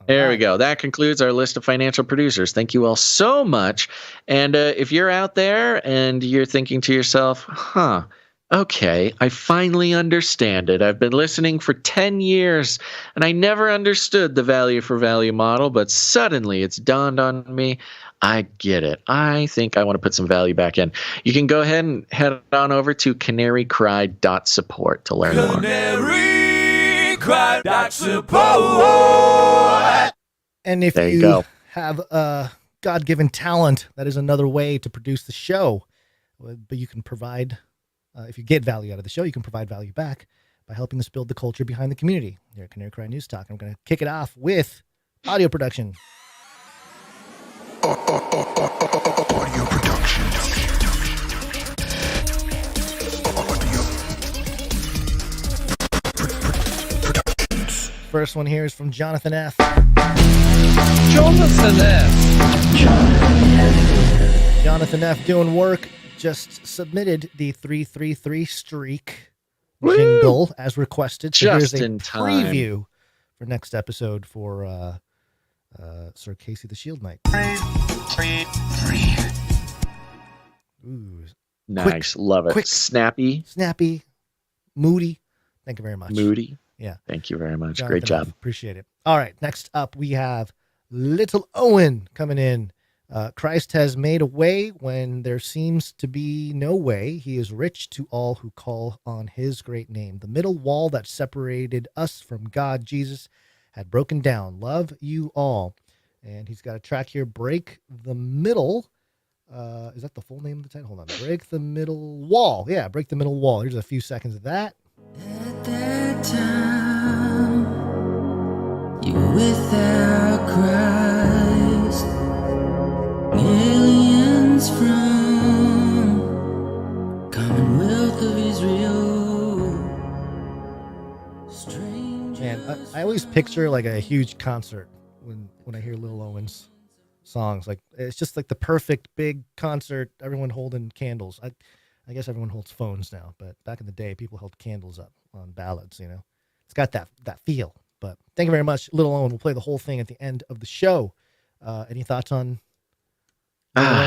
There we go. That concludes our list of financial producers. Thank you all so much. And if you're out there and you're thinking to yourself, okay, I finally understand it. I've been listening for 10 years, and I never understood the value for value model, but suddenly it's dawned on me. I get it. I think I want to put some value back in. You can go ahead and head on over to canarycry.support to learn more. Canarycry.support. And if you have a God-given talent, that is another way to produce the show. But you can provide... if you get value out of the show, you can provide value back by helping us build the culture behind the community here at Canary Cry News Talk. I'm going to kick it off with audio production. Audio production. First one here is from Jonathan F. Jonathan F. doing work. Just submitted the 333 streak jingle as requested. So Just here's a in time. preview for next episode for Sir Casey the Shield Knight. Ooh, Nice. Love it. quick. Snappy. Moody. Thank you very much. Moody. Yeah. Thank you very much. Jonathan Great job. F. Appreciate it. All right. Next up, we have Little Owen coming in. Christ has made a way when there seems to be no way. He is rich to all who call on his great name. The middle wall that separated us from God, Jesus, had broken down. Love you all. And he's got a track here, Break the Middle. Is that the full name of the title? Hold on. Break the Middle Wall. Yeah, Break the Middle Wall. Here's a few seconds of that. At that time, you without Christ, aliens from Commonwealth of Israel. Man, I always picture like a huge concert when I hear Lil Owen's songs. Like it's just like the perfect big concert, everyone holding candles. I guess everyone holds phones now, but back in the day, people held candles up on ballads, you know. It's got that feel. But thank you very much, Lil Owen. We'll play the whole thing at the end of the show. Any thoughts on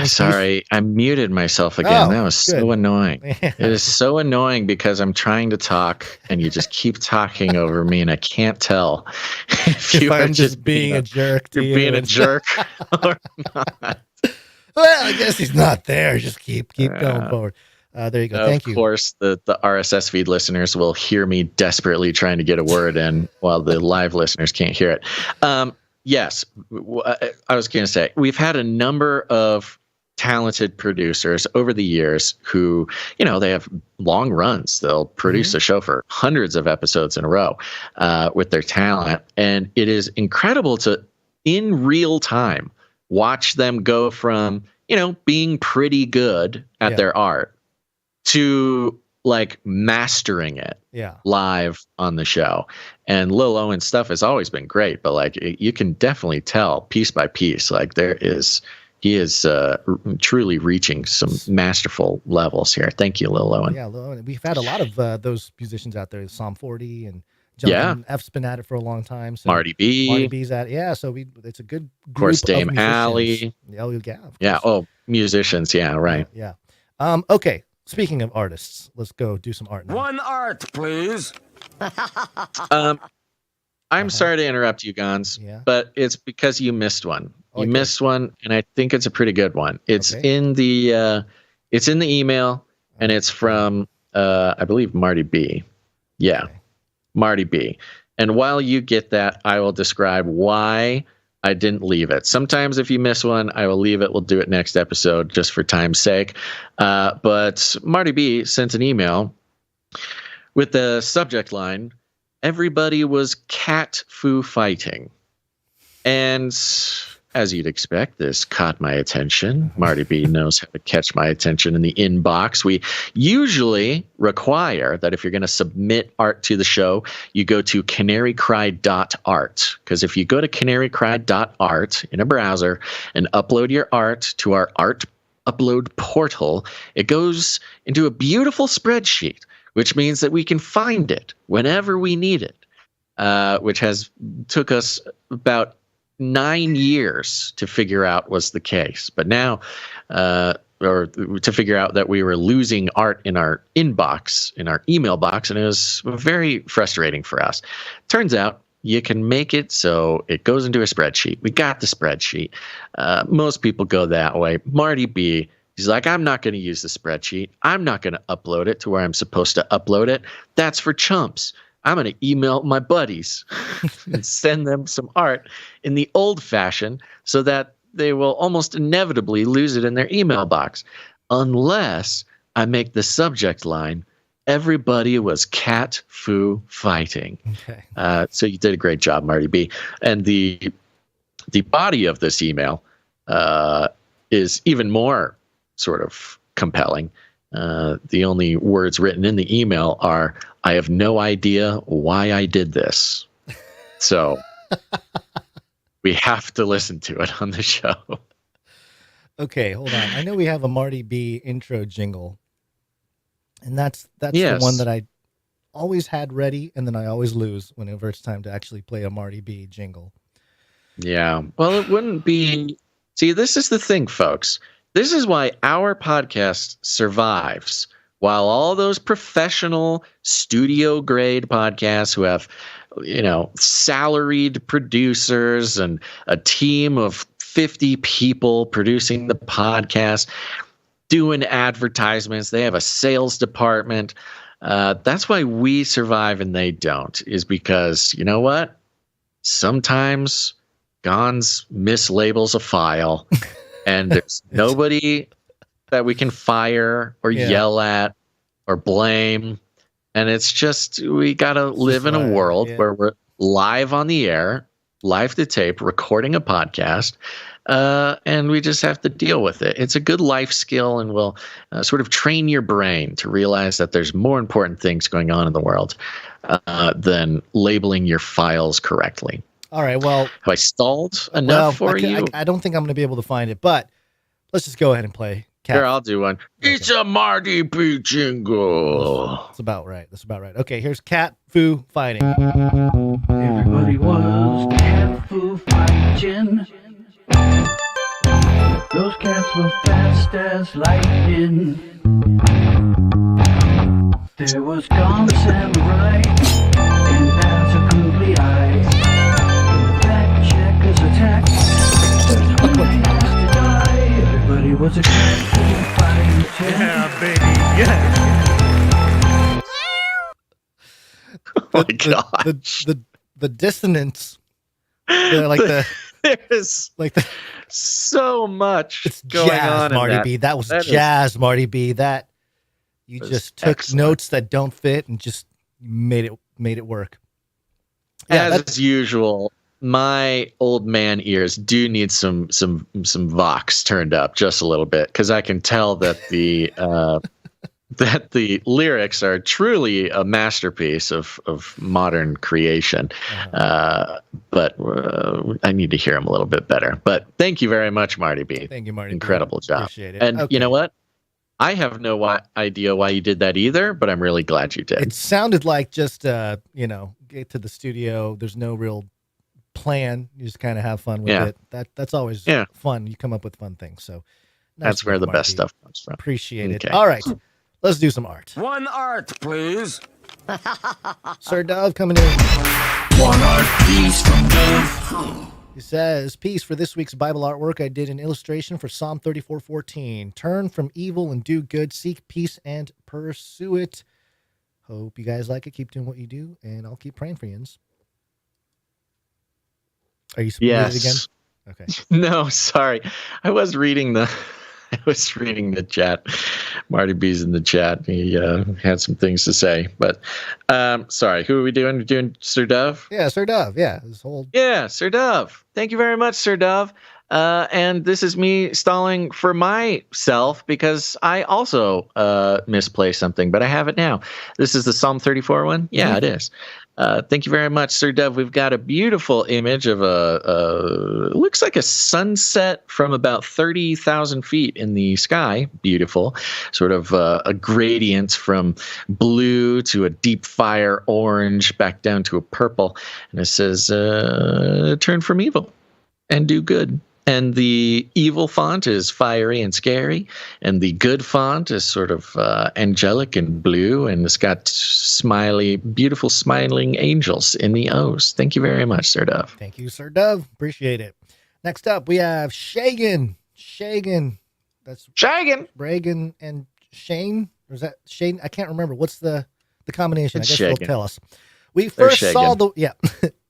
Sorry, I muted myself again. Oh, that was good. so annoying. It is so annoying because I'm trying to talk and you just keep talking over me and I can't tell if you I'm are just being a jerk to you. being a jerk or not. Well, I guess he's not there. Just keep going forward. There you go. Thank you. Of course, the RSS feed listeners will hear me desperately trying to get a word in while the live listeners can't hear it. Yes, I was going to say, we've had a number of talented producers over the years who, you know, they have long runs. They'll produce a show for hundreds of episodes in a row with their talent. And it is incredible to, in real time, watch them go from, you know, being pretty good at their art to like mastering it live on the show. And Lil Owen's stuff has always been great, but like you can definitely tell piece by piece, like he is truly reaching some masterful levels here. Thank you, Lil Owen. Yeah, Lil Owen. We've had a lot of those musicians out there. Psalm 40 and Jonathan F's been at it for a long time. So Marty B's at it. Yeah, so it's a good group. Of course, Dame of Allie. Musicians. Yeah, right. Yeah. Okay. Speaking of artists, let's go do some art now. One art, please. I'm sorry to interrupt you, Gons, but it's because you missed one. You missed one, and I think it's a pretty good one. It's in the email, and it's from I believe Marty B. Yeah, Marty B. And while you get that, I will describe why I didn't leave it. Sometimes if you miss one, I will leave it. We'll do it next episode just for time's sake. But Marty B sent an email with the subject line, "Everybody was cat foo fighting." And as you'd expect, this caught my attention. Marty B knows how to catch my attention in the inbox. We usually require that if you're going to submit art to the show, you go to canarycry.art. Because if you go to canarycry.art in a browser and upload your art to our art upload portal, it goes into a beautiful spreadsheet, which means that we can find it whenever we need it, which took us about 9 years to figure out was the case. But now, or to figure out that we were losing art in our inbox, in our email box, and it was very frustrating for us. Turns out you can make it so it goes into a spreadsheet. We got the spreadsheet. Most people go that way. Marty B, he's like, I'm not going to use the spreadsheet. I'm not going to upload it to where I'm supposed to upload it. That's for chumps. I'm going to email my buddies and send them some art in the old fashion so that they will almost inevitably lose it in their email box. Unless I make the subject line, everybody was cat foo fighting. Okay. So you did a great job, Marty B. And the body of this email is even more sort of compelling. The only words written in the email are, I have no idea why I did this. So we have to listen to it on the show. Okay, hold on. I know we have a Marty B intro jingle. And that's Yes. the one that I always had ready, and then I always lose whenever it's time to actually play a Marty B jingle. Yeah. Well, it wouldn't be. See, this is the thing, folks. This is why our podcast survives while all those professional studio grade podcasts who have, salaried producers and a team of 50 people producing the podcast, doing advertisements. They have a sales department. That's why we survive and they don't, is because, you know what? Sometimes Gons mislabels a file and there's nobody that we can fire or yell at or blame. And it's just, we got to live in a world where we're live on the air, live to tape, recording a podcast. And we just have to deal with it. It's a good life skill and will sort of train your brain to realize that there's more important things going on in the world than labeling your files correctly. All right, well. Have I stalled enough for you? I don't think I'm going to be able to find it, but let's just go ahead and play. Here, I'll do one. Okay. It's a Marty B jingle. That's about right. Okay, here's cat foo fighting. Everybody was cat foo fighting. Those cats were fast as lightning. There was Gone Samurai and that's a googly eye. Fact checkers attack. That's when they has to die. Everybody was a cat foo fighting. Yeah, baby, yeah. Oh my God. The dissonance. There's so much going jazz, on. Marty B. That was jazz, Marty B. That you just took notes that don't fit and just made it work. Yeah, as usual, my old man ears do need some vox turned up just a little bit, because I can tell that the that the lyrics are truly a masterpiece of modern creation. But I need to hear them a little bit better. But thank you very much, Marty B. Thank you, Marty. Incredible job. Appreciate it. And you know what? I have no idea why you did that either, but I'm really glad you did. It sounded like just, get to the studio. There's no real plan. You just kind of have fun with it. That's always fun. You come up with fun things. So that's where the best stuff comes from. Appreciate it. All right. Let's do some art. One art, please. Sir Dove coming in. One art piece from Dove. He says, "Piece for this week's Bible artwork. I did an illustration for Psalm 34:14. Turn from evil and do good. Seek peace and pursue it. Hope you guys like it. Keep doing what you do, and I'll keep praying for you." Are you supposed to read it again? Okay. No, sorry. I was reading I was reading the chat. Marty B's in the chat. He had some things to say, but sorry. Who are we doing? We're doing Sir Dove? Yeah, Sir Dove. Yeah, this whole. Yeah, Sir Dove. Thank you very much, Sir Dove. And this is me stalling for myself because I also misplaced something, but I have it now. This is the Psalm 34 one? Yeah, it is. Thank you very much, Sir Dove. We've got a beautiful image of looks like a sunset from about 30,000 feet in the sky. Beautiful. Sort of a gradient from blue to a deep fire orange back down to a purple. And it says, turn from evil and do good. And the evil font is fiery and scary, and the good font is sort of angelic and blue, and it's got beautiful smiling angels in the O's. Thank you very much, Sir Dove. Thank you, Sir Dove. Appreciate it. Next up, we have Shagan. That's Shagan. Reagan and Shane. Or is that Shane? I can't remember. What's the combination? It's I guess Shagan. they'll tell us. We first saw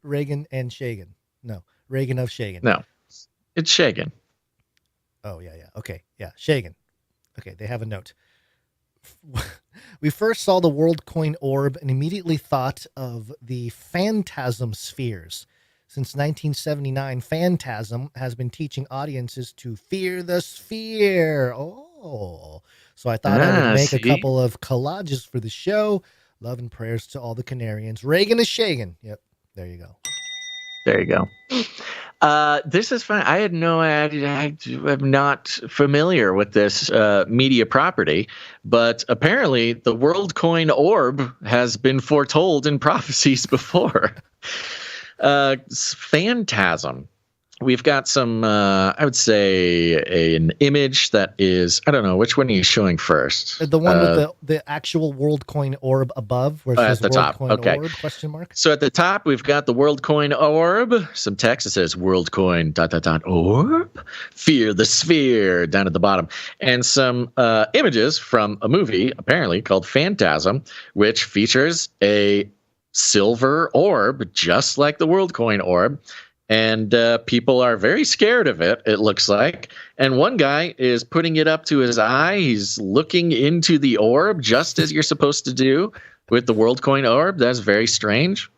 Reagan and Shagan. No, Reagan of Shagan. No. It's Shagan. Oh, yeah. Okay. Yeah, Shagan. Okay, they have a note. We first saw the world coin orb and immediately thought of the phantasm spheres. Since 1979, Phantasm has been teaching audiences to fear the sphere. Oh, so I thought I would make a couple of collages for the show. Love and prayers to all the Canarians. Reagan is Shagan. Yep, there you go. There you go. This is fun. I had no idea. I'm not familiar with this media property, but apparently the world coin orb has been foretold in prophecies before. Phantasm. We've got some, I would say, an image that is, I don't know, which one are you showing first? The one with the actual world coin orb above, where it says at the world top. coin Okay. orb, question mark? So at the top, we've got the world coin orb, some text that says world coin ... orb, fear the sphere down at the bottom, and some images from a movie apparently called Phantasm, which features a silver orb, just like the world coin orb. And people are very scared of it, it looks like. And one guy is putting it up to his eye. He's looking into the orb, just as you're supposed to do with the world coin orb. That's very strange.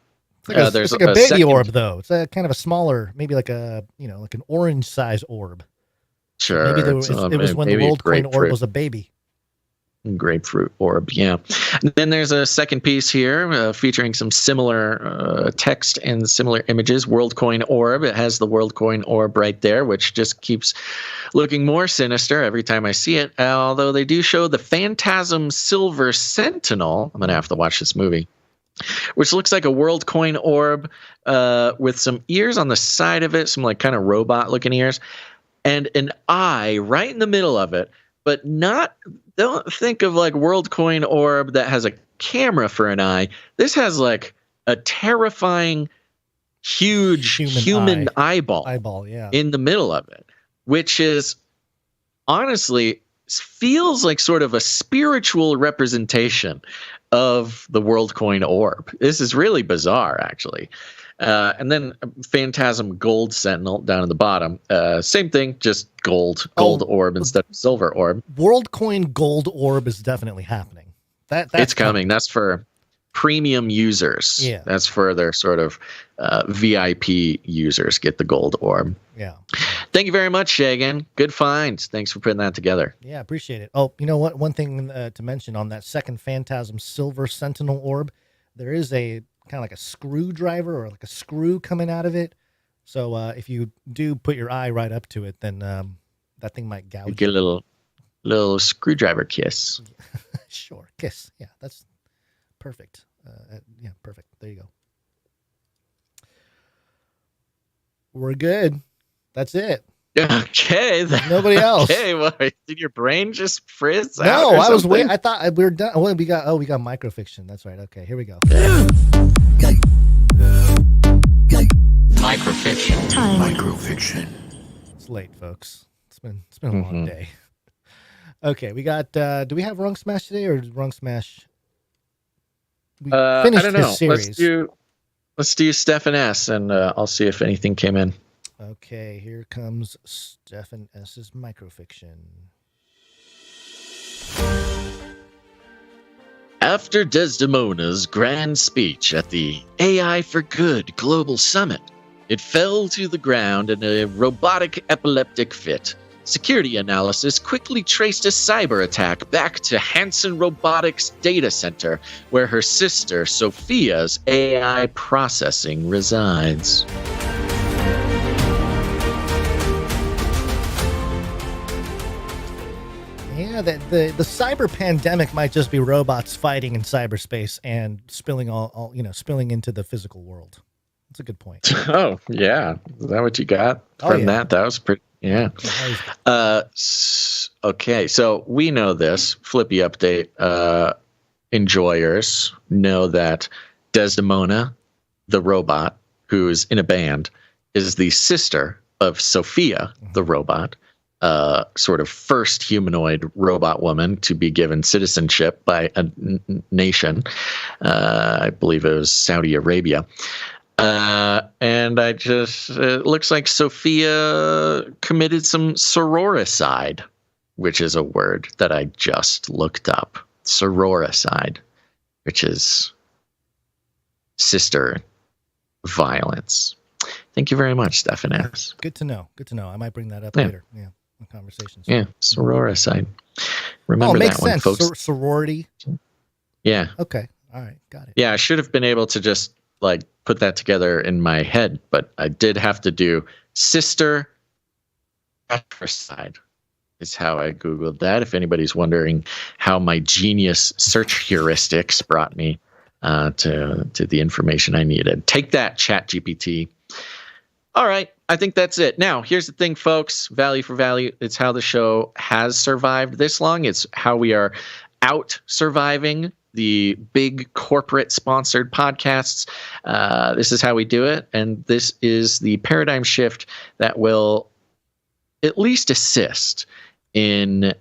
It's like a baby orb, though. It's a kind of a smaller, maybe like like an orange size orb. Sure. Maybe it was when the world coin orb was a baby. Grapefruit orb, yeah. And then there's a second piece here featuring some similar text and similar images. World coin orb. It has the world coin orb right there, which just keeps looking more sinister every time I see it. Although they do show the Phantasm Silver Sentinel. I'm going to have to watch this movie. Which looks like a world coin orb with some ears on the side of it, some like kind of robot looking ears, and an eye right in the middle of it. But don't think of like world coin orb that has a camera for an eye. This has like a terrifying, huge human eyeball yeah, in the middle of it, which is honestly feels like sort of a spiritual representation of the world coin orb. This is really bizarre, actually. And then Phantasm Gold Sentinel down at the bottom. Same thing, just gold orb instead of silver orb. World coin gold orb is definitely happening. That's coming. That's for premium users. Yeah. That's for their sort of VIP users get the gold orb. Yeah. Thank you very much, Shagan. Good find. Thanks for putting that together. Yeah, appreciate it. Oh, you know what? One thing to mention on that second Phantasm Silver Sentinel orb, there is a kind of like a screwdriver or like a screw coming out of it. So if you do put your eye right up to it, then that thing might gouge. You get a little screwdriver kiss. Sure, kiss. Yeah, that's perfect. Yeah, perfect. There you go. We're good. That's it. Okay. Nobody else. Okay. Well, did your brain just frizz out? No, or I was something? waiting. I thought we were done. Oh, we got microfiction. That's right. Okay, here we go. Microfiction. Microfiction. It's late, folks. It's been a long day. Okay, we got. Do we have Rung Smash today, or did Rung Smash? We finished I don't know. this series. Let's do Stefan S, and I'll see if anything came in. Okay, here comes Stefan S's microfiction. After Desdemona's grand speech at the AI for Good Global Summit, it fell to the ground in a robotic epileptic fit. Security analysis quickly traced a cyber attack back to Hanson Robotics data center, where her sister Sophia's AI processing resides. Yeah, the cyber pandemic might just be robots fighting in cyberspace and spilling spilling into the physical world. That's a good point. Oh, yeah. Is that what you got from that? That was pretty, yeah. Okay, so we know this. Flippy update. Enjoyers know that Desdemona, the robot, who's in a band, is the sister of Sophia, the robot. Sort of first humanoid robot woman to be given citizenship by a nation. I believe it was Saudi Arabia. And it looks like Sophia committed some sororicide, which is a word that I just looked up. Sororicide, which is sister violence. Thank you very much, Stefan S. Good to know. Good to know. I might bring that up later. Yeah. Conversations. Yeah, sororicide. Remember makes that one, sense. folks. Sorority. Yeah. Okay. All right. Got it. Yeah, I should have been able to just put that together in my head, but I did have to do sister patricide is how I Googled that. If anybody's wondering how my genius search heuristics brought me to the information I needed. Take that, ChatGPT. All right. I think that's it. Now, here's the thing, folks. Value for value. It's how the show has survived this long. It's how we are out surviving the big corporate sponsored podcasts. This is how we do it. And this is the paradigm shift that will at least assist in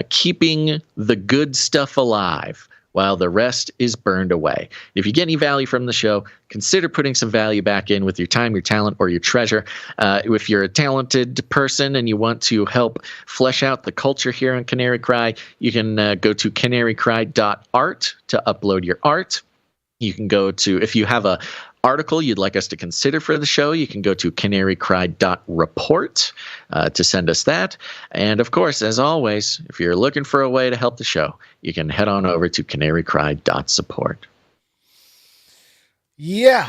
keeping the good stuff alive while the rest is burned away. If you get any value from the show, consider putting some value back in with your time, your talent, or your treasure. If you're a talented person and you want to help flesh out the culture here on Canary Cry, you can go to canarycry.art to upload your art. You can go to, if you have a article you'd like us to consider for the show, you can go to canarycry.report to send us that. And of course, as always, if you're looking for a way to help the show, you can head on over to canarycry.support. Yeah.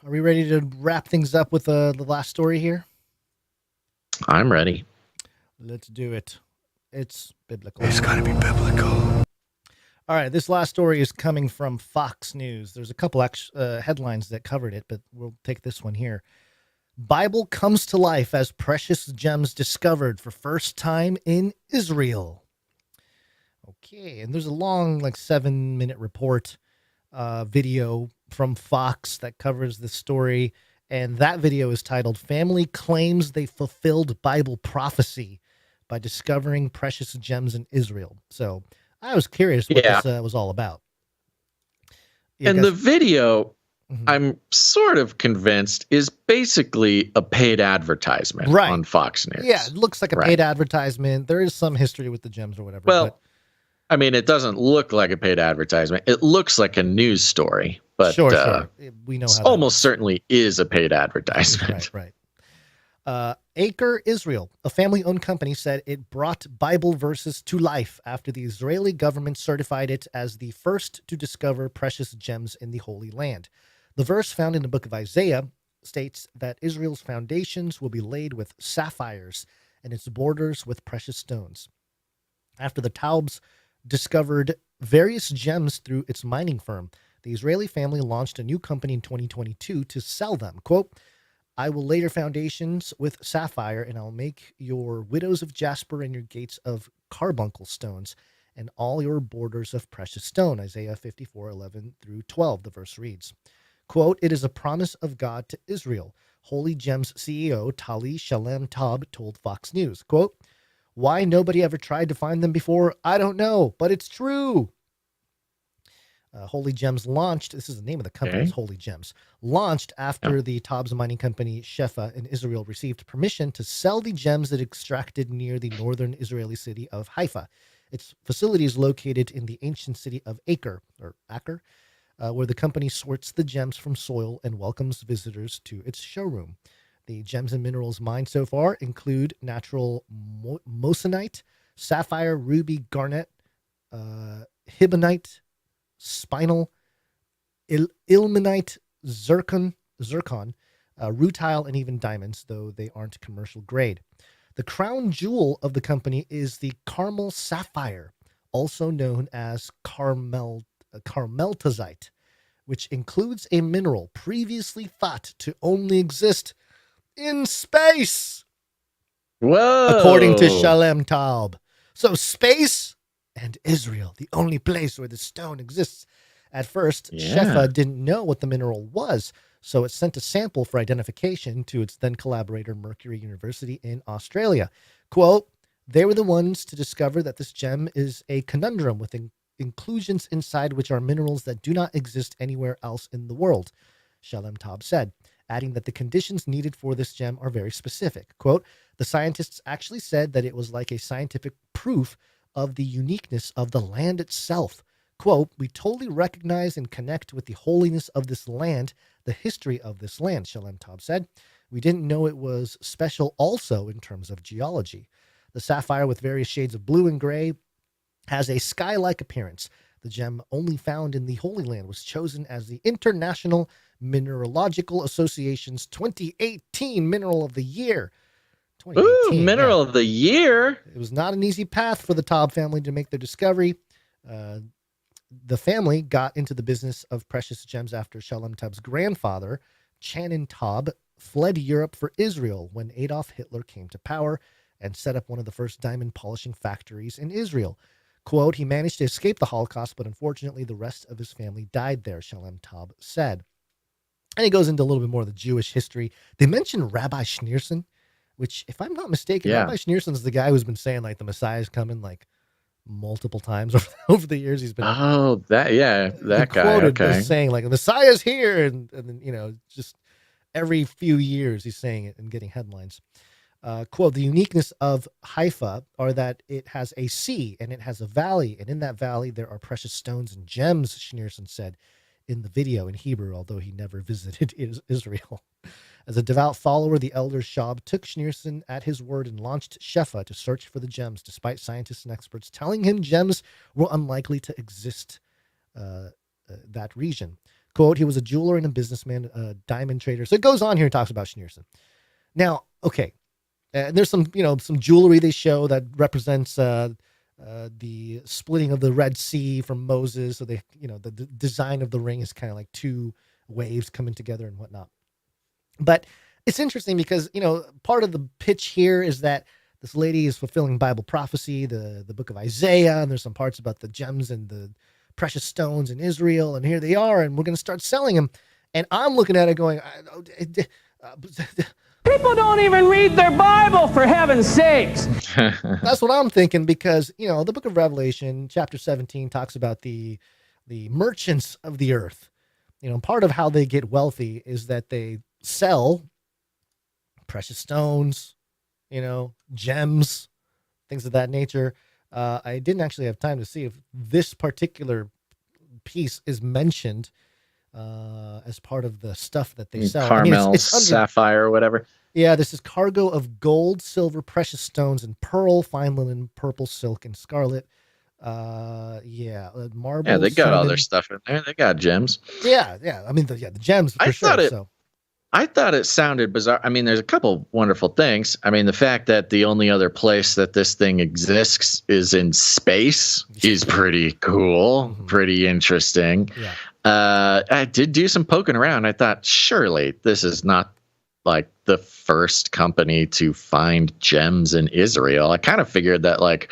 Are we ready to wrap things up with the last story here? I'm ready. Let's do it. It's biblical. It's got to be biblical. All right, this last story is coming from Fox News. There's a couple headlines that covered it, but we'll take this one here. Bible comes to life as precious gems discovered for first time in Israel. Okay, and there's a long, 7-minute report video from Fox that covers the story, and that video is titled, "Family Claims They Fulfilled Bible Prophecy by Discovering Precious Gems in Israel." So I was curious what this was all about. Yeah, and the video, I'm sort of convinced, is basically a paid advertisement on Fox News. Yeah, it looks like a paid advertisement. There is some history with the gems or whatever. Well, I mean, it doesn't look like a paid advertisement. It looks like a news story, but sure. We know how almost certainly is a paid advertisement. Right. Acre Israel, a family-owned company, said it brought Bible verses to life after the Israeli government certified it as the first to discover precious gems in the Holy Land. The verse found in the book of Isaiah states that Israel's foundations will be laid with sapphires and its borders with precious stones. After the Taubes discovered various gems through its mining firm, the Israeli family launched a new company in 2022 to sell them. Quote, "I will lay your foundations with sapphire, and I'll make your widows of jasper and your gates of carbuncle stones, and all your borders of precious stone." Isaiah 54:11 through 12, the verse reads. Quote, "It is a promise of God to Israel," Holy Gems CEO Tali Shalem Taub told Fox News. Quote, "Why nobody ever tried to find them before, I don't know, but it's true." Holy Gems launched, this is the name of the company, is Holy Gems, launched after the Taubes mining company Shefa in Israel received permission to sell the gems it extracted near the northern Israeli city of Haifa. Its facility is located in the ancient city of Acre, where the company sorts the gems from soil and welcomes visitors to its showroom. The gems and minerals mined so far include natural moissanite, sapphire, ruby, garnet, hibonite, spinel, ilmenite, zircon, rutile, and even diamonds, though they aren't commercial grade. The crown jewel of the company is the caramel sapphire, also known as carmeltazite, which includes a mineral previously thought to only exist in space. Whoa! According to Shalem Taub. So space and Israel, the only place where the stone exists. At first, Shefa didn't know what the mineral was, so it sent a sample for identification to its then collaborator, Mercury University in Australia. Quote, they were the ones to discover that this gem is a conundrum with inclusions inside which are minerals that do not exist anywhere else in the world, Shalem Taub said, adding that the conditions needed for this gem are very specific. Quote, the scientists actually said that it was like a scientific proof of the uniqueness of the land itself. Quote, we totally recognize and connect with the holiness of this land, the history of this land, Shalem Taub said. We didn't know it was special also in terms of geology. The sapphire with various shades of blue and gray has a sky-like appearance. The gem only found in the Holy Land was chosen as the International Mineralogical Association's 2018 Mineral of the Year. Ooh, Mineral of the Year. It was not an easy path for the Taub family to make their discovery. The family got into the business of precious gems after Shalem Taub's grandfather, Channon Taub, fled Europe for Israel when Adolf Hitler came to power and set up one of the first diamond polishing factories in Israel. Quote, he managed to escape the Holocaust, but unfortunately the rest of his family died there, Shalem Taub said. And he goes into a little bit more of the Jewish history. They mention Rabbi Schneerson, which, if I'm not mistaken, Rabbi Schneerson is the guy who's been saying, like, the Messiah's coming, like, multiple times over the years. He's been that guy, quoted as saying, like, the Messiah's here, and then, you know, just every few years he's saying it and getting headlines. Quote, the uniqueness of Haifa are that it has a sea and it has a valley, and in that valley there are precious stones and gems, Schneerson said in the video in Hebrew, although he never visited Israel. As a devout follower, the elder Shab took Schneerson at his word and launched Shefa to search for the gems, despite scientists and experts telling him gems were unlikely to exist that region. Quote, he was a jeweler and a businessman, a diamond trader. So it goes on here and talks about Schneerson. Now, okay, there's some jewelry they show that represents the splitting of the Red Sea from Moses. So they, the design of the ring is kind of like two waves coming together and whatnot. But it's interesting because, part of the pitch here is that this lady is fulfilling Bible prophecy, the book of Isaiah, and there's some parts about the gems and the precious stones in Israel, and here they are, and we're going to start selling them. And I'm looking at it going, people don't even read their Bible, for heaven's sakes. That's what I'm thinking, because, the book of Revelation, chapter 17, talks about the merchants of the earth. Part of how they get wealthy is that they sell precious stones, gems, things of that nature. I didn't actually have time to see if this particular piece is mentioned as part of the stuff that they sell. Carmel, sapphire, or whatever. Yeah, this is cargo of gold, silver, precious stones, and pearl, fine linen, purple, silk, and scarlet. Marble. Yeah, they got all their stuff in there. They got gems. Yeah. I mean, the gems. I thought it sounded bizarre. I mean, there's a couple wonderful things. I mean, the fact that the only other place that this thing exists is in space is pretty cool, pretty interesting. Yeah. I did do some poking around. I thought, surely this is not like the first company to find gems in Israel. I kind of figured that, like,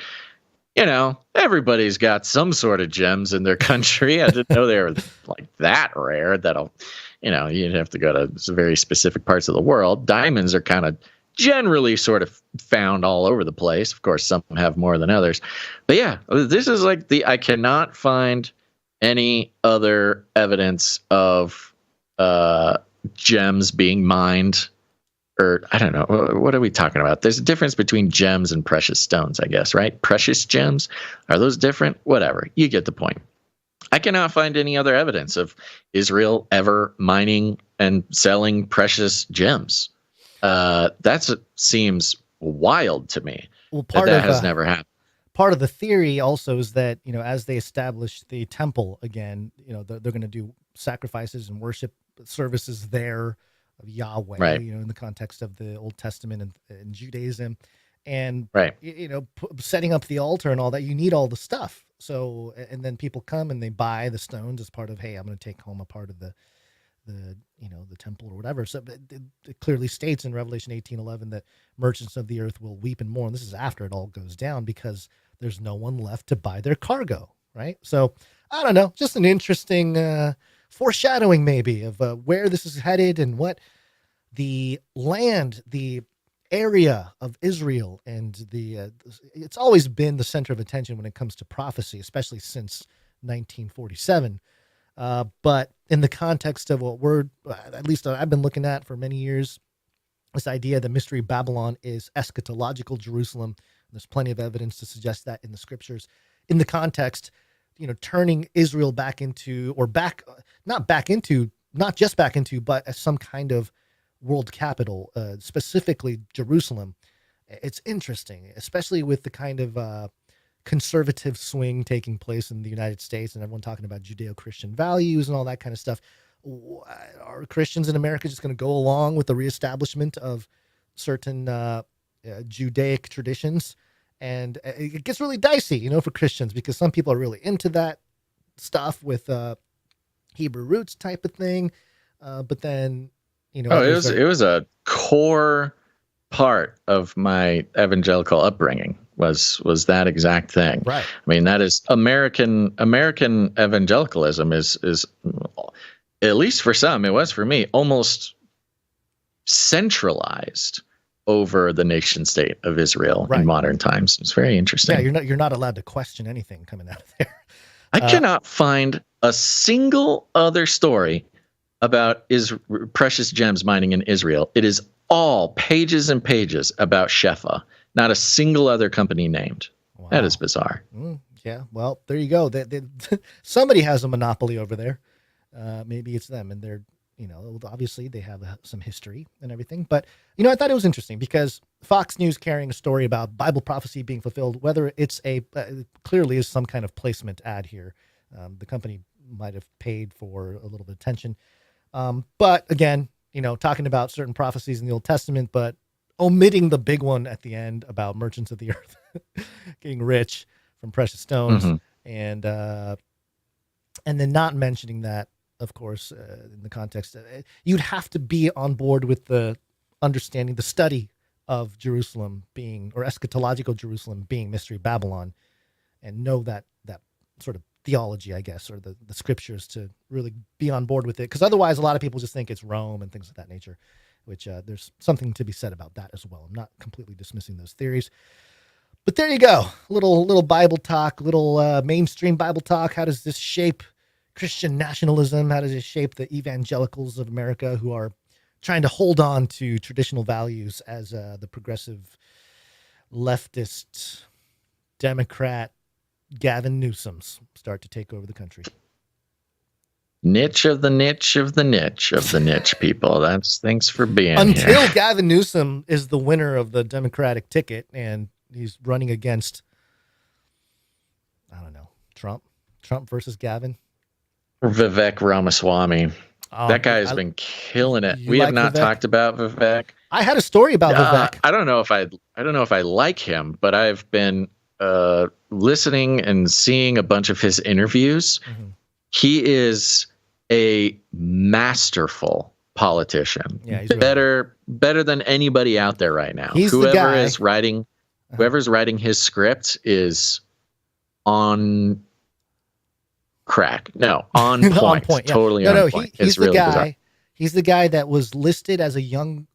everybody's got some sort of gems in their country. I didn't know they were like that rare. You'd have to go to some very specific parts of the world. Diamonds are kind of generally sort of found all over the place. Of course, some have more than others. But yeah, this is like I cannot find any other evidence of gems being mined or I don't know, what are we talking about? There's a difference between gems and precious stones, I guess, right? Precious gems, are those different? Whatever, you get the point. I cannot find any other evidence of Israel ever mining and selling precious gems. That seems wild to me. Well, that has never happened. Part of the theory also is that, as they establish the temple again, they're going to do sacrifices and worship services there of Yahweh, right. In the context of the Old Testament and Judaism, and right. Setting up the altar and all that. You need all the stuff. So, and then people come and they buy the stones as part of, hey, I'm going to take home a part of the temple or whatever. So it clearly states in Revelation 18:11 that merchants of the earth will weep and mourn. This is after it all goes down because there's no one left to buy their cargo, right? So I don't know, just an interesting foreshadowing maybe of where this is headed and what the land, the area of Israel and it's always been the center of attention when it comes to prophecy, especially since 1947. But in the context of what at least I've been looking at for many years, this idea that Mystery Babylon is eschatological Jerusalem. There's plenty of evidence to suggest that in the scriptures. In the context, turning Israel back into, not just back into, but as some kind of world capital, specifically Jerusalem. It's interesting, especially with the kind of conservative swing taking place in the United States and everyone talking about Judeo-Christian values and all that kind of stuff. Are Christians in America just going to go along with the reestablishment of certain Judaic traditions? And it gets really dicey, for Christians, because some people are really into that stuff with Hebrew roots type of thing. But then, it was a core part of my evangelical upbringing was that exact thing. Right. I mean, that is American evangelicalism is at least for some, it was for me, almost centralized over the nation state of Israel in modern times. It's very interesting. Yeah, you're not allowed to question anything coming out of there. I cannot find a single other story about precious gems mining in Israel. It is all pages and pages about Shefa. Not a single other company named. Wow. That is bizarre. Yeah, well, there you go. Somebody has a monopoly over there. Maybe it's them, and they're, obviously they have some history and everything. But, I thought it was interesting because Fox News carrying a story about Bible prophecy being fulfilled, whether it's clearly is some kind of placement ad here. The company might have paid for a little bit of attention. But again, talking about certain prophecies in the Old Testament, but omitting the big one at the end about merchants of the earth getting rich from precious stones, and then not mentioning that, of course, in the context, you'd have to be on board with the understanding, the study of Jerusalem being, or eschatological Jerusalem being Mystery Babylon, and know that sort of theology, I guess, or the scriptures to really be on board with it. Because otherwise, a lot of people just think it's Rome and things of that nature, which there's something to be said about that as well. I'm not completely dismissing those theories. But there you go. Little Bible talk, little mainstream Bible talk. How does this shape Christian nationalism? How does it shape the evangelicals of America who are trying to hold on to traditional values as the progressive leftist Democrat Gavin Newsom's start to take over the country? Niche of the niche of the niche of the niche, people. Thanks for being here. Until Gavin Newsom is the winner of the Democratic ticket and he's running against, I don't know, Trump versus Gavin. Vivek Ramaswamy. That guy has been killing it. We have not talked about Vivek. I had a story about Vivek. I don't know if I like him, but I've been listening and seeing a bunch of his interviews. He is a masterful politician. Yeah, he's better than anybody out there right now. Whoever's writing his script is on crack. No, on point. On point. Yeah. Totally on point. He's the really guy. bizarre. He's the guy that was listed as a young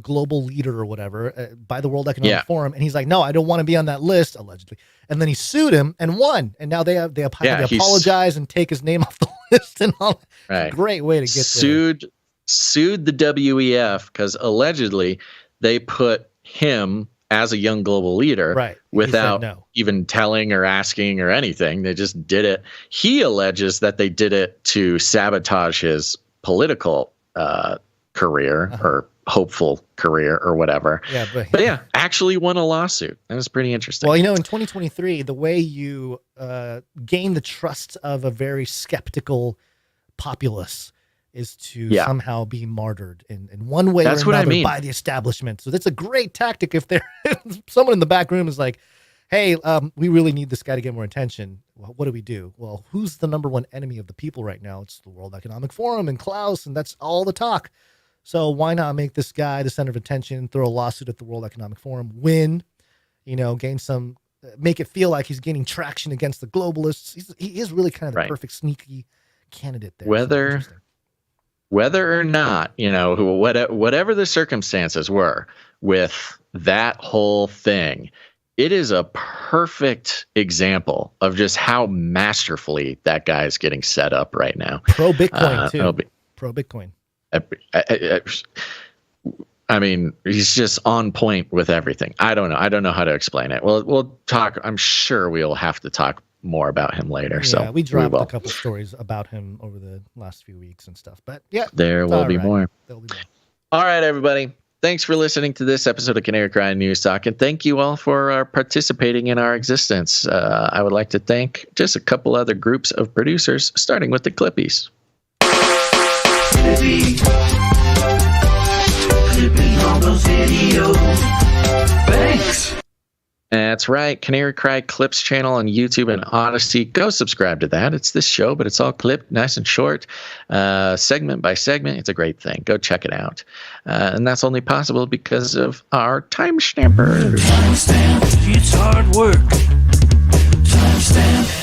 global leader or whatever by the World Economic Forum, and he's like, no, I don't want to be on that list, allegedly. And then he sued him and won, and now they apologize and take his name off the list and all. Right. Great way to get sued sued the WEF because allegedly they put him as a young global leader without even telling or asking or anything. They just did it. He alleges that they did it to sabotage his political career or hopeful career or whatever. Yeah, but yeah, actually won a lawsuit. That was pretty interesting. Well, in 2023, the way you gain the trust of a very skeptical populace is to somehow be martyred in one way or another by the establishment. So that's a great tactic if someone in the back room is like, hey, we really need this guy to get more attention. Well, what do we do? Well, who's the number one enemy of the people right now? It's the World Economic Forum and Klaus, and that's all the talk. So why not make this guy the center of attention, throw a lawsuit at the World Economic Forum, win, gain some, make it feel like he's gaining traction against the globalists. He is really kind of the perfect sneaky candidate there. Whether or not, whatever the circumstances were with that whole thing, it is a perfect example of just how masterfully that guy is getting set up right now. Pro Bitcoin too. Pro Bitcoin. I mean, he's just on point with everything. I don't know how to explain it. Well, we'll talk. I'm sure we'll have to talk more about him later. Yeah, we dropped a couple stories about him over the last few weeks and stuff. But yeah, there will be more. All right, everybody. Thanks for listening to this episode of Canary Cry News Talk, and thank you all for participating in our existence. I would like to thank just a couple other groups of producers, starting with the Clippies. Clipping all those videos. Thanks. That's right. Canary Cry Clips channel on YouTube and Odyssey. Go subscribe to that. It's this show, but it's all clipped, nice and short, segment by segment. It's a great thing. Go check it out. And that's only possible because of our timestamper. Timestamp. It's hard work. Timestamp.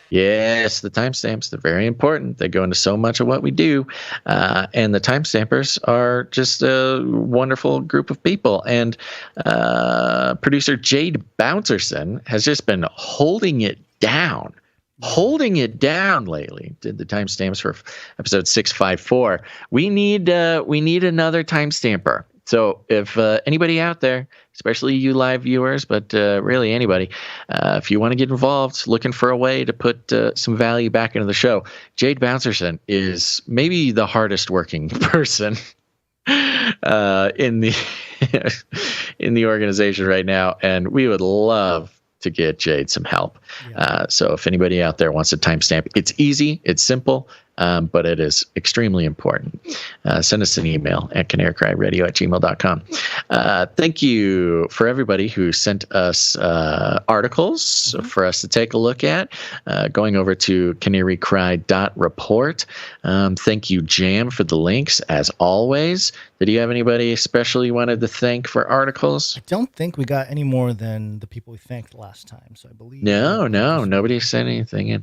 Yes, the timestamps, they're very important. They go into so much of what we do. And the timestampers are just a wonderful group of people. And producer Jade Bouncerson has just been holding it down lately. Did the timestamps for episode 654. We need another timestamper. So if anybody out there, especially you live viewers, but really anybody, if you want to get involved, looking for a way to put some value back into the show, Jade Bouncerson is maybe the hardest working person in the organization right now, and we would love to get Jade some help. So if anybody out there wants a timestamp, it's easy, it's simple. But it is extremely important. Send us an email at canarycryradio@gmail.com. Thank you for everybody who sent us articles for us to take a look at, going over to canarycry.report. Thank you, Jam, for the links, as always. Did you have anybody special you wanted to thank for articles? I don't think we got any more than the people we thanked last time, so I believe. No, nobody sent anything in.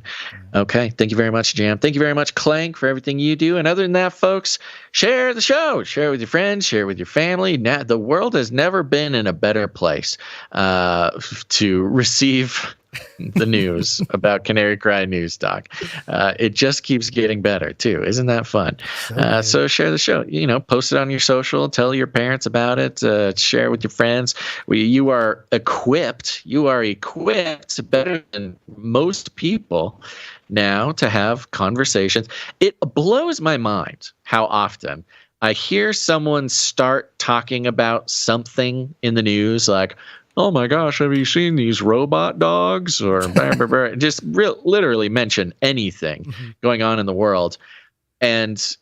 Okay, thank you very much, Jam. Thank you very much, Clank, for everything you do. And other than that, folks, share the show. Share it with your friends. Share it with your family. Now, the world has never been in a better place to receive the news about Canary Cry News Talk. It just keeps getting better, too. Isn't that fun? So share the show. Post it on your social. Tell your parents about it. Share it with your friends. You are equipped. You are equipped better than most people now to have conversations. It blows my mind how often I hear someone start talking about something in the news like, oh my gosh, have you seen these robot dogs? Or just literally mention anything going on in the world. And,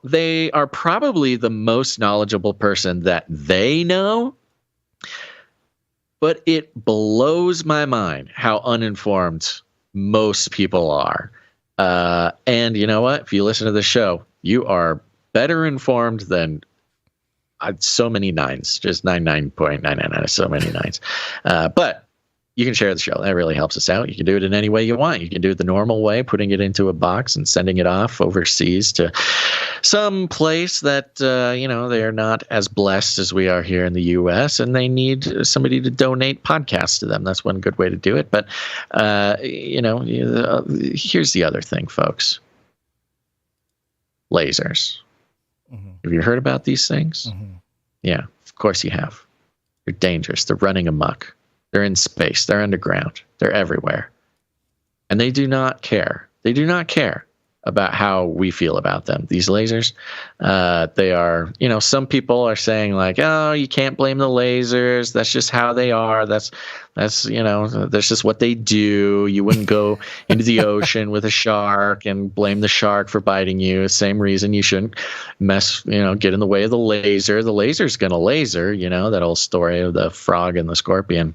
they are probably the most knowledgeable person that they know. But it blows my mind how uninformed most people are. And you know what? If you listen to the show, you are better informed than so many nines, just 99.999, so many nines. But you can share the show. That really helps us out. You can do it in any way you want. You can do it the normal way, putting it into a box and sending it off overseas to some place that, they are not as blessed as we are here in the U.S., and they need somebody to donate podcasts to them. That's one good way to do it. But, here's the other thing, folks. Lasers. Have you heard about these things? Yeah, of course you have. They're dangerous. They're running amok. They're in space. They're underground. They're everywhere. And they do not care. They do not care about how we feel about them. These lasers, they are, some people are saying like, oh, you can't blame the lasers. That's just how they are. That's just what they do. You wouldn't go into the ocean with a shark and blame the shark for biting you. Same reason you shouldn't get in the way of the laser. The laser's going to laser, that old story of the frog and the scorpion.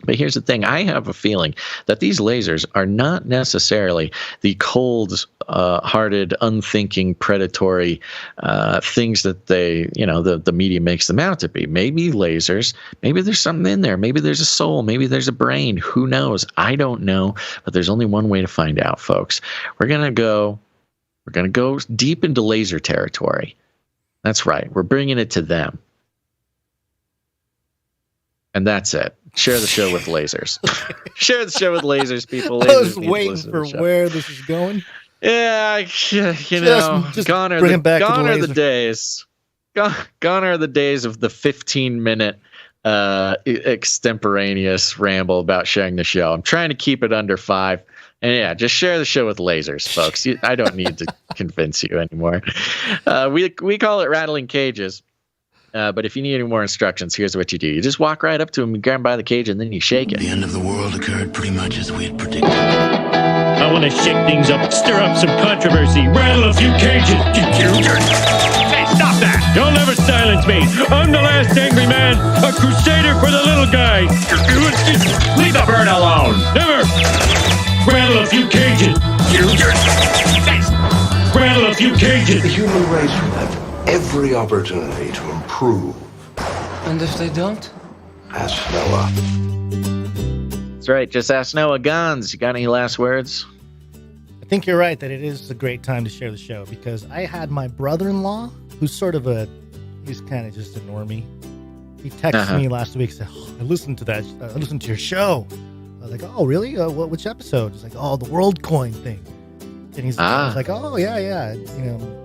But here's the thing. I have a feeling that these lasers are not necessarily the cold-hearted, unthinking, predatory things that the media makes them out to be. Maybe lasers, maybe there's something in there. Maybe there's a soul. Maybe there's a brain. Who knows? I don't know. But there's only one way to find out, folks. We're gonna go deep into laser territory. That's right. We're bringing it to them. And that's it. Share the show with lasers. Share the show with lasers, people. I was waiting for where this is going. Yeah, just gone are the days. Gone are the days of the 15-minute extemporaneous ramble about sharing the show. I'm trying to keep it under 5. And yeah, just share the show with lasers, folks. I don't need to convince you anymore. We call it rattling cages. But if you need any more instructions, here's what you do. You just walk right up to him, you grab him by the cage, and then you shake it. The end of the world occurred pretty much as we had predicted. I want to shake things up, stir up some controversy, rattle a few cages. Hey, stop that! You'll never silence me. I'm the last angry man, a crusader for the little guy. Leave the bird alone. Never. Rattle a few cages. Rattle a few cages. The human race will have every opportunity to improve. And if they don't? Ask Noah. That's right. Just ask Noah. Gons, you got any last words? I think you're right that it is a great time to share the show because I had my brother-in-law, who's he's kind of just a normie. He texted me last week and said, I listened to your show. I was like, oh, really? Which episode? He's like, oh, the WorldCoin thing. And I was like, oh, yeah.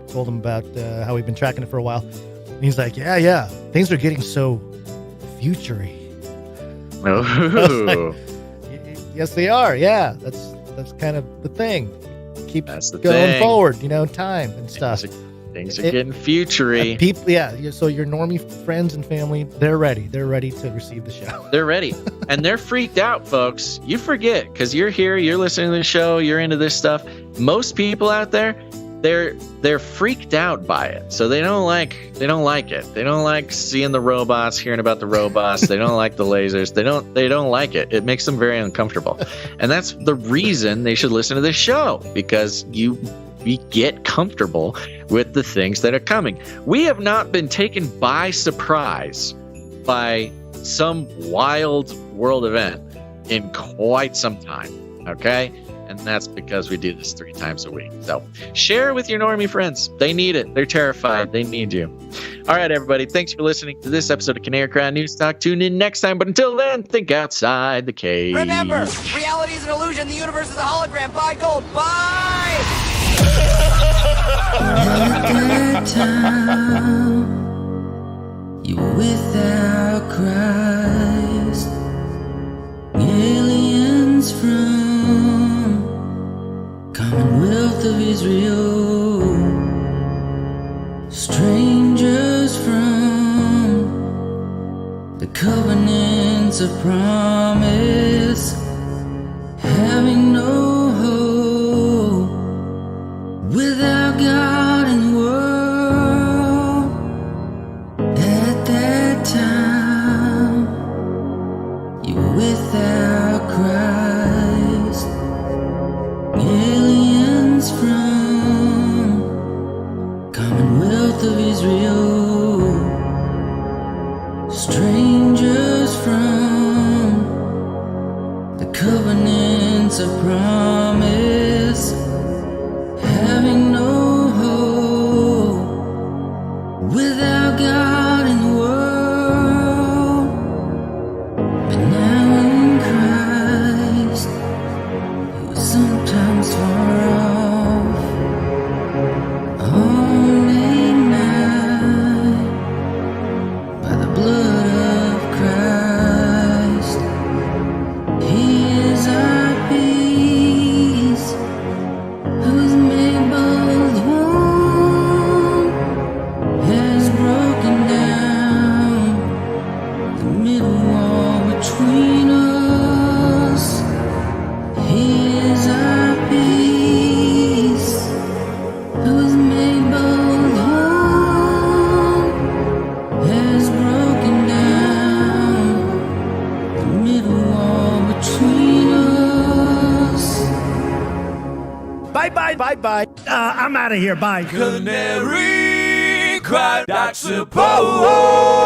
Told him about how we've been tracking it for a while. And he's like, yeah. Things are getting so future-y. Oh. Like, yes, they are. Yeah, that's kind of the thing. Keep going thing. Forward, time and stuff. Things are getting future-y. People, so your normie friends and family, they're ready. They're ready to receive the show. They're ready. And they're freaked out, folks. You forget, because you're here, you're listening to the show, you're into this stuff. Most people out there, they're freaked out by it. So they don't like it. They don't like seeing the robots, hearing about the robots. They don't like the lasers. They don't like it. It makes them very uncomfortable. And that's the reason they should listen to this show, because we get comfortable with the things that are coming. We have not been taken by surprise by some wild world event in quite some time. Okay? And that's because we do this 3 times a week. So share with your normie friends. They need it. They're terrified. They need you. All right, everybody. Thanks for listening to this episode of Canary Cry News Talk. Tune in next time. But until then, think outside the cage. Remember, reality is an illusion. The universe is a hologram. Buy gold. Bye! At that time, you were without Christ. Aliens from Commonwealth of Israel, strangers from the covenants of promise, having no hope without God in the world. At that time, you were without Christ. Aliens from Commonwealth of Israel, strangers from the covenants of promise, having no hope without God in the world. But now in Christ, who is sometimes far off, only now Bye-bye. Bye-bye. I'm out of here. Bye. Canary cried, I suppose.